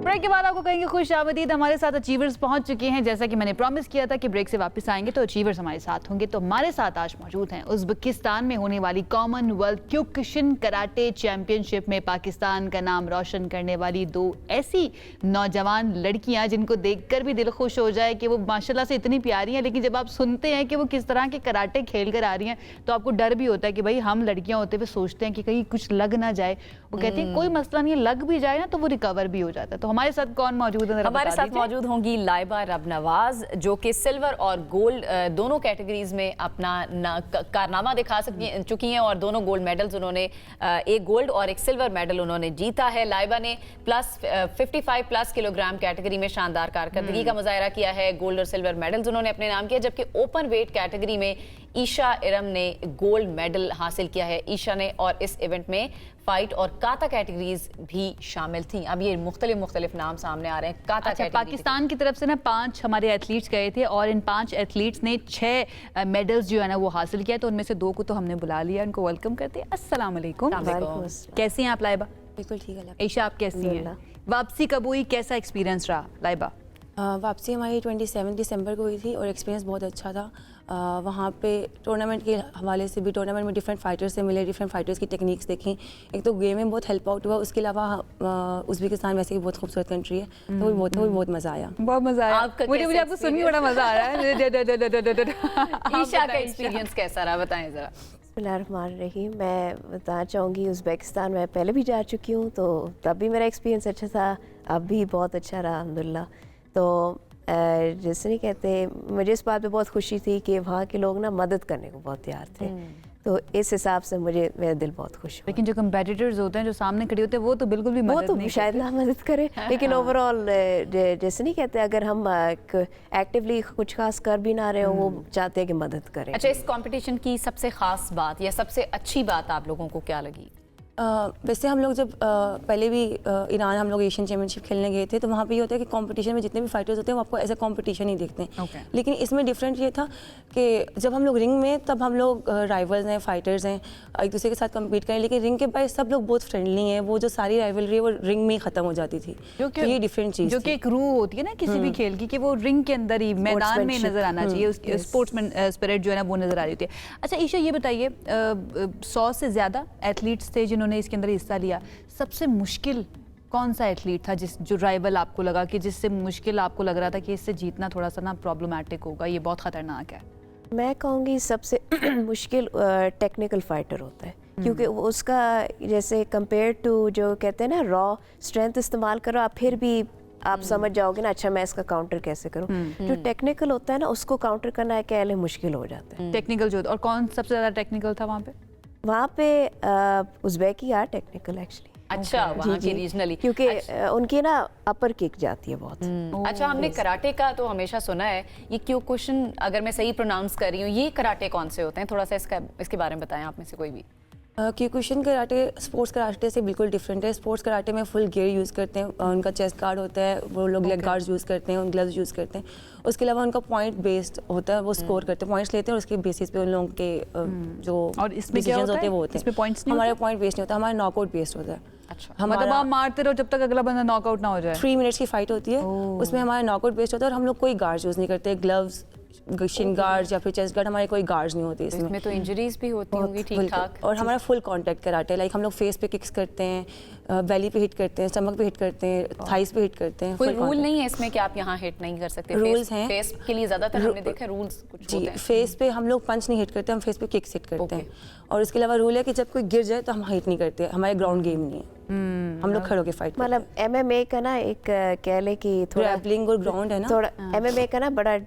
بریک کے بعد آپ کو کہیں گے خوش آمدید. ہمارے ساتھ اچیورز پہنچ چکے ہیں. جیسا کہ میں نے پرومس کیا تھا کہ بریک سے واپس آئیں گے تو اچیورز ہمارے ساتھ ہوں گے. تو ہمارے ساتھ آج موجود ہیں ازبکستان میں ہونے والی کامن ویلتھ کیوکشن کراٹے چیمپئن شپ میں پاکستان کا نام روشن کرنے والی دو ایسی نوجوان لڑکیاں جن کو دیکھ کر بھی دل خوش ہو جائے کہ وہ ماشاءاللہ سے اتنی پیاری ہیں، لیکن جب آپ سنتے ہیں کہ وہ کس طرح کے کراٹے کھیل کر آ رہی ہیں تو آپ کو ڈر بھی ہوتا ہے کہ بھائی ہم لڑکیاں ہوتے ہوئے سوچتے ہیں کہ کہیں کچھ لگ نہ جائے. وہ کہتی ہیں کوئی مسئلہ نہیں ہے، لگ بھی جائے نا تو وہ ریکور بھی ہو جاتا ہے. تو ہمارے ساتھ کون موجود ہے؟ ہمارے ساتھ موجود ہوں گی لائبہ رب نواز، جو کہ سلور اور گولڈ دونوں کیٹیگریز میں اپنا کارنامہ دکھا چکی ہیں، اور دونوں گولڈ میڈلز انہوں نے، ایک گولڈ اور ایک سلور میڈل انہوں نے جیتا ہے. لائبہ نے پلس 55+ کلو گرام کیٹیگری میں شاندار کارکردگی کا مظاہرہ کیا ہے. گولڈ اور سلور میڈلز انہوں نے اپنے نام کیا، جبکہ اوپن ویٹ کیٹیگری میں عیشا ارم نے گولڈ میڈل حاصل کیا ہے. عیشا نے، اور اس ایونٹ میں فائٹ اور کاتا کیٹیگریز بھی شامل تھیں. اب یہ مختلف نام سامنے آ رہے ہیں. کاتا کیٹیگری پاکستان کی طرف سے نا 5 ہمارے ایتھلیٹس گئے تھے، اور ان 5 ایتھلیٹس نے 6 میڈلز جو ہے نا وہ حاصل کیا. تو ان میں سے 2 کو تو ہم نے بلا لیا، ان کو ویلکم کرتے ہیں. السلام علیکم. کیسی ہیں آپ لائبہ؟ بالکل ٹھیک ہے. عیشا آپ کیسی ہیں؟ واپسی کب ہوئی، کیسا ایکسپیرینس رہا لائبہ؟ واپسی ہماری 27 دسمبر کو ہوئی تھی، اور ایکسپیرینس بہت اچھا تھا. وہاں پہ ٹورنامنٹ کے حوالے سے بھی، ٹورنامنٹ میں ڈفرینٹ فائٹر سے ملے، ڈفرینٹ فائٹرس کی ٹیکنیکس دیکھیں. ایک تو گیم میں بہت ہیلپ آؤٹ ہوا، اس کے علاوہ ازبکستان ویسے بھی بہت خوبصورت کنٹری ہے، تو وہ بہت مزہ آیا. بہت مزہ آیا. مجھے آپ کو سن کے بڑا مزہ آ رہا ہے. عیشا کا ایکسپیرینس کیسا رہا، بتائیں ذرا. بسم اللہ الرحمن الرحیم. میں بتانا چاہوں گی ازبکستان میں پہلے بھی جا چکی ہوں، تو تب بھی میرا ایکسپیرینس اچھا تھا، اب بھی بہت اچھا رہا الحمدللہ. تو جیسے نہیں کہتے، مجھے اس بات پہ بہت خوشی تھی کہ وہاں کے لوگ نا مدد کرنے کو بہت تیار تھے، تو اس حساب سے میرا دل بہت خوش ہوا. لیکن جو کمپیٹیٹرز ہوتے ہیں، جو سامنے کھڑے ہوتے ہیں، وہ تو بالکل بھی مدد نہیں، وہ تو شاید نہ مدد کرے، لیکن اوور آل جیسے نہیں کہتے، اگر ہم ایکٹیولی کچھ خاص کر بھی نہ رہے ہوں، وہ چاہتے ہیں کہ مدد کریں. اچھا، اس کمپٹیشن کی سب سے خاص بات یا سب سے اچھی بات آپ لوگوں کو کیا لگی؟ ویسے ہم لوگ جب پہلے بھی ایران ہم لوگ ایشین چیمپئن شپ کھیلنے گئے تھے، تو وہاں پہ یہ ہوتا ہے کہ کمپٹیشن میں جتنے بھی فائٹرز ہوتے ہیں وہ آپ کو ایز اے کمپٹیشن ہی دیکھتے ہیں. لیکن اس میں ڈفرینٹ یہ تھا کہ جب ہم لوگ رنگ میں، تب ہم لوگ رائیولز ہیں، فائٹرز ہیں، ایک دوسرے کے ساتھ کمپیٹ کریں، لیکن رنگ کے باہر سب لوگ بہت فرینڈلی ہیں. وہ جو ساری رائیولری ہے وہ رنگ میں ہی ختم ہو جاتی تھی. تو یہ ڈفرینٹ چیز، جو کہ ایک روح ہوتی ہے نا کسی بھی کھیل کی، کہ وہ رنگ کے اندر ہی میدان میں نظر آنا چاہیے، اس اسپورٹس مین اسپرٹ جو ہے نا وہ نظر آ رہی ہوتی ہے. اچھا عیشا، یہ بتائیے 100 سے زیادہ ایتھلیٹس تھے جنہوں نے اس کے اندر حصہ لیا. سب سے مشکل کون سا ایتھلیٹ تھا جو رائیول آپ کو لگا کہ جس سے مشکل آپ کو لگ رہا تھا کہ اس سے جیتنا تھوڑا سا نا پرابلمٹک ہوگا، یہ بہت خطرناک ہے؟ میں کہوں گی سب سے مشکل ٹیکنیکل فائٹر ہوتا ہے، کیونکہ اس کا جیسے کمپیئر ٹو جو کہتے ہیں نا را اسٹرینتھ استعمال کرو، آپ پھر بھی آپ سمجھ جاؤ گے نا اچھا میں اس کا کاؤنٹر کیسے کروں. جو ٹیکنیکل ہوتا ہے نا اس کو کاؤنٹر کرنا ایک اہل مشکل ہو جاتا ہے. ٹیکنیکل جو، اور کون سب سے زیادہ ٹیکنیکل تھا وہاں پہ Uzbek he or technical actually. اچھا، وہاں کی ریجنلی، کیونکہ ان کی نا اپر کک جاتی ہے بہت. اچھا، ہم نے کراٹے کا تو ہمیشہ سنا ہے، یہ کیوکوشن اگر میں صحیح پروناؤنس کر رہی ہوں، یہ کراٹے کون سے ہوتے ہیں؟ تھوڑا سا اس کے بارے میں بتائیں آپ میں سے کوئی بھی. کیوکوشن کراٹے اسپورٹس کراٹے سے بالکل ڈفرینٹ ہے. اسپورٹس کراٹے میں فل گیئر یوز کرتے ہیں، ان کا چیسٹ گارڈ ہوتا ہے، وہ لوگ لیگ گارڈز یوز کرتے ہیں، گلوز یوز کرتے ہیں. اس کے علاوہ ان کا پوائنٹ بیسڈ ہوتا ہے، وہ اسکور کرتے ہیں، پوائنٹس لیتے ہیں، اور اس کے بیسس پہ ان لوگوں کے جو ڈیسیژنز ہوتے ہیں وہ ہوتے ہیں. ہمارا پوائنٹ بیسڈ نہیں ہوتا، ہمارا ناک آؤٹ بیسڈ ہوتا ہے. مطلب آپ مارتے رہو جب تک اگلا بندہ ناک آؤٹ نہ ہو جائے. 3 منٹس کی فائٹ ہوتی ہے، اس میں ہمارا ناک آؤٹ بیسڈ ہوتا ہے، اور ہم لوگ کوئی گارڈز یوز نہیں کرتے، گلوز शिन गार्ड्स या फिर चेस्ट गार्ड, हमारे कोई गार्ड्स नहीं होते इसमें। इसमें तो इंजरीज भी होती होंगी ठीक बिल्कुल। ठाक। और हमारा फुल कांटेक्ट कराटे, लाइक हम लोग फेस पे किक्स करते हैं, बेली पे हिट करते हैं, स्टमक पे हिट करते हैं, थाइस पे हिट करते हैं। कोई full रूल contact। नहीं है इसमें कि आप यहाँ हिट नहीं कर सकते? Rules हैं। फेस के लिए ज्यादातर हमने देखा रूल्स कुछ जी, होते हैं। फेस पे हम लोग पंच नहीं हिट करते, हम फेस पे किक्स हिट करते हैं। और इसके अलावा रूल है कि जब कोई गिर जाए तो हम हिट नहीं करते, हमारे ग्राउंड गेम नहीं है, हम लोग खड़े होकर फाइट करते हैं। मतलब एमएमए का ना एक कह ले कि थोड़ा ग्रैपलिंग और ग्राउंड है ना, थोड़ा एमएमए का ना बड़ा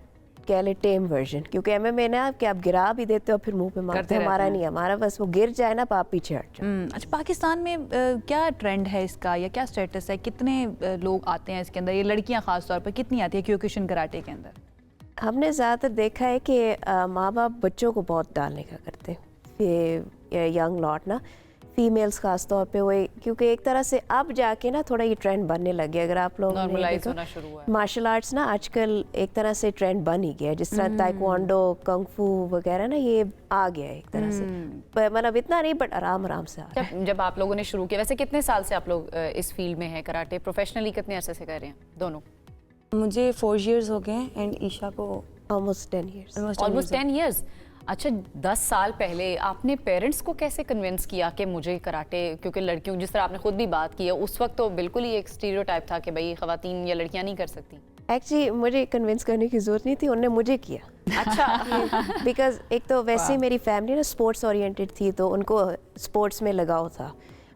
कह ले टेम वर्जन, क्योंकि एमएमए ना कि आप गिरा भी देते हो फिर मुंह पे मारते हो, हमारा नहीं, हमारा बस वो गिर जाए ना आप पीछे हट जाओ। अच्छा, पाकिस्तान में क्या ट्रेंड है इसका या क्या स्टेटस है? कितने लोग आते हैं इसके अंदर, ये लड़कियां खास तौर पर कितनी आती है क्योकुशिन कराटे के अंदर? हमने ज़्यादातर देखा है कि माँ बाप बच्चों को बहुत डालने का करते हैं, ये यंग लॉट ना, फीमेल्स खास तौर पे वो, क्योंकि एक तरह से अब जाके ना थोड़ा ये ट्रेंड बनने लग गया। अगर आप लोग नॉर्मलाइज होना शुरू हुआ है। मार्शल आर्ट्स ना आजकल एक तरह से ट्रेंड बन ही गया है, जिस तरह ताइक्वांडो, कंग फू वगैरह ना ये आ गया है एक तरह से, मतलब इतना नहीं बट आराम आराम से आ रहा है। जब आप लोगों ने शुरू किया, वैसे कितने साल से आप लोग इस फील्ड में हैं कराटे? प्रोफेशनली कितने अरसे से कर रहे हैं दोनों? मुझे 4 years हो गए हैं एंड ईशा को ऑलमोस्ट 10 years। Almost 10 years। अच्छा, 10 साल पहले आपने पेरेंट्स को कैसे कन्विंस किया कि मुझे कराटे, क्योंकि लड़कियों, जिस तरह आपने खुद भी बात की है, उस वक्त तो बिल्कुल ही एक स्टीरियोटाइप था कि भाई खवातीन या लड़कियां नहीं कर सकती। एक्चुअली मुझे कन्विंस करने की ज़रूरत नहीं थी, उन्होंने मुझे किया। अच्छा। बिकॉज एक तो वैसे ही मेरी फैमिली ना स्पोर्ट्स ओरिएंटेड थी, तो उनको स्पोर्ट्स में लगाव था,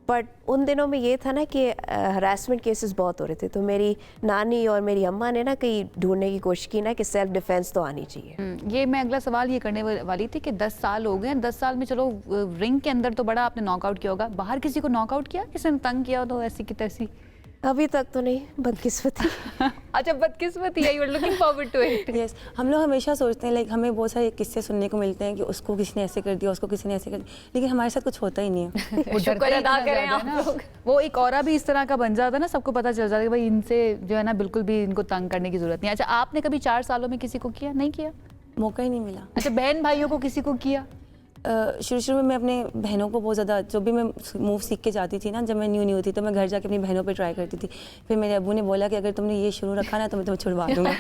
बट उन दिनों में ये था ना कि हरासमेंट केसेस बहुत हो रहे थे, तो मेरी नानी और मेरी अम्मा ने ना कहीं ढूंढने की कोशिश की ना कि सेल्फ डिफेंस तो आनी चाहिए। ये मैं अगला सवाल ये करने वाली थी कि 10 साल हो गए, 10 साल में चलो रिंग के अंदर तो बड़ा आपने नॉकआउट किया होगा, बाहर किसी को नॉकआउट किया, किसी ने तंग किया तो ऐसी की तैसी? अभी तक तो नहीं, बदकिस्मती। अच्छा, बदकिस्मती है, you are looking forward to it. Yes, हम लोग हमेशा सोचते हैं, लाइक हमें बहुत सारे किस्से सुनने को मिलते हैं कि उसको किसी ने ऐसे कर दिया, उसको किसी ने ऐसे कर दिया, लेकिन हमारे साथ कुछ होता ही नहीं है। शुक्र अदा करें आप लोग। वो एक औरा भी इस तरह का बन जाता है ना, सबको पता चल जाता है कि भाई इनसे जो है ना बिल्कुल भी इनको तंग करने की जरूरत नहीं। अच्छा, आपने कभी 4 सालों में किसी को किया? नहीं किया, मौका ही नहीं मिला। अच्छा, बहन भाइयों को किसी को किया? शुरू में मैं अपने बहनों को बहुत ज़्यादा, जो भी मैं मूव सीख के जाती थी ना, जब मैं न्यू थी तो मैं घर जाके अपनी बहनों पे ट्राई करती थी। फिर मेरे अब्बू ने बोला कि अगर तुमने ये शुरू रखा ना तो मैं तुम्हें छुड़वा दूँगा।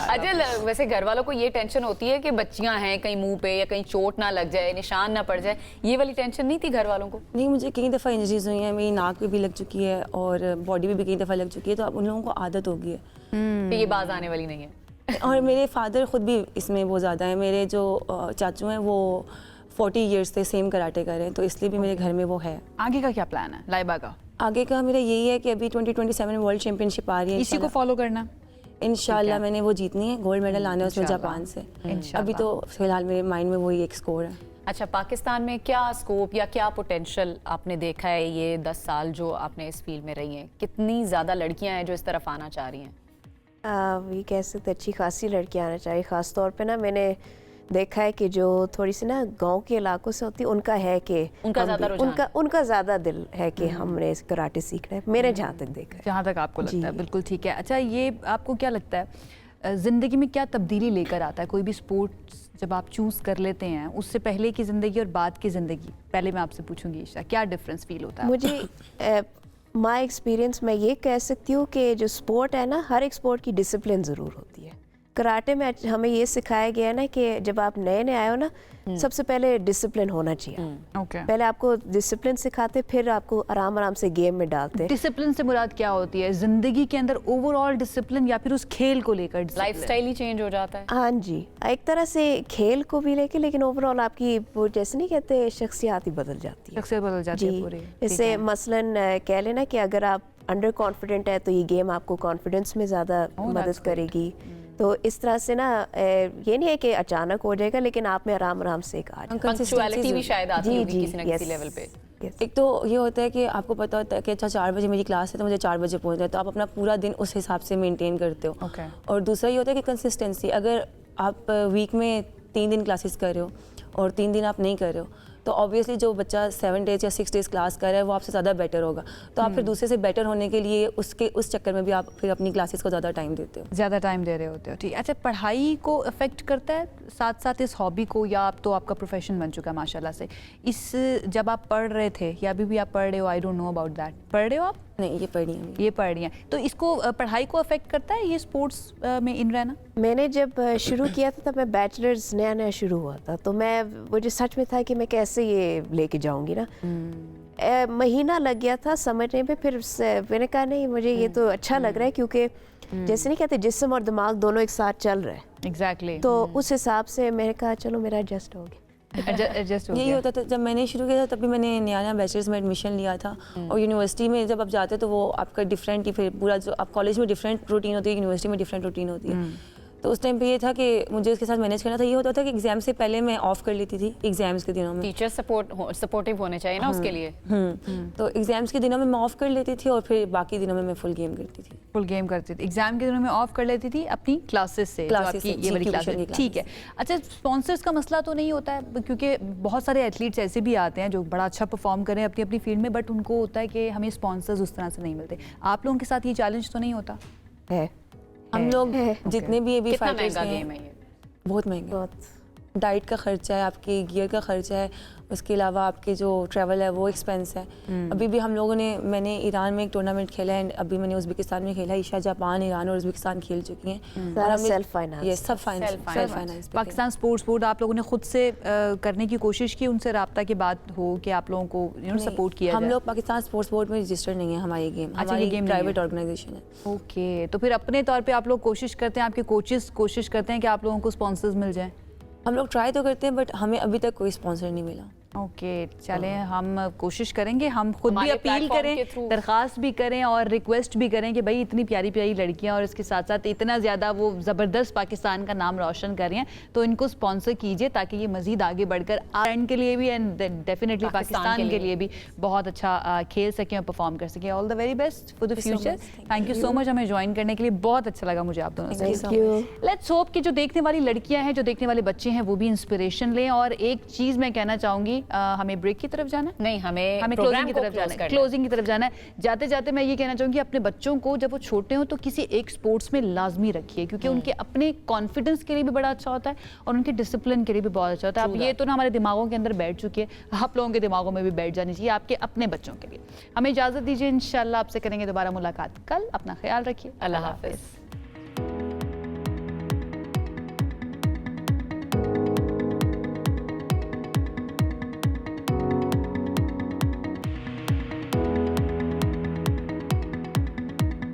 अच्छा, वैसे घर वालों को ये टेंशन होती है कि बच्चियां हैं, कहीं मुंह पे या कहीं चोट ना लग जाए, निशान ना पड़ जाए, ये वाली टेंशन नहीं थी घर वालों को? नहीं, मुझे कई दफ़ा इंजरीज हुई हैं, मेरी नाक पे भी लग चुकी है और बॉडी पे भी कई दफ़ा लग चुकी है, तो अब उन लोगों को आदत हो गई है कि ये बाज आने वाली नहीं है। और मेरे फादर खुद भी इसमें बहुत ज़्यादा है, मेरे जो चाचू हैं वो 40 years से सेम कराटे कर रहे हैं, तो इसलिए भी मेरे घर में वो है। आगे का क्या प्लान है लाइबा का? आगे का मेरा यही है कि अभी 2027 वर्ल्ड चैंपियनशिप आ रही है, इसी को फॉलो करना इंशाल्लाह। मैंने वो जीतनी है, गोल्ड मेडल आना है उसमें जापान से। अभी तो फिलहाल मेरे माइंड में वही एक स्कोर है। अच्छा, पाकिस्तान में क्या स्कोप या क्या पोटेंशियल आपने देखा है ये 10 साल जो आपने इस फील्ड में रही हैं? कितनी ज़्यादा लड़कियां हैं जो इस तरफ आना चाह रही हैं? ये कह सकते अच्छी खासी लड़कियां आना चाहिए। ख़ास तौर पे ना मैंने देखा है कि जो थोड़ी सी ना गांव के इलाकों से होती है, उनका है कि उनका ज़्यादा दिल है कि हमने इस कराटे सीखना है, मेरे जहाँ तक देखा है, जहाँ तक आपको लगता है। बिल्कुल ठीक है। अच्छा, ये आपको क्या लगता है ज़िंदगी में क्या तब्दीली लेकर आता है कोई भी स्पोर्ट्स जब आप चूज़ कर लेते हैं, उससे पहले की ज़िंदगी और बाद की ज़िंदगी? पहले मैं आपसे पूछूंगी ईशा, क्या डिफरेंस फील होता है? मुझे माय एक्सपीरियंस मैं ये कह सकती हूँ कि जो स्पोर्ट है ना, हर एक स्पोर्ट की डिसिप्लिन ज़रूर होती है। कराटे में हमें ये सिखाया गया है ना कि जब आप नए नए आए हो ना, सबसे पहले डिसिप्लिन होना चाहिए। पहले आपको डिसिप्लिन सिखाते, फिर आपको आराम आराम से गेम में डालते। डिसिप्लिन से मुराद क्या होती है? जिंदगी के अंदर ओवरऑल डिसिप्लिन या फिर उस खेल को लेकर? लाइफस्टाइल ही चेंज हो जाता है। हाँ जी, एक तरह से खेल को भी लेके, लेकिन ओवरऑल आपकी वो जैसे नहीं कहते शख्सियत ही बदल जाती है। शख्सियत बदल जाती है पूरी। जैसे मसलन कह लेना कि अगर आप अंडर कॉन्फिडेंट है तो ये गेम आपको कॉन्फिडेंस में ज़्यादा मदद करेगी। तो इस तरह से ना ये नहीं है कि अचानक हो जाएगा, लेकिन आप में आराम आराम से एक आ पंक्चुअलिटी भी शायद आती होगी किसी न किसी लेवल पे। एक तो ये होता है कि आपको पता होता है कि अच्छा 4 बजे मेरी क्लास है तो मुझे 4 बजे पहुंचना है, तो आप अपना पूरा दिन उस हिसाब से मेंटेन करते हो। और दूसरा ये होता है कि कंसिस्टेंसी, अगर आप वीक में 3 दिन क्लासेस कर रहे हो और 3 दिन आप नहीं कर रहे हो, तो ऑब्वियसली जो बच्चा 7 days या 6 days क्लास कर रहा है वो आपसे ज़्यादा बेटर होगा, तो आप फिर दूसरे से बेटर होने के लिए उस चक्कर में भी आप फिर अपनी क्लासेस को ज़्यादा टाइम देते हो, ज़्यादा टाइम दे रहे होते हो। ठीक। अच्छा, पढ़ाई को अफेक्ट करता है साथ साथ इस हॉबी को, या आप तो आपका प्रोफेशन बन चुका है माशाल्लाह से, इस जब आप पढ़ रहे थे या अभी भी आप पढ़ रहे हो, I don't know about that, पढ़ रहे हो आप? नहीं, ये पढ़ी है। ये पढ़ रही हैं, तो इसको पढ़ाई को अफेक्ट करता है ये स्पोर्ट्स में इन रहना? मैंने जब शुरू किया था तब मैं बैचलर्स नया नया शुरू हुआ था, तो मैं मुझे सच में था कि मैं कैसे ये लेके जाऊंगी ना। महीना लग गया था समझने पे, फिर मैंने कहा नहीं मुझे ये तो अच्छा लग रहा है, क्योंकि जैसे नहीं कहते जिस्म और दिमाग दोनों एक साथ चल रहे हैं। एग्जैक्टली। तो उस हिसाब से मैंने कहा चलो मेरा एडजस्ट हो गया। एडजस्ट हो यही गया। होता था जब मैंने शुरू किया था, तभी मैंने नया नया बैचलर्स में एडमिशन लिया था। और यूनिवर्सिटी में जब आप जाते तो वो आपका डिफरेंट ही, फिर पूरा जो आप कॉलेज में डिफरेंट रूटीन होती है, यूनिवर्सिटी में डिफरेंट रूटीन होती है। तो उस टाइम पे ये था कि मुझे इसके साथ मैनेज करना था। ये होता था कि एग्जाम से पहले मैं ऑफ कर लेती थी एग्जाम्स के दिनों में। टीचर सपोर्टिव होने चाहिए ना उसके लिए। तो एग्जाम्स के दिनों में मैं ऑफ कर लेती थी और फिर बाकी दिनों में मैं फुल गेम करती थी। फुल गेम करती थी, एग्जाम के दिनों में ऑफ कर लेती थी अपनी क्लासेस से, क्लासेस जो आपकी से, ये वाली जी, क्लासेस। ट्यूशन की ठीक है। अच्छा, स्पॉन्सर्स का मसला तो नहीं होता है, क्योंकि बहुत सारे एथलीट्स ऐसे भी आते हैं जो बड़ा अच्छा परफॉर्म करें अपनी अपनी फील्ड में, बट उनको होता है कि हमें स्पॉन्सर्स उस तरह से नहीं मिलते। आप लोगों के साथ ये चैलेंज तो नहीं होता? है हम लोग जितने भी अभी कितना फाइटर्स महंगा हैं, गेम है ये? बहुत महंगा। बहुत। डाइट का खर्चा है, आपके गियर का खर्चा है, उसके अलावा आपके जो ट्रैवल है वो एक्सपेंस है। अभी भी हम लोगों ने, मैंने ईरान में एक टूर्नामेंट खेला है, अभी मैंने उज़्बेकिस्तान में खेला है। ईशा जापान, ईरान और उज़्बेकिस्तान खेल चुकी हैं। सारा सेल्फ फाइनेंस। ये सब फाइनेंस। पाकिस्तान स्पोर्ट्स बोर्ड आप लोगों ने खुद से करने की कोशिश की, उनसे रब्ता की बात हो कि आप लोगों को सपोर्ट किया हम जाए? लोग पाकिस्तान स्पोर्ट्स बोर्ड में रजिस्टर्ड नहीं है हमारी गेम। अच्छा, ये हमारी गेम प्राइवेट ऑर्गेनाइजेशन है। ओके, तो फिर अपने तौर पे आप लोग कोशिश करते हैं, आपके कोचेस कोशिश करते हैं कि आप लोगों को स्पॉन्सर्स मिल जाएं? हम लोग ट्राई तो करते हैं, बट हमें अभी तक कोई स्पॉन्सर नहीं मिला। ओके, चलें हम कोशिश करेंगे, हम खुद भी हमारे अपील प्लेटफॉर्म करें, के थ्रू। दरख्वास्त भी करें और रिक्वेस्ट भी करें कि भाई इतनी प्यारी प्यारी लड़कियां और इसके साथ साथ इतना ज़्यादा वो ज़बरदस्त पाकिस्तान का नाम रोशन कर रही हैं, तो इनको स्पॉन्सर कीजिए ताकि ये मज़ीद आगे बढ़कर एंड के लिए भी एंड डेफिनेटली पाकिस्तान के लिए भी बहुत अच्छा खेल सकें और परफॉर्म कर सकें। All the very best for the future. Thank you so much हमें ज्वाइन करने के लिए, बहुत अच्छा लगा मुझे आप दोनों से। Thank you. लेट्स होप कि जो देखने वाली लड़कियां हैं, जो देखने वाले बच्चे हैं, वो भी इंस्पिरेशन लें। और एक चीज़ मैं कहना चाहूँगी, हमें ब्रेक की तरफ जाना है? नहीं, हमें क्लोजिंग प्रोग्राम की को तरफ क्लोज जाना है, करना है। क्लोजिंग की तरफ जाना है। जाते जाते मैं ये कहना चाहूँगी अपने बच्चों को जब वो छोटे हों तो किसी एक स्पोर्ट्स में लाजमी रखिए, क्योंकि उनके अपने कॉन्फिडेंस के लिए भी बड़ा अच्छा होता है और उनके डिसिप्लिन के लिए भी बहुत अच्छा होता है। अब ये तो ना हमारे दिमागों के अंदर बैठ चुकी है, आप लोगों के दिमागों में भी बैठ जानी चाहिए, आपके अपने बच्चों के लिए। हमें इजाज़त दीजिए, इंशाल्लाह आपसे करेंगे दोबारा मुलाकात कल। अपना ख्याल रखिए, अल्लाह हाफिज़।